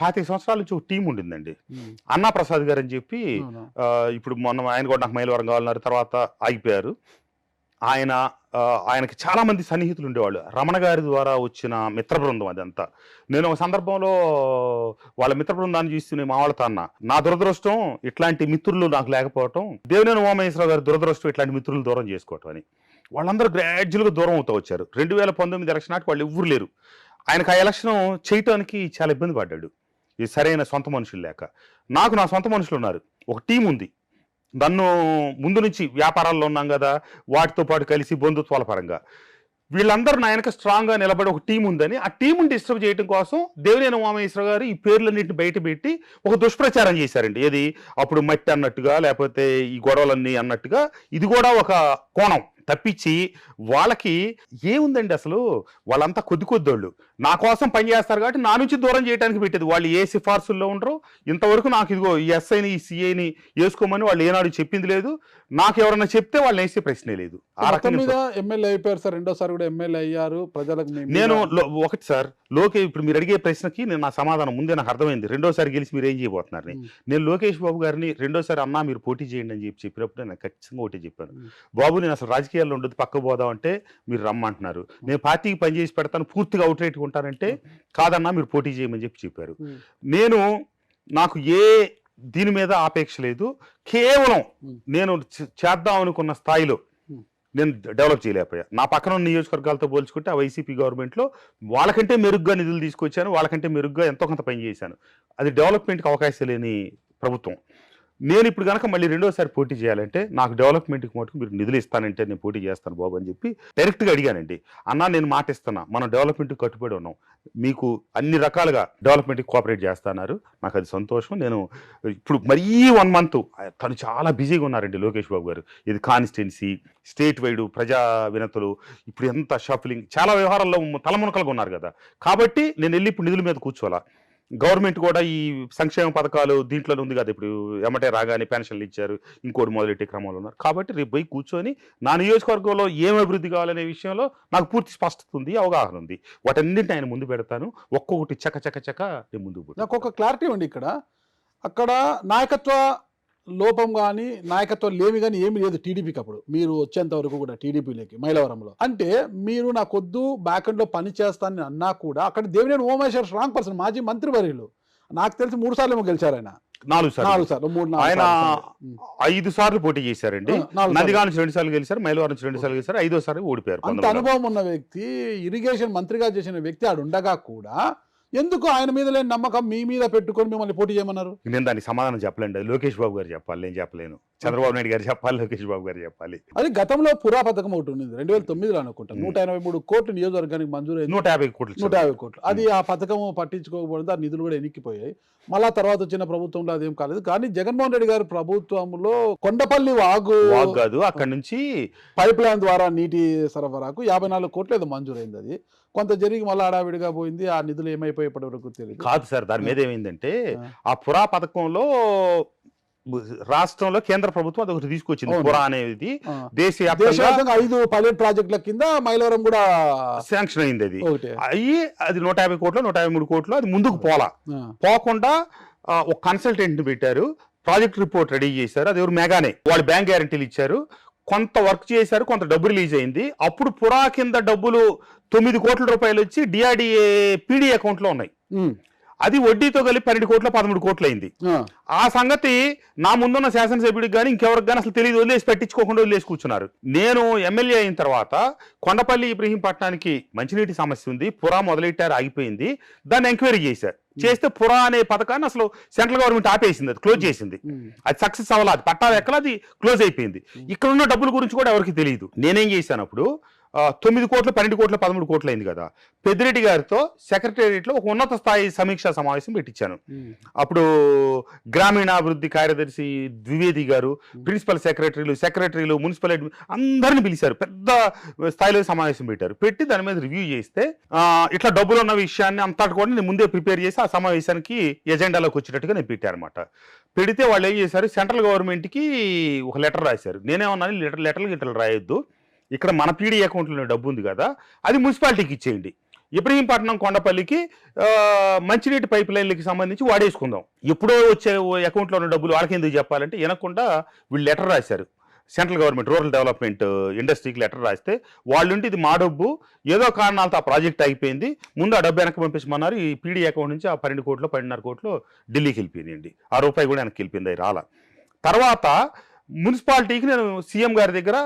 B: 25 సంవత్సరాల నుంచి ఒక టీం ఉండిందండి, అన్నా ప్రసాద్ గారు అని చెప్పి. ఇప్పుడు మొన్న ఆయన కూడా నాకు మైలవరం కావాలన్నారు, తర్వాత ఆగిపోయారు. ఆయనకి చాలా మంది సన్నిహితులు ఉండేవాళ్ళు. రమణ గారి ద్వారా వచ్చిన మిత్ర బృందం అదంతా. నేను ఒక సందర్భంలో వాళ్ళ మిత్ర బృందాన్ని చూస్తూనే మా వాళ్ళతో అన్నా, నా దురదృష్టం ఇట్లాంటి మిత్రులు నాకు లేకపోవటం, దేవినేని ఉమామహేశ్వరరావు గారి దురదృష్టం ఇట్లాంటి మిత్రులు దూరం చేసుకోవటం అని. వాళ్ళందరూ గ్రాడ్యువల్గా దూరం అవుతూ వచ్చారు. 2019 ఎలక్షన్ నాటి వాళ్ళు ఎవ్వరు లేరు. ఆయనకు ఆ ఎలక్షన్ చేయటానికి చాలా ఇబ్బంది పడ్డాడు, ఈ సరైన సొంత మనుషులు లేక. నాకు నా సొంత మనుషులు ఉన్నారు, ఒక టీం ఉంది. నన్ను ముందు నుంచి వ్యాపారాల్లో ఉన్నాం కదా, వాటితో పాటు కలిసి బంధుత్వాల పరంగా వీళ్ళందరూ నా వెనక స్ట్రాంగ్గా నిలబడి ఒక టీం ఉందని, ఆ టీంని డిస్టర్బ్ చేయడం కోసం దేవినేని ఉమామహేశ్వరరావు గారు ఈ పేర్లన్నింటిని బయట పెట్టి ఒక దుష్ప్రచారం చేశారండి. ఏది అప్పుడు మట్టి అన్నట్టుగా, లేకపోతే ఈ గొడవలన్నీ అన్నట్టుగా. ఇది కూడా ఒక కోణం తప్పించి వాళ్ళకి ఏముందండి, అసలు వాళ్ళంతా కొద్దిోళ్ళు నా కోసం పనిచేస్తారు కాబట్టి నా నుంచి దూరం చేయడానికి పెట్టేది. వాళ్ళు ఏ సిఫార్సుల్లో ఉండరు. ఇంతవరకు నాకు ఇదిగో ఈ ఎస్ఐని ఈ సిఐని వేసుకోమని వాళ్ళు ఏనాడు చెప్పింది లేదు. నాకు ఎవరన్నా చెప్తే వాళ్ళని వేసే ప్రశ్నే లేదు. ఆ రకంగా
A: ఎమ్మెల్యే అయిపోయారు సార్, రెండోసారి కూడా ఎమ్మెల్యే అయ్యారు. ప్రజలకు
B: నేను ఒకటి సార్, ఇప్పుడు మీరు అడిగే ప్రశ్నకి నేను నా సమాధానం ముందే నాకు అర్థమైంది. రెండోసారి గెలిచి మీరు ఏం చేయబోతున్నారని. నేను లోకేష్ బాబు గారిని రెండోసారి అన్నా మీరు పోటీ చేయండి అని చెప్పినప్పుడు నేను ఖచ్చితంగా ఒకటి చెప్పాను, బాబు నేను అసలు రాజకీయాల్లో ఉండదు, పక్క పోదాం అంటే మీరు రమ్మంటున్నారు, నేను పార్టీకి పనిచేసి పెడతాను, పూర్తిగా అవుట్ రైట్గా ఉంటానంటే కాదన్నా మీరు పోటీ చేయమని చెప్పారు. నాకు ఏ దీని మీద ఆపేక్ష లేదు. కేవలం నేను చేద్దాం అనుకున్న స్థాయిలో నేను డెవలప్ చేయలేకపోయా. నా పక్కన ఉన్న నియోజకవర్గాలతో పోల్చుకుంటే ఆ వైసీపీ గవర్నమెంట్లో వాళ్ళకంటే మెరుగ్గా నిధులు తీసుకొచ్చాను, వాళ్ళకంటే మెరుగ్గా ఎంతో కొంత పని చేశాను. అది డెవలప్మెంట్కి అవకాశం లేని ప్రభుత్వం. నేను ఇప్పుడు కనుక మళ్ళీ రెండోసారి పోటీ చేయాలంటే నాకు డెవలప్మెంట్కి మటుకు మీరు నిధులు ఇస్తానంటే నేను పోటీ చేస్తాను బాబు అని చెప్పి డైరెక్ట్గా అడిగానండి. అన్నా నేను మాట ఇస్తున్నా, మనం డెవలప్మెంట్కి కట్టుబడి ఉన్నాం, మీకు అన్ని రకాలుగా డెవలప్మెంట్కి కోఆపరేట్ చేస్తున్నారు, నాకు అది సంతోషం. నేను ఇప్పుడు మరీ 1 మంత్ తను చాలా బిజీగా ఉన్నారండి లోకేష్ బాబు గారు. ఇది కాన్స్టిట్యున్సీ, స్టేట్ వైడ్ ప్రజా వినతులు, ఇప్పుడు ఎంత షఫలింగ్, చాలా వ్యవహారాల్లో తలమునకలుగా ఉన్నారు కదా. కాబట్టి నేను వెళ్ళి ఇప్పుడు నిధుల మీద కూర్చోవాలా. గవర్నమెంట్ కూడా ఈ సంక్షేమ పథకాలు దీంట్లోనే ఉంది కదా, ఇప్పుడు ఎమ్మటే రాగానే పెన్షన్లు ఇచ్చారు, ఇంకోటి మొదలెట్టే క్రమంలో ఉన్నారు. కాబట్టి రేపు పోయి కూర్చొని నా నియోజకవర్గంలో ఏం అభివృద్ధి కావాలనే విషయంలో నాకు పూర్తి స్పష్టత ఉంది, అవగాహన ఉంది. వాటన్నింటినీ ఆయన ముందు పెడతాను, ఒక్కొక్కటి చక్క నేను ముందుకు.
A: నాకు ఒక క్లారిటీ ఉంది ఇక్కడ. అక్కడ నాయకత్వ లోపం కానీ నాయకత్వం లేమి కానీ ఏమి లేదు టీడీపీకి. అప్పుడు మీరు వచ్చేంత వరకు కూడా టీడీపీలోకి మైలవరంలో అంటే మీరు నాకొద్దు బ్యాకెండ్ లో పని చేస్తానని అన్నా కూడా అక్కడ దేవినేని ఉమామహేశ్వర స్ట్రాంగ్ పర్సన్, మాజీ మంత్రివర్యులు. నాకు తెలిసి 3 సార్లు ఏమో గెలిచారు ఆయన.
B: 4 సార్లు ఆయన 5 సార్లు పోటీ చేశారండి. నందిగా నుంచి 2 సార్లు గెలిచారు, మైలవరం నుంచి 2 సార్లు గెలిచారు, 5వ సారి ఓడిపోయారు.
A: అంత అనుభవం ఉన్న వ్యక్తి, ఇరిగేషన్ మంత్రిగా చేసిన వ్యక్తి ఆడు ఉండగా కూడా ఎందుకు ఆయన మీద లేని నమ్మకం మీ మీద పెట్టుకొని మిమ్మల్ని పోటీ చేయమన్నారు?
B: నేను దానికి సమాధానం చెప్పలేండి, లోకేష్ బాబు గారు చెప్పాలి, నేను చెప్పలేను. చంద్రబాబు నాయుడు గారు చెప్పాలి, లోకేష్ బాబు గారు చెప్పాలి.
A: అది గతంలో పురా పథకం ఒకటి ఉంది 2009లో అనుకుంటా. 183 కోట్లు నియోజకవర్గానికి మంజూరు
B: 150 కోట్లు
A: 150 కోట్లు. అది ఆ పథకం పట్టించుకోకపోతే ఆ నిధులు కూడా ఎన్నికిపోయాయి. మళ్ళా తర్వాత వచ్చిన ప్రభుత్వంలో అదేం కాలేదు. కానీ జగన్మోహన్ రెడ్డి గారి ప్రభుత్వంలో కొండపల్లి వాగు
B: కాదు, అక్కడ నుంచి
A: పైప్ లైన్ ద్వారా నీటి సరఫరాకు 54 కోట్లు ఏదో మంజూరైంది. అది కొంత జరిగి మళ్ళీ హడావిడిగా పోయింది. ఆ నిధులు ఏమైపోయి ఇప్పటి వరకు తెలియదు.
B: కాదు సార్, దాని మీద ఏమైందంటే ఆ పురా పథకంలో రాష్ట్రంలో కేంద్ర ప్రభుత్వం అదొకటి తీసుకొచ్చింది. పురా అనేది
A: దేశవ్యాప్తంగా 5 పైలట్ ప్రాజెక్టుల కింద మైలవరం కూడా
B: శాంక్షన్ అయింది. అది 150 కోట్లు 153 కోట్లు అది ముందుకు పోకుండా ఒక కన్సల్టెంట్ ని పెట్టారు, ప్రాజెక్ట్ రిపోర్ట్ రెడీ చేశారు. అది ఎవరు మెగానే, వాళ్ళు బ్యాంక్ గ్యారంటీలు ఇచ్చారు, కొంత వర్క్ చేశారు, కొంత డబ్బు రిలీజ్ అయింది. అప్పుడు పురా కింద డబ్బులు 9 కోట్ల రూపాయలు వచ్చి డిఆర్డిఏ పీడీ అకౌంట్ లో ఉన్నాయి. అది వడ్డీతో కలిపి 12 కోట్ల 13 కోట్లు అయింది. ఆ సంగతి నా ముందున్న శాసనసభ్యుడికి కానీ ఇంకెవరికి కానీ అసలు తెలియదు, వదిలేసి పెట్టించుకోకుండా వదిలేసి కూర్చున్నారు. నేను ఎమ్మెల్యే అయిన తర్వాత కొండపల్లి ఇబ్రహీంపట్నానికి మంచినీటి సమస్య ఉంది, పురా మొదలెట్టారు, ఆగిపోయింది. దాన్ని ఎంక్వైరీ చేశారు. చేస్తే పురా అనే పథకాన్ని అసలు సెంట్రల్ గవర్నమెంట్ ఆపేసింది, అది క్లోజ్ చేసింది. అది సక్సెస్ అవ్వాలి, అది పట్టాలు ఎక్కల, అది క్లోజ్ అయిపోయింది. ఇక్కడ ఉన్న డబ్బుల గురించి కూడా ఎవరికి తెలియదు. నేనేం చేశాను అప్పుడు 9 కోట్లు 12 కోట్లు 13 కోట్లు అయింది కదా, పెద్దిరెడ్డి గారితో సెక్రటేరియట్లో ఒక ఉన్నత స్థాయి సమీక్షా సమావేశం పెట్టించాను. అప్పుడు గ్రామీణాభివృద్ధి కార్యదర్శి ద్వివేది గారు, ప్రిన్సిపల్ సెక్రటరీలు మున్సిపల్ అందరిని పిలిచారు, పెద్ద స్థాయిలో సమావేశం పెట్టారు. పెట్టి దాని మీద రివ్యూ చేస్తే ఇట్లా డబ్బులు ఉన్న విషయాన్ని అంతటి కూడా నేను ముందే ప్రిపేర్ చేసి ఆ సమావేశానికి ఎజెండాలోకి వచ్చేటట్టుగా నేను పెట్టాను అనమాట. పెడితే వాళ్ళు ఏం చేశారు, సెంట్రల్ గవర్నమెంట్కి ఒక లెటర్ రాశారు. నేనేమన్నాను, లెటర్లు రాయొద్దు, ఇక్కడ మన పీడీ అకౌంట్లో డబ్బు ఉంది కదా, అది మున్సిపాలిటీకి ఇచ్చేయండి. ఇబ్రహీంపట్నం కొండపల్లికి మంచినీటి పైప్ లైన్లకి సంబంధించి వాడేసుకుందాం, ఎప్పుడో వచ్చే అకౌంట్లో ఉన్న డబ్బులు వాళ్ళకి ఎందుకు చెప్పాలంటే వినకుండా వీళ్ళు లెటర్ రాశారు. సెంట్రల్ గవర్నమెంట్ రూరల్ డెవలప్మెంట్ ఇండస్ట్రీకి లెటర్ రాస్తే వాళ్ళుంటే ఇది మా డబ్బు, ఏదో కారణాలతో ఆ ప్రాజెక్ట్ అయిపోయింది, ముందు ఆ డబ్బు వెనక్కి పంపించమన్నారు. ఈ పీడీ అకౌంట్ నుంచి ఆ 12 కోట్లు 12.5 కోట్లు ఢిల్లీకి వెళ్ళిపోయింది. ఆ రూపాయి కూడా వెనక్కి వెళ్ళిపోయింది, అది రాలా. తర్వాత మున్సిపాలిటీకి నేను సీఎం గారి దగ్గర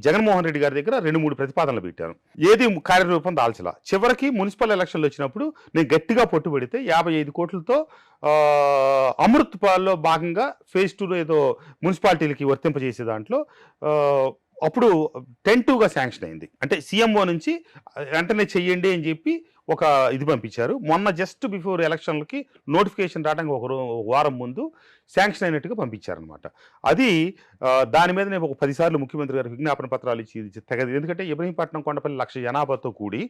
B: జగన్మోహన్ రెడ్డి గారి దగ్గర 2-3 ప్రతిపాదనలు పెట్టాను, ఏది కార్యరూపం దాల్చలా. చివరికి మున్సిపల్ ఎలక్షన్లు వచ్చినప్పుడు నేను గట్టిగా పట్టుబడితే 55 కోట్లతో అమృత్ పాల్లో భాగంగా ఫేజ్ 2 ఏదో మున్సిపాలిటీలకి వర్తింపజేసే దాంట్లో అప్పుడు టెంటివ్గా శాంక్షన్ అయింది. అంటే సీఎంఓ నుంచి వెంటనే చెయ్యండి అని చెప్పి ఒక ఇది పంపించారు. మొన్న జస్ట్ బిఫోర్ ఎలక్షన్లకి నోటిఫికేషన్ రావడానికి ఒక వారం ముందు శాంక్షన్ అయినట్టుగా పంపించారనమాట. అది దాని మీద నేను ఒక 10 సార్లు ముఖ్యమంత్రి గారికి విజ్ఞాపన పత్రాలు ఇచ్చి తెగదు. ఎందుకంటే ఇబ్రహీంపట్నం కొండపల్లి 1,00,000 జనాభాతో కూడి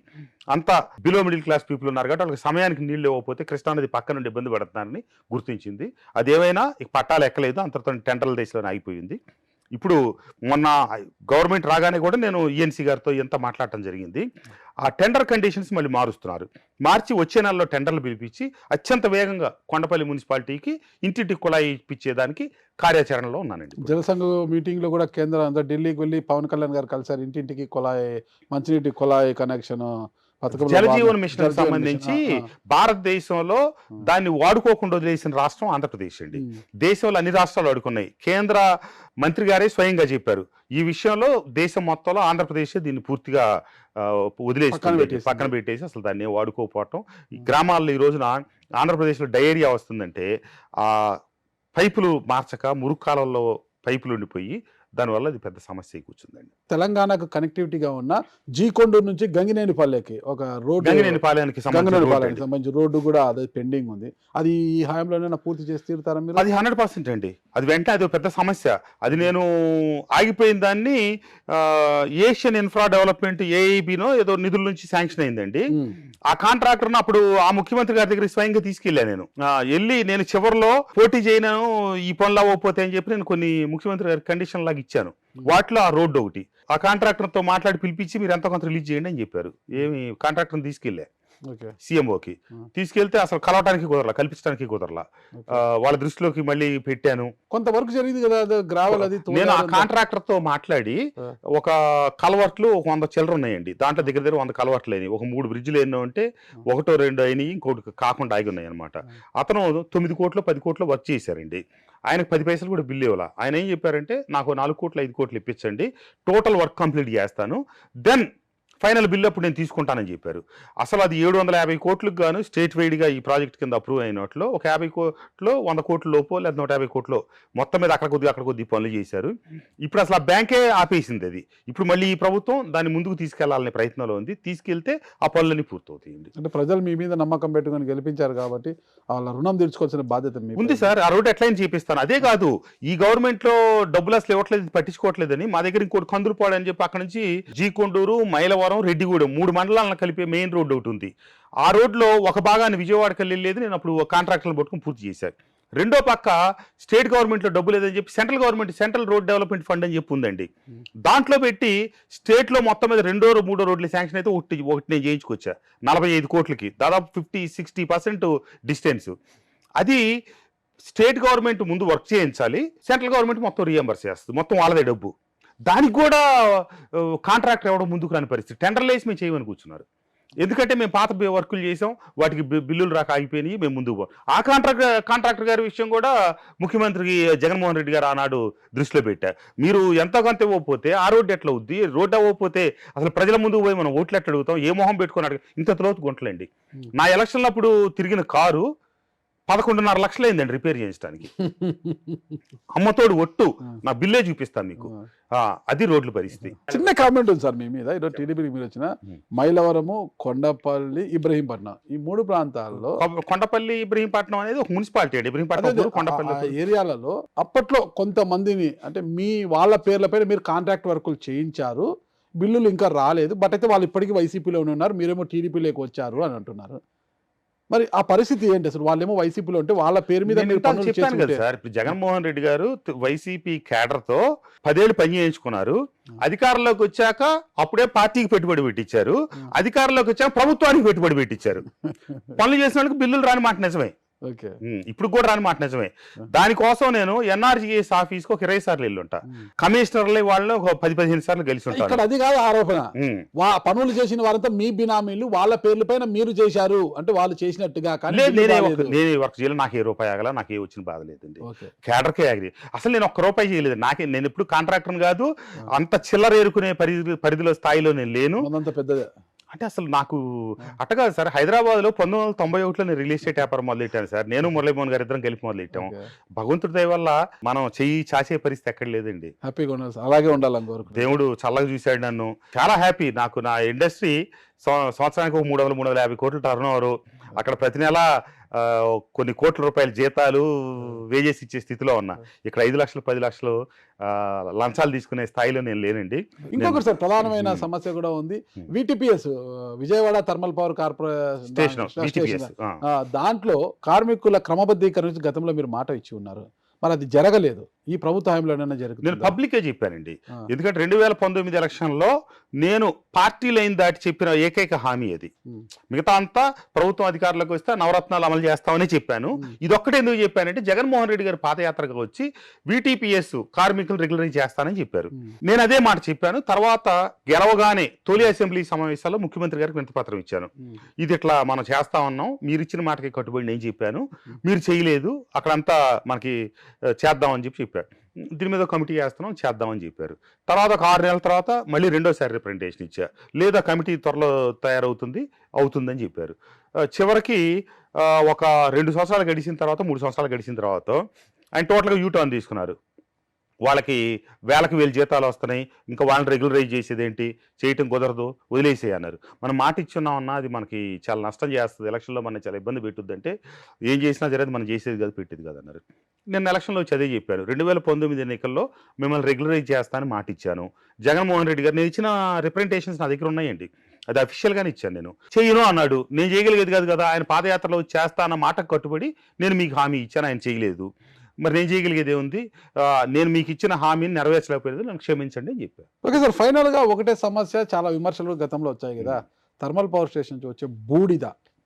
B: అంత బిలో మిడిల్ క్లాస్ పీపుల్ ఉన్నారు కాబట్టి వాళ్ళకి సమయానికి నీళ్ళు ఇవ్వకపోతే కృష్ణానది పక్క నుండి ఇబ్బంది పడుతున్నారని గుర్తించింది. అదేమైనా పట్టాలు ఎక్కలేదు, అంతతో టెండర్ల దేశంలోనే అయిపోయింది. ఇప్పుడు మొన్న గవర్నమెంట్ రాగానే కూడా నేను ఈఎన్సీ గారితో ఎంత మాట్లాడటం జరిగింది. ఆ టెండర్ కండిషన్స్ మళ్ళీ మారుస్తున్నారు. మార్చి వచ్చే నెలలో టెండర్లు పిలిపించి అత్యంత వేగంగా కొండపల్లి మున్సిపాలిటీకి ఇంటింటికి కుళాయి ఇప్పించేదానికి కార్యాచరణలో ఉన్నానండి.
A: జనసంఘ మీటింగ్ లో కూడా కేంద్ర ఢిల్లీకి వెళ్ళి పవన్ కళ్యాణ్ గారు కలిసారు. ఇంటింటికి కుళాయి, మంచినీటి కుళాయి కనెక్షన్,
B: జలజీవన్ మిషన్ సంబంధించి భారతదేశంలో దాన్ని వాడుకోకుండా వదిలేసిన రాష్ట్రం ఆంధ్రప్రదేశ్ అండి. దేశంలో అన్ని రాష్ట్రాలు వాడుకున్నాయి. కేంద్ర మంత్రి గారే స్వయంగా చెప్పారు, ఈ విషయంలో దేశం మొత్తంలో ఆంధ్రప్రదేశ్ దీన్ని పూర్తిగా వదిలేసి పక్కన పెట్టేసి అసలు దాన్ని వాడుకోకపోవటం. గ్రామాల్లో ఈ రోజున ఆంధ్రప్రదేశ్లో డయేరియా వస్తుందంటే ఆ పైపులు మార్చక మురుగు కాలంలో పైపులు ఉండిపోయి దానివల్ల అది పెద్ద సమస్య కూర్చుందండి.
A: తెలంగాణకు కనెక్టివిటీగా ఉన్న జీకొండూరు నుంచి గంగినేనిపల్లెకి ఒక రోడ్డు,
B: గంగినేనిపాలెనికి
A: సంబంధించి రోడ్డు కూడా అదే పెండింగ్ ఉంది. అది ఈ హయాంలోనే పూర్తి చేసి తీరుతారా మీరు?
B: అది 100% అండి. అది వెంటనే అది పెద్ద సమస్య. అది నేను ఆగిపోయిన దాన్ని ఏషియన్ ఇన్ఫ్రా డెవలప్మెంట్ ఏఐబినో ఏదో నిధుల నుంచి శాంక్షన్ అయిందండి. ఆ కాంట్రాక్టర్ను అప్పుడు ఆ ముఖ్యమంత్రి గారి దగ్గర స్వయంగా తీసుకెళ్ళాను. నేను చివరిలో పోటీ చేయను ఈ పనులు అవ్వకపోతే అని చెప్పి నేను కొన్ని ముఖ్యమంత్రి గారి కండిషన్ లాగా ఇచ్చాను. వాటిలో ఆ రోడ్డు ఒకటి. ఆ కాంట్రాక్టర్తో మాట్లాడి పిలిపించి మీరు ఎంత కొంత రిలీజ్ చేయండి అని చెప్పారు. ఏమి కాంట్రాక్టర్ని తీసుకెళ్ళా సీఎంఓకి. తీసుకెళ్తే అసలు కలవటానికి కుదరలా, కల్పించడానికి కుదరలా. వాళ్ళ దృష్టిలోకి మళ్ళీ పెట్టాను.
A: కొంతవరకు జరిగింది కదా గ్రావెల్ అది. నేను
B: ఆ కాంట్రాక్టర్ తో మాట్లాడి ఒక కలవర్ట్లు 100 చిల్లర ఉన్నాయండి. దాంట్లో దగ్గర 100 కలవర్ట్లు అయినాయి. ఒక 3 బ్రిడ్జ్లు ఎన్నో అంటే 1-2 అయినాయి, ఇంకోటి కాకుండా ఆగి ఉన్నాయి అనమాట. అతను 9 కోట్లు 10 కోట్లు వర్క్ చేశారండి. ఆయనకు 10 పైసలు కూడా బిల్లు ఇవ్వాల. ఆయన ఏం చెప్పారంటే నాకు 4 కోట్లు 5 కోట్లు ఇప్పించండి, టోటల్ వర్క్ కంప్లీట్ చేస్తాను, దెన్ ఫైనల్ బిల్లు అప్పుడు నేను తీసుకుంటానని చెప్పారు. అసలు అది 750 కోట్లకు గాను స్టేట్ వైడ్గా ఈ ప్రాజెక్ట్ కింద అప్రూవ్ అయినట్లో ఒక 50 కోట్లు 100 కోట్ల లోపో లేదా 150 కోట్లు మొత్తం మీద అక్కడ కొద్ది పనులు చేశారు. ఇప్పుడు అసలు ఆ బ్యాంకే ఆపేసింది అది. ఇప్పుడు మళ్ళీ ఈ ప్రభుత్వం దాన్ని ముందుకు తీసుకెళ్లాలనే ప్రయత్నంలో ఉంది. తీసుకెళ్తే ఆ పనులన్నీ పూర్తవుతాయండి.
A: అంటే ప్రజలు మీ మీద నమ్మకం పెట్టుకొని గెలిపించారు కాబట్టి వాళ్ళ రుణం తీర్చుకోవాల్సిన బాధ్యత మీ
B: ఉంది సార్. ఆ రోడ్డు ఎట్లయినా చేపిస్తాను. అదే కాదు, ఈ గవర్నమెంట్ లో డబ్బులు అసలు ఇవ్వట్లేదు, పట్టించుకోవట్లేదని మా దగ్గర ఇంకోటి కందులపాడు అని చెప్పి అక్కడ నుంచి జీకొండూరు, మైలవరం, రెడ్డిగూడెం 3 మండలాలను కలిపే మెయిన్ రోడ్డు ఒకటి ఉంది. ఆ రోడ్లో ఒక భాగాన్ని విజయవాడకి వెళ్ళలేదు. నేను అప్పుడు కాంట్రాక్టర్లు పట్టుకుని పూర్తి చేశాను. రెండో పక్క స్టేట్ గవర్నమెంట్లో డబ్బు లేదని చెప్పి central government central road development fund అని చెప్పి ఉందండి. దాంట్లో పెట్టి స్టేట్లో మొత్తం మీద 2 or 3 రోడ్లు శాంక్షన్ అయితే ఒకటి నేను చేయించుకొచ్చా 45 కోట్లకి, దాదాపు 50-60% డిస్టెన్స్. అది స్టేట్ గవర్నమెంట్ ముందు వర్క్ చేయించాలి, సెంట్రల్ గవర్నమెంట్ మొత్తం రీఎంబర్స్ చేస్తుంది, మొత్తం వాళ్ళదే డబ్బు. దానికి కూడా కాంట్రాక్టర్ ఎవడో ముందుకు రాని పరిస్థితి. టెండర్లు వేసి మేము చేయమని కూర్చున్నారు. ఎందుకంటే మేము పాత వర్కులు చేసాం, వాటికి బిల్లులు రాక ఆగిపోయినాయి, మేము ముందుకు పోం. ఆ కాంట్రాక్టర్ గారి విషయం కూడా ముఖ్యమంత్రికి జగన్మోహన్ రెడ్డి గారు ఆనాడు దృష్టిలో పెట్టారు. మీరు ఎంతో కొంత ఇవ్వకపోతే ఆ రోడ్డు ఎట్లా అవుద్ది, రోడ్డు అవ్వకపోతే అసలు ప్రజల ముందుకు పోయి మనం ఓట్లు ఎట్లా అడుగుతాం, ఏ మొహం పెట్టుకుని అడుగు. ఇంత లోతు గుంటలండి. నా ఎలక్షన్లో అప్పుడు తిరిగిన కారు 11.5 లక్షలు అయిందండి రిపేర్ చేయించడానికి. అమ్మతోడు ఒట్టు, నా బిల్లే చూపిస్తాను మీకు. అది రోడ్ల పరిస్థితి.
A: చిన్న కామెంట్ ఉంది సార్ మీ మీద. ఈరోజు టీడీపీకి మీరు వచ్చిన మైలవరము, కొండపల్లి, ఇబ్రహీంపట్నం ఈ 3 ప్రాంతాల్లో,
B: కొండపల్లి ఇబ్రహీంపట్నం అనేది ఒక మున్సిపాలిటీ అండి. ఇబ్రహీంపట్నం కొండపల్లి
A: ఏరియాలలో అప్పట్లో కొంతమందిని అంటే మీ వాళ్ళ పేర్లపైన మీరు కాంట్రాక్ట్ వర్కులు చేయించారు, బిల్లులు ఇంకా రాలేదు, బట్ అయితే వాళ్ళు ఇప్పటికీ వైసీపీలోనే ఉన్నారు, మీరేమో టీడీపీలోకి వచ్చారు అని అంటున్నారు. మరి ఆ పరిస్థితి ఏంటి అసలు? వాళ్ళేమో వైసీపీలో ఉంటే వాళ్ళ పేరు మీద
B: చెప్పాను కదా సార్. ఇప్పుడు జగన్మోహన్ రెడ్డి గారు వైసీపీ క్యాడర్ తో 10 ఏళ్ళు పని చేయించుకున్నారు. అధికారంలోకి వచ్చాక అప్పుడే పార్టీకి పెట్టుబడి పెట్టించారు, అధికారంలోకి వచ్చాక ప్రభుత్వానికి పెట్టుబడి పెట్టించారు. పనులు చేసిన వాళ్ళకి బిల్లులు రాని మాట నిజమే, ఇప్పుడు కూడా రాని మాట నిజమే. దానికోసం నేను ఎన్ఆర్జీఎస్ ఆఫీస్కి ఒక 20 సార్లు వెళ్ళి ఉంటా, కమిషనర్లు వాళ్ళని ఒక 10-15 సార్లు కలిసి ఉంటాను.
A: అది కాదు ఆరోపణ, పనులు చేసిన వారంతా మీ బినామీలు, వాళ్ళ పేర్ల పైన మీరు చేశారు అంటే వాళ్ళు చేసినట్టుగా.
B: నేనే వర్క్ చేయలేదు, నాకు ఏ రూపాయి ఆగల, నాకు ఏ వచ్చిన బాధ లేదండి. కేడర్కే ఆగి అసలు నేను 1 రూపాయి చేయలేదు. నేను ఎప్పుడు కాంట్రాక్టర్ కాదు, అంత చిల్లర ఏరుకునే పరిధిలో స్థాయిలో నేను లేను.
A: అంత పెద్దదే
B: అంటే అసలు నాకు అట్టగా సార్. హైదరాబాద్లో 1991లో నేను రియల్ ఎస్టేట్ వ్యాపారం మొదలెట్టాను సార్. నేను మురళీమోహన్ గారు ఇద్దరం కలిపి మొదలెట్టాము. భగవంతుడి దయ వల్ల మనం చెయ్యి చాచే పరిస్థితి ఎక్కడ లేదండి.
A: హ్యాపీగా ఉండాలి, అలాగే ఉండాలని కోరుకు.
B: దేవుడు చల్లగా చూశాడు నన్ను. చాలా హ్యాపీ. నాకు నా ఇండస్ట్రీ సంవత్సరానికి 300-350 కోట్ల టర్న్ ఓవర్. అక్కడ ప్రతి నెల కొన్ని కోట్ల రూపాయల జీతాలు వేజెస్ ఇచ్చే స్థితిలో ఉన్నా. ఇక్కడ 5 లక్షలు 10 లక్షలు లంచాలు తీసుకునే స్థాయిలో నేను లేనండి.
A: ఇంకొకటి సార్, ప్రధానమైన సమస్య కూడా ఉంది. VTPS, Vijayawada thermal power corporation, దాంట్లో కార్మికుల క్రమబద్ధీకరణ గతంలో మీరు మాట ఇచ్చి ఉన్నారు, మరి అది జరగలేదు. ఈ ప్రభుత్వ హయాంలోనైనా జరుగుతుంది.
B: నేను పబ్లికే చెప్పానండి. ఎందుకంటే 2019 ఎలక్షన్లో నేను పార్టీ లైన్ దాటి చెప్పిన ఏకైక హామీ అది. మిగతా అంతా ప్రభుత్వం అధికారులకు వస్తే నవరత్నాలు అమలు చేస్తామని చెప్పాను. ఇదొక్కటే ఎందుకు చెప్పానంటే జగన్మోహన్ రెడ్డి గారు పాదయాత్రగా వచ్చి విటిపిఎస్ కార్మికులు రెగ్యులరైజ్ చేస్తానని చెప్పారు. నేను అదే మాట చెప్పాను. తర్వాత గెలవగానే తొలి అసెంబ్లీ సమావేశాల్లో ముఖ్యమంత్రి గారికి వినతిపత్రం ఇచ్చాను. ఇది ఇట్లా మనం చేస్తా ఉన్నాం, మీరు ఇచ్చిన మాటకి కట్టుబడి నేను చెప్పాను, మీరు చేయలేదు, అక్కడంతా మనకి చేద్దామని చెప్పారు. దీని మీద కమిటీ వేస్తున్నాం, చేద్దామని చెప్పారు. తర్వాత ఒక 6 నెలల తర్వాత మళ్ళీ రెండోసారి రిప్రజెంటేషన్ ఇచ్చా. లేదా కమిటీ త్వరలో అవుతుందని చెప్పారు. చివరికి ఒక 2 సంవత్సరాలు గడిచిన తర్వాత 3 సంవత్సరాలు గడిచిన తర్వాత ఆయన టోటల్గా యూటర్న్ తీసుకున్నారు. వాళ్ళకి 1000 జీతాలు వస్తున్నాయి, ఇంకా వాళ్ళని రెగ్యులరైజ్ చేసేది ఏంటి, చేయటం కుదరదు, వదిలేసే అన్నారు. మనం మాట ఇచ్చున్నామన్నా అది మనకి చాలా నష్టం చేస్తుంది, ఎలక్షన్లో మనం చాలా ఇబ్బంది పెట్టుద్ది అంటే ఏం చేసినా జరిగేది మనం చేసేది కాదు, పెట్టేది కాదు అన్నారు. నేను ఎలక్షన్లో వచ్చి అదే చెప్పాను. 2019 ఎన్నికల్లో మిమ్మల్ని రెగ్యులరైజ్ చేస్తానని మాట ఇచ్చాను. జగన్మోహన్ రెడ్డి గారు నేను ఇచ్చిన రిప్రజెంటేషన్స్ నా దగ్గర ఉన్నాయండి, అది అఫీషియల్గానే ఇచ్చాను. నేను చేయను అన్నాడు, నేను చేయగలిగేది కాదు కదా. ఆయన పాదయాత్రలో చేస్తా అన్న మాటకు కట్టుబడి నేను మీకు హామీ ఇచ్చాను, ఆయన చేయలేదు. మరి నేను చేయగలిగేదే ఉంది, నేను మీకు ఇచ్చిన హామీని నెరవేర్చలేకపోయేది, నన్ను క్షమించండి అని చెప్పాను.
A: ఓకే సార్, ఫైనల్గా ఒకటే సమస్య, చాలా విమర్శలు గతంలో వచ్చాయి కదా, థర్మల్ పవర్ స్టేషన్ నుంచి వచ్చే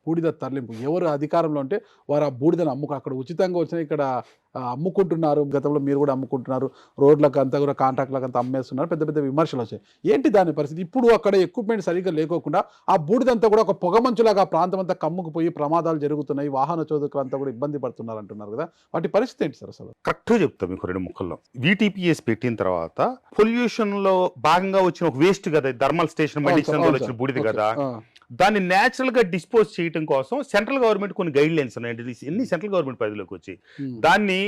A: బూడిద తరలింపు. ఎవరు అధికారంలో ఉంటే వారు ఆ బూడిదను అక్కడ ఉచితంగా వచ్చిన ఇక్కడ అమ్ముకుంటున్నారు, గతంలో మీరు కూడా అమ్ముకుంటున్నారు, రోడ్లకు అంతా కూడా కాంట్రాక్ట్లకు అంతా అమ్మేస్తున్నారు, పెద్ద పెద్ద విమర్శలు వచ్చాయి. ఏంటి దాని పరిస్థితి? ఇప్పుడు అక్కడ ఎక్విప్మెంట్ సరిగ్గా లేకోకుండా ఆ బూడిదంతా కూడా ఒక పొగమంచులాగా ఆ ప్రాంతం అంతా కమ్ముకుపోయి ప్రమాదాలు జరుగుతున్నాయి, వాహన చోదకులు అంతా కూడా ఇబ్బంది పడుతున్నారు అంటున్నారు కదా, వాటి పరిస్థితి ఏంటి సార్ అసలు?
B: కరెక్ట్గా చెప్తాం మీకు 2 ముక్కల్లో. VTPS పెట్టిన తర్వాత పొల్యూషన్ లో భాగంగా వచ్చిన ఒక వేస్ట్ కదా, థర్మల్ స్టేషన్ మెడిసిన్ వచ్చిన బూడిది కదా, దాన్ని న్యాచురల్ గా డిస్పోజ్ చేయడం కోసం సెంట్రల్ గవర్నమెంట్ కొన్ని గైడ్ లైన్స్ ఉన్నాయండి. ఎన్ని సెంట్రల్ గవర్నమెంట్ పరిధిలోకి వచ్చి దాన్ని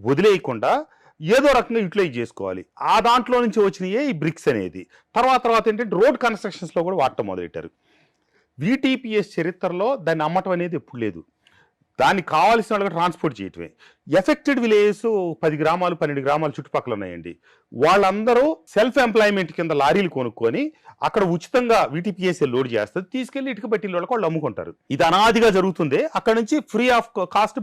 B: వదిలేయకుండా ఏదో రకంగా యూటిలైజ్ చేసుకోవాలి. ఆ దాంట్లో నుంచి వచ్చినాయే ఈ బ్రిక్స్ అనేది. తర్వాత ఏంటంటే రోడ్ కన్స్ట్రక్షన్స్ లో కూడా వాడటం మొదలెట్టారు. VTPS చరిత్రలో దాన్ని అమ్మటం అనేది ఎప్పుడు లేదు. దానికి కావాల్సిన వాళ్ళకి ట్రాన్స్పోర్ట్ చేయటమే. ఎఫెక్టెడ్ విలేజెస్ 10 గ్రామాలు 12 గ్రామాలు చుట్టుపక్కల ఉన్నాయండి. వాళ్ళందరూ సెల్ఫ్ ఎంప్లాయ్మెంట్ కింద లారీలు కొనుక్కొని అక్కడ ఉచితంగా VTPS లోడ్ చేస్తుంది, తీసుకెళ్లి ఇటుక పట్టిన వాళ్ళకి వాళ్ళు అమ్ముకుంటారు. ఇది అనాదిగా జరుగుతుంది. అక్కడ నుంచి ఫ్రీ ఆఫ్ కాస్ట్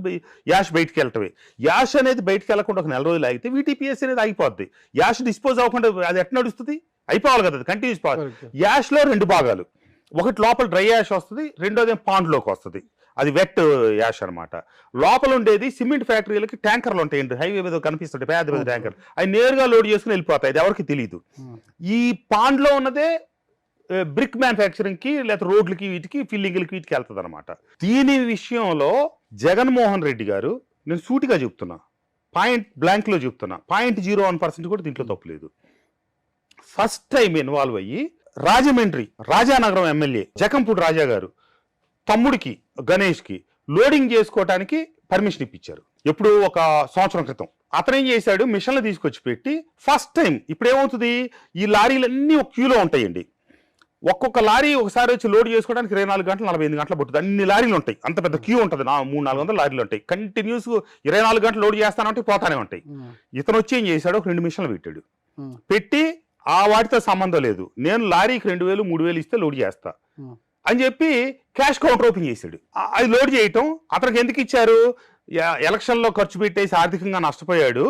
B: యాష్ బయటికి వెళ్ళటమే. యాష్ అనేది బయటికి వెళ్ళకుండా ఒక 4 రోజులు ఆగితే VTPS అనేది ఆగిపోద్ది. యాష్ డిస్పోజ్ అవ్వకుండా అది ఎట్లా నడుస్తుంది? అయిపోవాలి కదా, అది కంటిన్యూస్ పోవాలి. యాష్ లో 2 భాగాలు, ఒకటి లోపల డ్రై యాష్ వస్తుంది, రెండోది పాండ్లోకి వస్తుంది, అది వెట్ యాష్ అనమాట. లోపల ఉండేది సిమెంట్ ఫ్యాక్టరీలకి ట్యాంకర్లు ఉంటాయండి, హైవే మీద కనిపిస్తుంటాయి పెద్ద పెద్ద ట్యాంకర్లు, అవి నేరుగా లోడ్ చేసుకుని వెళ్ళిపోతాయి, అది ఎవరికి తెలియదు. ఈ పాండ్లో ఉన్నదే బ్రిక్ మ్యానుఫ్యాక్చరింగ్ కి లేదా రోడ్లకి వీటికి ఫిల్లింగ్లకి వీటికి వెళ్తుంది అనమాట. దీని విషయంలో జగన్మోహన్ రెడ్డి గారు, నేను సూటిగా చెప్తున్నా, పాయింట్ బ్లాంక్ లో చెప్తున్నా, 0.01% కూడా దీంట్లో తప్పులేదు. ఫస్ట్ టైం ఇన్వాల్వ్ అయ్యి రాజమండ్రి రాజానగరం ఎమ్మెల్యే జకంపూడి రాజా గారు తమ్ముడికి గణేష్కి లోడింగ్ చేసుకోవటానికి పర్మిషన్ ఇప్పించారు. ఎప్పుడు ఒక సంవత్సరం క్రితం. అతను ఏం చేశాడు, మిషన్లు తీసుకొచ్చి పెట్టి ఫస్ట్ టైం. ఇప్పుడు ఏమవుతుంది, ఈ లారీలన్నీ ఒక క్యూలో ఉంటాయండి. ఒక్కొక్క లారీ ఒకసారి వచ్చి లోడ్ చేసుకోవడానికి 24 గంటలు 48 గంటలు పడుతుంది. అన్ని లారీలు ఉంటాయి, అంత పెద్ద క్యూ ఉంటుంది, 300-400 లారీలు ఉంటాయి. కంటిన్యూస్ 24 గంటలు లోడ్ చేస్తానంటే పోతానే ఉంటాయి. ఇతను వచ్చి ఏం చేశాడు, ఒక 2 మిషన్లు పెట్టాడు. పెట్టి ఆ వాటితో సంబంధం లేదు, నేను లారీకి 2000 3000 ఇస్తే లోడ్ చేస్తా అని చెప్పి క్యాష్ కౌంటర్ ఓపెన్ చేశాడు. అది లోడ్ చేయటం అతనికి ఎందుకు ఇచ్చారు, ఎలక్షన్లో ఖర్చు పెట్టేసి ఆర్థికంగా నష్టపోయాడు,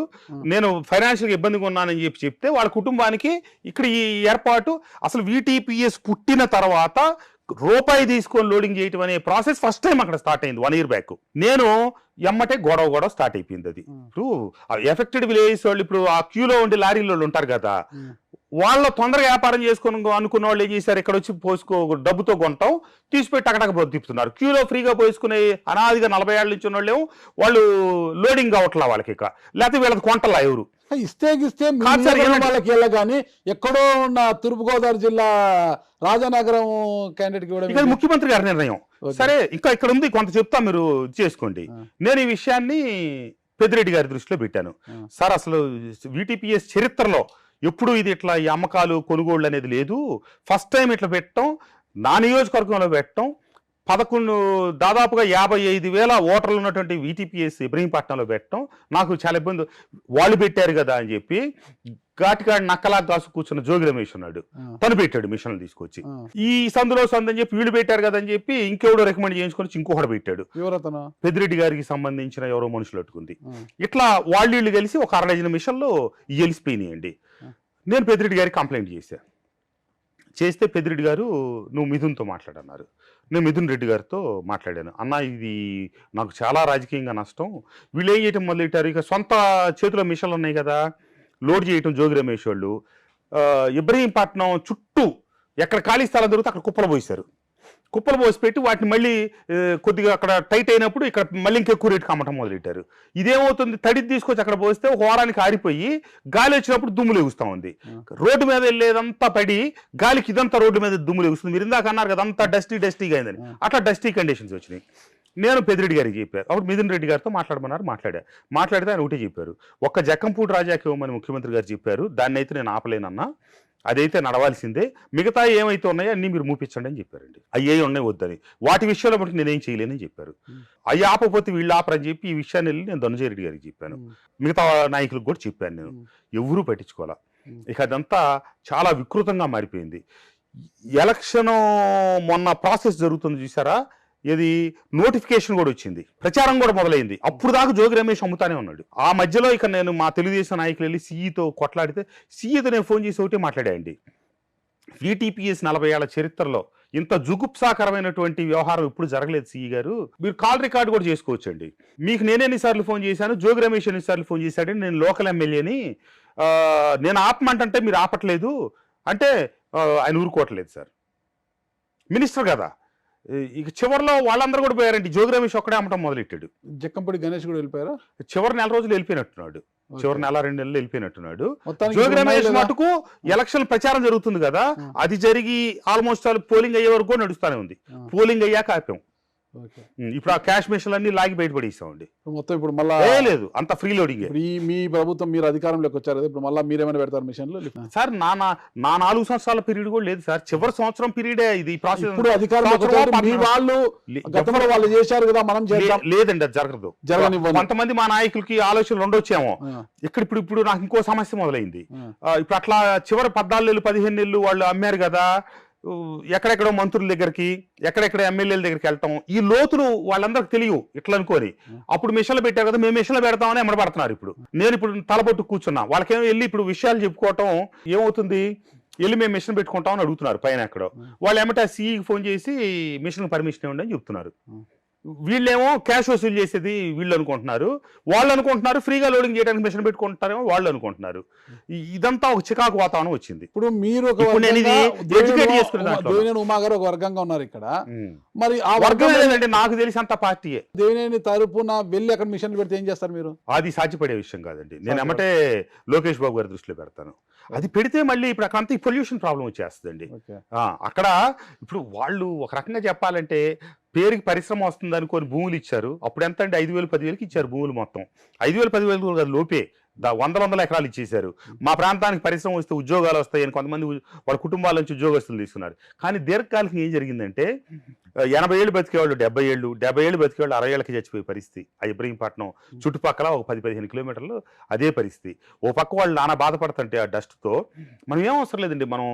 B: నేను ఫైనాన్షియల్గా ఇబ్బందిగా ఉన్నానని చెప్తే వాళ్ళ కుటుంబానికి ఇక్కడ ఈ ఏర్పాటు. అసలు VTPS పుట్టిన తర్వాత రూపాయి తీసుకొని లోడింగ్ చేయటం అనే ప్రాసెస్ ఫస్ట్ టైం అక్కడ స్టార్ట్ అయింది 1 year బ్యాక్. నేను ఎమ్మటే గొడవ స్టార్ట్ అయిపోయింది. అది ఇప్పుడు ఎఫెక్టెడ్ విలేజెస్ వాళ్ళు ఇప్పుడు ఆ క్యూలో ఉండే లారీలో ఉంటారు కదా, వాళ్ళ తొందరగా వ్యాపారం చేసుకుని అనుకున్న వాళ్ళు ఏం చేశారు, ఇక్కడ వచ్చి పోసుకో డబ్బుతో కొంటాం తీసిపెట్టి అక్కడక్కడ తిప్పుతున్నారు. క్యూలో ఫ్రీగా పోసుకునే అనాదిగా 40 ఏళ్ళ నుంచి ఉన్న వాళ్ళు లోడింగ్ కావట్లా వాళ్ళకి, ఇక లేకపోతే వీళ్ళకి కొంటలా ఎవరు
A: ఇస్తే వాళ్ళకి వెళ్ళగాని ఎక్కడో ఉన్న తూర్పుగోదావరి జిల్లా రాజానగరం క్యాండిడేట్ కూడా
B: ముఖ్యమంత్రి గారి నిర్ణయం. సరే, ఇంకా ఇక్కడ ఉంది కొంత చెప్తా, మీరు చేసుకోండి. నేను ఈ విషయాన్ని పెద్దిరెడ్డి గారి దృష్టిలో పెట్టాను. సార్, అసలు VTPS చరిత్రలో ఎప్పుడు ఇది ఇట్లా ఈ అమ్మకాలు కొనుగోళ్ళు అనేది లేదు, ఫస్ట్ టైం ఇట్లా పెట్టడం, నా నియోజకవర్గంలో పెట్టడం, దాదాపుగా 55,000 ఓటర్లు ఉన్నటువంటి VTPS ఇబ్రహీంపట్నంలో పెట్టడం నాకు చాలా ఇబ్బంది. వాళ్ళు పెట్టారు కదా అని చెప్పి ఘాటికాడు నక్కలా కాసు కూర్చున్న జోగి రమేష్ ఉన్నాడు, తను పెట్టాడు మిషన్లు తీసుకొచ్చి. ఈ సందులో సందు అని చెప్పి వీళ్ళు పెట్టారు కదా అని చెప్పి ఇంకెవడో రికమెండ్ చేయించుకొని ఇంకొకటి పెట్టాడు, పెద్దిరెడ్డి గారికి సంబంధించిన ఎవరో మనుషులు అట్టుకుంది. ఇట్లా వాళ్ళు కలిసి ఒక 60 డజన్ మిషన్లు గెలిసిపోయినాయండి. నేను పెద్దిరెడ్డి గారికి కంప్లైంట్ చేస్తే పెద్దిరెడ్డి గారు నువ్వు మిథున్తో మాట్లాడన్నారు. నేను మిథున్ రెడ్డి గారితో మాట్లాడాను. అన్న, ఇది నాకు చాలా రాజకీయంగా నష్టం, వీళ్ళు ఏం చేయటం మొదలెట్టారు, ఇక సొంత చేతిలో మిషన్లు ఉన్నాయి కదా లోడ్ చేయటం. జోగి రమేష్ వాళ్ళు ఇబ్రహీంపట్నం చుట్టూ ఎక్కడ ఖాళీ స్థలం దొరికితే అక్కడ కుప్పలు పోసి పెట్టి వాటిని మళ్ళీ కొద్దిగా అక్కడ టైట్ అయినప్పుడు ఇక్కడ మళ్ళీ ఇంకెక్కువ రేటుకి అమ్మటం మొదలెట్టారు. ఇదేమవుతుంది, తడిది తీసుకొచ్చి అక్కడ పోస్తే ఒక వారానికి ఆరిపోయి గాలి వచ్చినప్పుడు దుమ్ము లేగుస్తూ ఉంది. రోడ్డు మీద వెళ్ళేదంతా పడి గాలికి ఇదంతా రోడ్డు మీద దుమ్ము లేగుస్తుంది. మీరు ఇందాక అన్నారు కదా అంతా డస్టీగా అయిందని, అట్లా డస్టీ కండిషన్స్ వచ్చినాయి. నేను పెద్దిరెడ్డి గారికి చెప్పాను. అప్పుడు మిథున్ రెడ్డి గారితో మాట్లాడమన్నారు. మాట్లాడితే ఆయన ఒకటే చెప్పారు, ఒక్క జక్కంపూడి రాజాకి ఇవ్వమని ముఖ్యమంత్రి గారు చెప్పారు, దాన్ని అయితే నేను ఆపలేనన్నా, అదైతే నడవాల్సిందే, మిగతా ఏమైతే ఉన్నాయో అన్నీ మీరు మూపించండి అని చెప్పారండి. అయ్యే ఉన్నాయి వద్దని, వాటి విషయంలో బట్టి నేనేం చేయలేనని చెప్పారు. అయ్యి ఆపపోతే వీళ్ళు ఆపరని చెప్పి ఈ విషయాన్ని వెళ్ళి నేను ధనుంజయ రెడ్డి గారికి చెప్పాను, మిగతా నాయకులకు కూడా చెప్పాను. నేను ఎవరూ పట్టించుకోవాలా. ఇక అదంతా చాలా వికృతంగా మారిపోయింది. ఎలక్షన్ మొన్న ప్రాసెస్ జరుగుతుంది చూసారా, ఇది నోటిఫికేషన్ కూడా వచ్చింది, ప్రచారం కూడా మొదలైంది. అప్పుడు దాకా జోగి రమేష్ అమ్ముతానే ఉన్నాడు. ఆ మధ్యలో ఇక నేను మా తెలుగుదేశం నాయకులు వెళ్ళి సీఈతో కొట్లాడితే సీఈతో నేను ఫోన్ చేసి ఒకటే మాట్లాడాయండి, VTPS 40 ఏళ్ల చరిత్రలో ఇంత జుగుప్సాకరమైనటువంటి వ్యవహారం ఎప్పుడు జరగలేదు సిఈ గారు. మీరు కాల్ రికార్డు కూడా చేసుకోవచ్చండి. మీకు నేను ఎన్నిసార్లు ఫోన్ చేశాను, జోగి రమేష్ ఎన్నిసార్లు ఫోన్ చేశాడని, నేను లోకల్ ఎమ్మెల్యేని, నేను ఆపమంటే మీరు ఆపట్లేదు అంటే ఆయన ఊరుకోవట్లేదు సార్. మినిస్టర్ కదా. ఇక చివరిలో వాళ్ళందరూ కూడా పోయారండి. జోగి రమేష్ ఒక్కడే అమ్మటం మొదలెట్టాడు.
A: జక్కంపూడి గణేష్ కూడా వెళ్ళిపోయారా?
B: చివరి నెల రోజులు వెళ్ళిపోయినట్టున్నాడు. చివరి నెల 2 నెలలు వెళ్ళిపోయినట్టున్నాడు.
A: మొత్తానికి
B: జోగి రమేష్
A: ఉన్నాయి కదా?
B: మటుకు ఎలక్షన్ ప్రచారం జరుగుతుంది కదా, అది జరిగి ఆల్మోస్ట్ పోలింగ్ అయ్యే వరకు కూడా నడుస్తూనే ఉంది. పోలింగ్ అయ్యాక ఆపాం.
A: ఓకే.
B: ఇప్పుడు ఆ క్యాష్ మిషన్లు అన్ని లాగి బయటపడేసామండి.
A: మొత్తం ఇప్పుడు మళ్ళా
B: లేదు, అంత ఫ్రీ లోడింగ్.
A: ఇప్పుడు మీ ప్రభుత్వం మీరు అధికారంలోకి వచ్చారు కదా, ఇప్పుడు మళ్ళీ మీరేమైనా పెడతారు మిషన్లు?
B: సార్ నా 4 సంవత్సరాల పీరియడ్ కూడా లేదు సార్, చివరి సంవత్సరం పీరియడే ఇది ప్రాసెస్.
A: ఇప్పుడు అధికారంలోకి వచ్చారు, మీ వాళ్ళు గతంలో వాళ్ళు చేశారు కదా, మనం చేద్దాం.
B: లేదండి, అది జరగదు. కొంతమంది మా నాయకులకి ఆలోచనలు ఉండొచ్చేమో. ఇప్పుడు నాకు ఇంకో సమస్య మొదలైంది. ఇప్పుడు అట్లా చివరి 14 నెలలు 15 నెలలు వాళ్ళు అమ్మారు కదా, ఎక్కడెక్కడో మంత్రుల దగ్గరికి, ఎక్కడెక్కడ ఎమ్మెల్యేల దగ్గరికి వెళ్తాం. ఈ లోతులు వాళ్ళందరికి తెలియవు ఇట్లా అనుకోని. అప్పుడు మిషన్లు పెట్టారు కదా, మేము మిషన్లు పెడతామని ఎమ్మడబడుతున్నారు. ఇప్పుడు తలబొట్టు కూర్చున్నా, వాళ్ళకేమో వెళ్ళి ఇప్పుడు విషయాలు చెప్పుకోవటం ఏమవుతుంది, వెళ్ళి మేము మిషన్ పెట్టుకుంటామని అడుగుతున్నారు పైన ఎక్కడో. వాళ్ళు ఏమంటే సీఈకి ఫోన్ చేసి మిషన్ పర్మిషన్ ఇవ్వండి అని చెప్తున్నారు. వీళ్ళేమో క్యాష్ వసూలు చేసేది వీళ్ళు అనుకుంటున్నారు, వాళ్ళు అనుకుంటున్నారు ఫ్రీగా లోడింగ్ చేయడానికి మిషన్ పెట్టుకుంటారేమో వాళ్ళు అనుకుంటున్నారు. ఇదంతా ఒక చికాకు వాతావరణం వచ్చింది.
A: ఇప్పుడు మీరు ఉమా గారు ఒక వర్గంగా ఉన్నారు ఇక్కడ, మరి ఆ వర్గం
B: లేదంటే నాకు తెలిసి అంత పార్టీయే.
A: దేవినేని తరపున వెళ్ళి అక్కడ మిషన్లు పెడితే ఏం చేస్తారు మీరు?
B: అది సాధ్యపడే విషయం కాదండి. నేను ఏమంటే లోకేష్ బాబు గారి దృష్టిలో పెడతాను. అది పెడితే మళ్ళీ ఇప్పుడు అక్కడ పొల్యూషన్ ప్రాబ్లం వచ్చేస్తుందండి. అక్కడ ఇప్పుడు వాళ్ళు ఒక రకంగా చెప్పాలంటే పేరుకి పరిశ్రమ వస్తుంది అనుకోని భూములు ఇచ్చారు. అప్పుడు ఎంత అంటే 5,000 10,000కి ఇచ్చారు భూములు. మొత్తం 5,000 10,000 లోపే 100 ఎకరాలు ఇచ్చేశారు. మా ప్రాంతానికి పరిశ్రమ వస్తే ఉద్యోగాలు వస్తాయని కొంతమంది వాళ్ళ కుటుంబాల నుంచి ఉద్యోగస్తులు తీసుకున్నారు. కానీ దీర్ఘకాలికంగా ఏం జరిగిందంటే 80 ఏళ్ళు బతికేవాళ్ళు 70 ఏళ్ళు, 70 ఏళ్ళు బతికేవాళ్ళు 60 ఏళ్ళకి చచ్చిపోయే పరిస్థితి. ఆ ఇబ్రహీంపట్నం చుట్టుపక్కల ఒక 10-15 కిలోమీటర్లు అదే పరిస్థితి. ఓ పక్క వాళ్ళు నానా బాధపడుతుంటే ఆ డస్ట్తో. మనం ఏం అవసరం లేదండి, మనం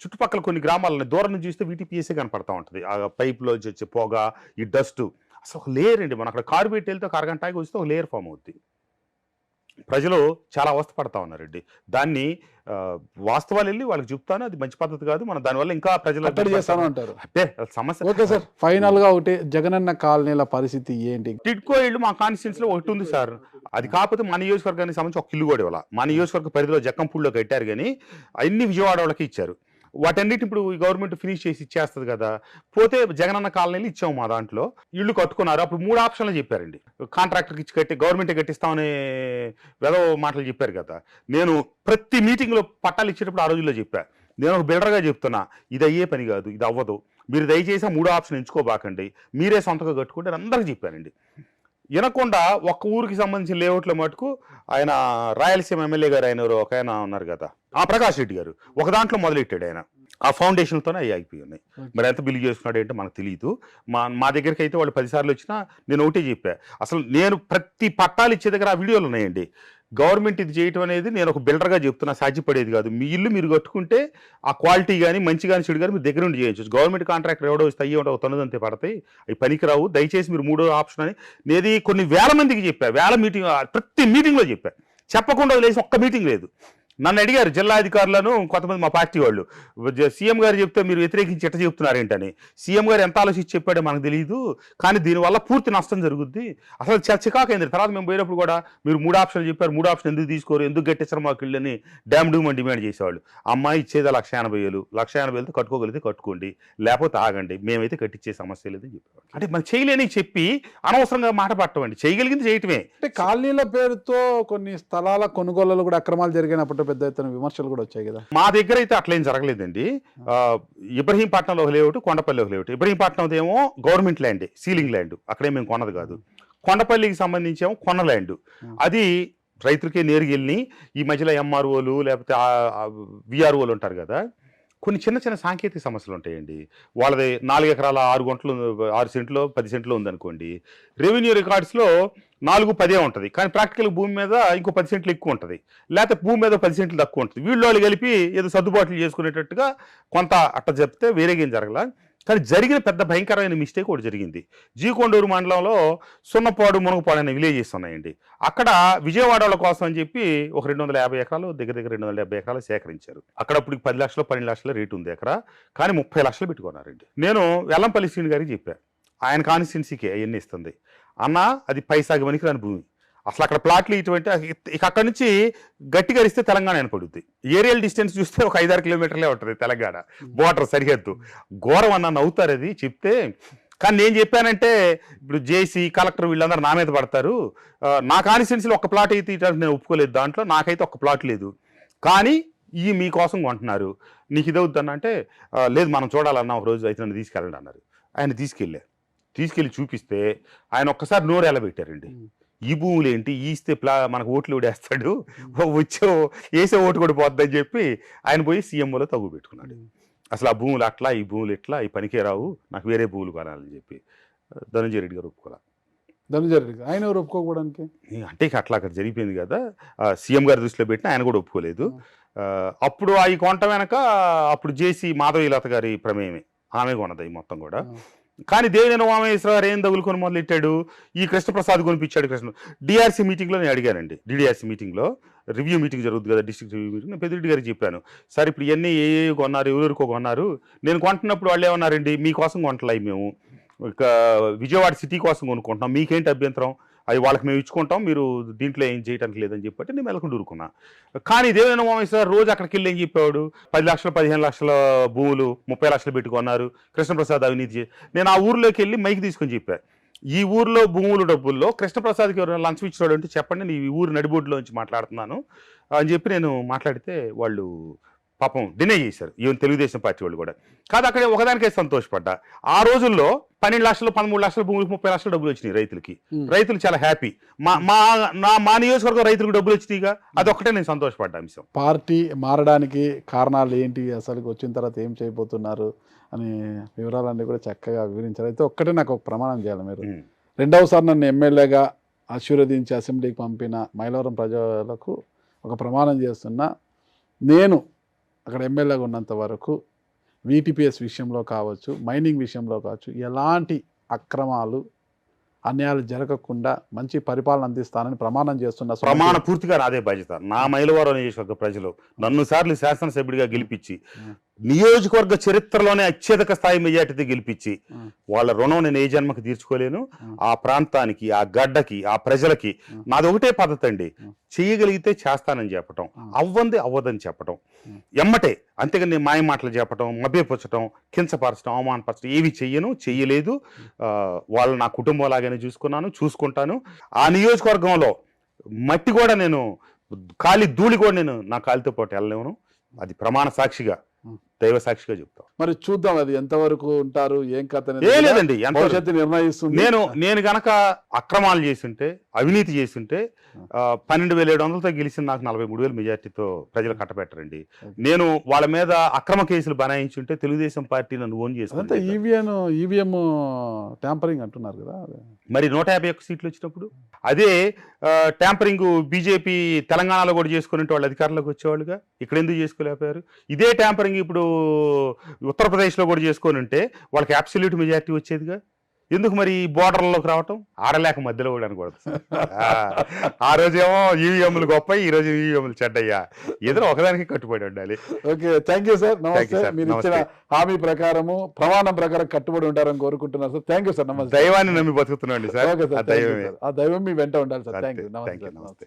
B: చుట్టుపక్కల కొన్ని గ్రామాలని దూరం నుంచి చూస్తే వీటిపిఎస్ఏ కనపడతా ఉంటుంది. ఆ పైప్లో వచ్చే పొగ, ఈ డస్ట్ అసలు ఒక లేయర్ అండి. మనం అక్కడ కారు పెట్టి వెళ్తే ఒక అరగంటకి వస్తే ఒక లేయర్ ఫామ్ అవుద్ది. ప్రజలు చాలా అవస్థపడతా ఉన్నారండి. దాన్ని వాస్తవాలు వెళ్ళి వాళ్ళకి చెప్తాను, అది మంచి పద్ధతి కాదు. మనం దానివల్ల ఇంకా ప్రజలు
A: చేస్తాను అంటారు
B: సమస్య.
A: ఓకే సార్, ఫైనల్ గా ఒకటి, జగనన్న కాలనీల పరిస్థితి ఏంటి?
B: టిడ్కో ఇల్లు మా కాన్స్టిట్యూన్సీ లో ఒకటి ఉంది సార్. అది కాకపోతే మన నియోజకవర్గానికి సంబంధించి ఒక ఇల్లు కూడా ఇవ్వాలి. మా నియోజకవర్గ పరిధిలో జక్కంపూడిలో కట్టారు, కానీ అన్ని విజయవాడ వాళ్ళకి ఇచ్చారు. వాటన్నిటి ఇప్పుడు ఈ గవర్నమెంట్ ఫినిష్ చేసి ఇచ్చేస్తుంది కదా. పోతే జగనన్న కాలనీలు ఇచ్చాము, మా దాంట్లో ఇళ్ళు కట్టుకున్నారు. అప్పుడు 3 ఆప్షన్లు చెప్పారండి. కాంట్రాక్టర్కి ఇచ్చి కట్టి గవర్నమెంటే కట్టిస్తామనే వెదవ మాటలు చెప్పారు కదా. నేను ప్రతి మీటింగ్లో పట్టాలు ఇచ్చేటప్పుడు ఆ రోజుల్లో చెప్పా, నేను ఒక బిల్డర్గా చెప్తున్నా, ఇది అయ్యే పని కాదు, ఇది అవ్వదు, మీరు దయచేసి 3 ఆప్షన్ ఎంచుకోబాకండి, మీరే సొంతగా కట్టుకుంటే అందరికీ చెప్పానండి. వినకుండా ఒక్క ఊరికి సంబంధించిన లేఅవుట్లో మటుకు ఆయన రాయలసీమ ఎమ్మెల్యే గారు ఆయన ఒక ఆయన ఉన్నారు కదా, ఆ ప్రకాష్ రెడ్డి గారు, ఒక దాంట్లో మొదలెట్టాడు ఆయన. ఆ ఫౌండేషన్తోనే అవి అయిపోయి ఉన్నాయి. మరి ఎంత బిల్లు చేస్తున్నాడు ఏంటో మనకు తెలియదు. మా దగ్గరికి అయితే వాళ్ళు 10 సార్లు వచ్చినా నేను ఒకటే చెప్పా, అసలు నేను ప్రతి పట్టాలు ఇచ్చే దగ్గర ఆ వీడియోలు ఉన్నాయండి. గవర్నమెంట్ ఇది చేయటం అనేది నేను ఒక బిల్డర్గా చెప్తున్నా, సాధ్యపడేది కాదు. మీ ఇల్లు మీరు కట్టుకుంటే ఆ క్వాలిటీ కానీ మంచి కానీ చెడు కానీ మీరు దగ్గర నుండి చేయొచ్చు. గవర్నమెంట్ కాంట్రాక్టర్ ఎవడో వస్తే అయ్యి ఒక తొన్నదంతే పడతాయి, అవి పనికిరావు, దయచేసి మీరు 3వ ఆప్షన్ అని నేది కొన్ని వేల మందికి చెప్పా. ప్రతి మీటింగ్లో చెప్పా, చెప్పకుండా వదిలేసి ఒక్క మీటింగ్ లేదు. నన్ను అడిగారు జిల్లా అధికారులను కొంతమంది మా పార్టీ వాళ్ళు, సీఎం గారు చెప్తే మీరు వ్యతిరేకించి ఎట్ట చెప్తున్నారేంటని. సీఎం గారు ఎంత ఆలోచించి చెప్పాడో మనకు తెలియదు, కానీ దీనివల్ల పూర్తి నష్టం జరుగుద్ది. అసలు చికాకైంది. తర్వాత మేము పోయినప్పుడు కూడా మీరు 3 ఆప్షన్లు చెప్పారు, 3 ఆప్షన్ ఎందుకు తీసుకోరు, ఎందుకు గట్టించరు మాకు ఇళ్ళని డ్యామ్ డూమ్ అని డిమాండ్ చేసేవాళ్ళు. అమ్మాయి ఇచ్చేది 1,80,000, 1,80,000తో కట్టుకోగలిగితే కట్టుకోండి, లేకపోతే ఆగండి, మేమైతే కట్టించే సమస్య లేదని చెప్పేవాళ్ళు. అంటే మనం చేయలేని చెప్పి అనవసరంగా మాట పట్టమండి, చేయగలిగింది చేయటమే.
A: అంటే కాలనీల పేరుతో కొన్ని స్థలాల కొనుగోళ్లు కూడా అక్రమాలు జరిగినప్పుడు పెద్ద ఎత్తున విమర్శలు కూడా వచ్చాయి కదా.
B: మా దగ్గర అయితే అట్లేం జరగలేదండి. ఇబ్రహీంపట్నంలో ఒక లేఅవుట్, కొండపల్లి ఒక లేఅవుట్. ఇబ్రహీంపట్నం ఏమో గవర్నమెంట్ ల్యాండ్, సీలింగ్ ల్యాండ్, అక్కడే మేము కొన్నది కాదు. కొండపల్లికి సంబంధించి ఏమో కొన్న ల్యాండ్, అది రైతులకే నేరుగా వెళ్ళి. ఈ మధ్యలో ఎంఆర్ఓలు లేకపోతే విఆర్ఓలు ఉంటారు కదా, కొన్ని చిన్న చిన్న సాంకేతిక సమస్యలు ఉంటాయండి. వాళ్ళది 4 ఎకరాల 6 సెంట్లో 10 సెంట్లో ఉందనుకోండి, రెవెన్యూ రికార్డ్స్లో 4-10 ఉంటుంది, కానీ ప్రాక్టికల్ భూమి మీద ఇంకో 10 సెంట్లు ఎక్కువ ఉంటుంది, లేకపోతే భూమి మీద 10 సెంట్లు తక్కువ ఉంటుంది. వీళ్ళు కలిపి ఏదో సర్దుబాట్లు చేసుకునేటట్టుగా కొంత అట్ట చెప్తే వేరేగా ఏం జరగల. కానీ జరిగిన పెద్ద భయంకరమైన మిస్టేక్ ఒకటి జరిగింది. జీకొండూరు మండలంలో సున్నపాడు, మునగపాడు అనే విలేజెస్ ఉన్నాయండి. అక్కడ విజయవాడ వాళ్ళ కోసం అని చెప్పి ఒక 250 ఎకరాలు, దగ్గర దగ్గర 270 ఎకరాలు సేకరించారు. అక్కడ ఇప్పుడు 10 లక్షలు 12 లక్షల రేటు ఉంది ఎకరా, కానీ 30 లక్షలు పెట్టుకున్నారండి. నేను వెల్లంపల్లి శ్రీని గారికి చెప్పాను, ఆయన కాన్స్టిట్యున్సీకి అవన్నీ ఇస్తుంది అన్న, అది పైసాకి వనికి రాని భూమి, అసలు అక్కడ ప్లాట్లు ఇటువంటి ఇక అక్కడ నుంచి గట్టిగా ఇస్తే తెలంగాణ ఏర్పడుద్ది. ఏరియల్ డిస్టెన్స్ చూస్తే ఒక 5-6 కిలోమీటర్లే ఉంటుంది తెలంగాణ బోర్డర్ సరిహద్దు. ఘోరం అన్న నవ్వుతారు అది చెప్తే. కానీ నేను చెప్పానంటే ఇప్పుడు జేసీ కలెక్టర్ వీళ్ళందరూ నా మీద పడతారు. నా కాన్స్టిట్యున్సీలో ఒక ప్లాట్ అయితే ఇటానికి నేను ఒప్పుకోలేదు, దాంట్లో నాకైతే ఒక ప్లాట్ లేదు, కానీ ఈ మీకోసం కొంటున్నారు, నీకు ఇది అవుద్దన్న అంటే లేదు మనం చూడాలన్నా ఒక రోజు అయితే నన్ను తీసుకెళ్ళండి అన్నారు. ఆయన తీసుకెళ్ళి చూపిస్తే ఆయన ఒక్కసారి నోరు ఎలబెట్టారండి. ఈ భూములు ఏంటి, ఈస్తే మనకు ఓట్లు వేస్తాడు, వేసే ఓటు కూడా పోద్దని చెప్పి ఆయన పోయి సీఎంఓలో తగ్గు పెట్టుకున్నాడు. అసలు ఆ భూములు అట్లా, ఈ భూములు ఎట్లా, ఈ పనికే రావు, నాకు వేరే భూములు కొనాలని చెప్పి ధనంజయ రెడ్డి గారు ఒప్పుకోవాలి.
A: ధనంజయ రెడ్డి ఆయన ఎవరు ఒప్పుకోకపోవడానికి?
B: అంటే ఇక అట్లా అక్కడ జరిగిపోయింది కదా, సీఎం గారి దృష్టిలో పెట్టిన ఆయన కూడా ఒప్పుకోలేదు. అప్పుడు ఆ కొంట వెనక అప్పుడు జేసీ మాధవీలత గారి ప్రమేయమే, ఆమె కొన్నది మొత్తం కూడా. కానీ దేవినేని ఉమామహేశ్వర గారు ఏం తగులుకొని మొదలెట్టాడు, ఈ కృష్ణప్రసాద్ కొనిపించాడు. డిఆర్సీ మీటింగ్లో నేను అడిగానండి, డిడిఆర్సీ మీటింగ్లో రివ్యూ మీటింగ్ జరుగుతుంది కదా, డిస్ట్రిక్ట్ రివ్యూ మీటింగ్. నేను పెద్దిరెడ్డి గారికి చెప్పాను, సార్ ఇప్పుడు ఇవన్నీ ఏ కొన్నారు, ఎవరెవరికో కొన్నారు, నేను కొంటున్నప్పుడు వాళ్ళు ఏమన్నారండి, మీకోసం కొంటలే మేము ఇక విజయవాడ సిటీ కోసం కొనుక్కుంటున్నాం, మీకేంటి అభ్యంతరం, అవి వాళ్ళకి మేము ఇచ్చుకుంటాం, మీరు దీంట్లో ఏం చేయడానికి లేదని చెప్పి నేను మెలకుండా ఊరుకున్నా. కానీ దేవినేని ఉమామహేశ్వర రోజు అక్కడికి వెళ్ళి ఏం చెప్పేవాడు, 10 లక్షలు 15 లక్షల భూములు 30 లక్షలు పెట్టుకున్నారు, కృష్ణప్రసాద్ అవినీతి. నేను ఆ ఊర్లోకి వెళ్ళి మైక్ తీసుకొని చెప్పాను, ఈ ఊర్లో భూములు డబ్బుల్లో కృష్ణప్రసాద్కి ఎవరైనా లంచం ఇచ్చాడు అంటే చెప్పండి, నేను ఈ ఊరు నడిబొడ్డులోంచి మాట్లాడుతున్నాను అని చెప్పి నేను మాట్లాడితే వాళ్ళు పాపం డినై చేశారు, ఈవెన్ తెలుగుదేశం పార్టీ వాళ్ళు కూడా. కాదు అక్కడ ఒకదానికే సంతోషపడ్డా, ఆ రోజుల్లో 12 లక్షలు 13 లక్షల భూములకు 30 లక్షల డబ్బులు వచ్చినాయి రైతులకి. రైతులు చాలా హ్యాపీ. మా నియోజకవర్గం రైతులకు డబ్బులు వచ్చినాయిగా, అదొక్కటే నేను సంతోషపడ్డా అంశం.
A: పార్టీ మారడానికి కారణాలు ఏంటి, అసలు వచ్చిన తర్వాత ఏం చేయబోతున్నారు అని వివరాలన్నీ కూడా చక్కగా వివరించారు. అయితే ఒక్కటే నాకు ఒక ప్రమాణం చేయాలి, మీరు రెండవసారి నన్ను ఎమ్మెల్యేగా ఆశీర్వదించి అసెంబ్లీకి పంపిన మైలవరం ప్రజలకు ఒక ప్రమాణం చేస్తున్నా, నేను అక్కడ ఎమ్మెల్యేగా ఉన్నంత వరకు వీటీపీఎస్ విషయంలో కావచ్చు, మైనింగ్ విషయంలో కావచ్చు, ఎలాంటి అక్రమాలు అన్యాయాలు జరగకుండా మంచి పరిపాలన అందిస్తానని ప్రమాణం చేస్తున్న
B: ప్రమాణ పూర్తిగా నాదే బాధ్యత. నా మైలవరం నియోజకవర్గ ప్రజలు నన్ను సార్లు శాసనసభ్యుడిగా గెలిపించి, నియోజకవర్గ చరిత్రలోనే అత్యధిక స్థాయి మెజార్టీతో గెలిపించి, వాళ్ళ రుణం నేను ఏ జన్మకి తీర్చుకోలేను. ఆ ప్రాంతానికి, ఆ గడ్డకి, ఆ ప్రజలకి నాది ఒకటే పద్ధతి అండి, చేయగలిగితే చేస్తానని చెప్పటం, అవ్వంది అవ్వదని చెప్పటం ఎమ్మటే. అంతేగాని నేను మాయ మాటలు చెప్పటం, మభ్యపుచ్చటం, కించపరచడం, అవమానపరచడం ఏవి చెయ్యలేదు. వాళ్ళు నా కుటుంబం లాగానే చూసుకుంటాను. ఆ నియోజకవర్గంలో మట్టి కూడా నేను ధూళి కూడా నేను నా కాలితో పాటు వెళ్ళలేను. అది ప్రమాణ సాక్షిగా, దైవ సాక్షిగా చెప్తాం.
A: మరి చూద్దాం అది ఎంతవరకు ఉంటారు, ఏం కథ
B: లేదండి,
A: భవిష్యత్తు నిర్ణయిస్తుంది.
B: నేను గనక అక్రమాలు చేస్తుంటే, అవినీతి చేస్తుంటే 12,700తో గెలిచిన నాకు 43,000 మెజార్టీతో ప్రజలు కట్టబెట్టరండి. నేను వాళ్ళ మీద అక్రమ కేసులు బనాయించుంటే తెలుగుదేశం పార్టీ నన్ను ఓన్ చేసుకుంటే.
A: ఈవీఎం ట్యాంపరింగ్ అంటున్నారు కదా,
B: మరి 151 సీట్లు వచ్చినప్పుడు అదే ట్యాంపరింగ్ బీజేపీ తెలంగాణలో కూడా చేసుకుని వాళ్ళు అధికారంలోకి వచ్చేవాళ్ళుగా, ఇక్కడ ఎందుకు చేసుకోలేకపోయారు? ఇదే ట్యాంపరింగ్ ఇప్పుడు ఉత్తరప్రదేశ్లో కూడా చేసుకొని ఉంటే వాళ్ళకి అబ్సల్యూట్ మెజారిటీ వచ్చేదిగా. ఎందుకు మరి బోర్డర్లోకి రావటం, ఆడలేక మధ్యలో కూడా అనకూడదు. ఆ రోజేమో ఈవీఎంలు గొప్ప, ఈ రోజు ఈవీఎంలు చెడ్డయ్యా, ఏదో ఒకదానికి కట్టుబడి ఉండాలి.
A: Okay, thank you sir. నమస్తే. మీరు ఇచ్చిన హామీ ప్రకారము, ప్రమాణం ప్రకారం కట్టుబడి ఉంటారని కోరుకుంటున్నారు సార్. Thank you sir. నమస్తే.
B: దైవాన్ని నమ్మి బతుకుతున్నాండి సార్.
A: ఆ దైవం మీ వెంట ఉండాలి సార్. Thank you. నమస్తే.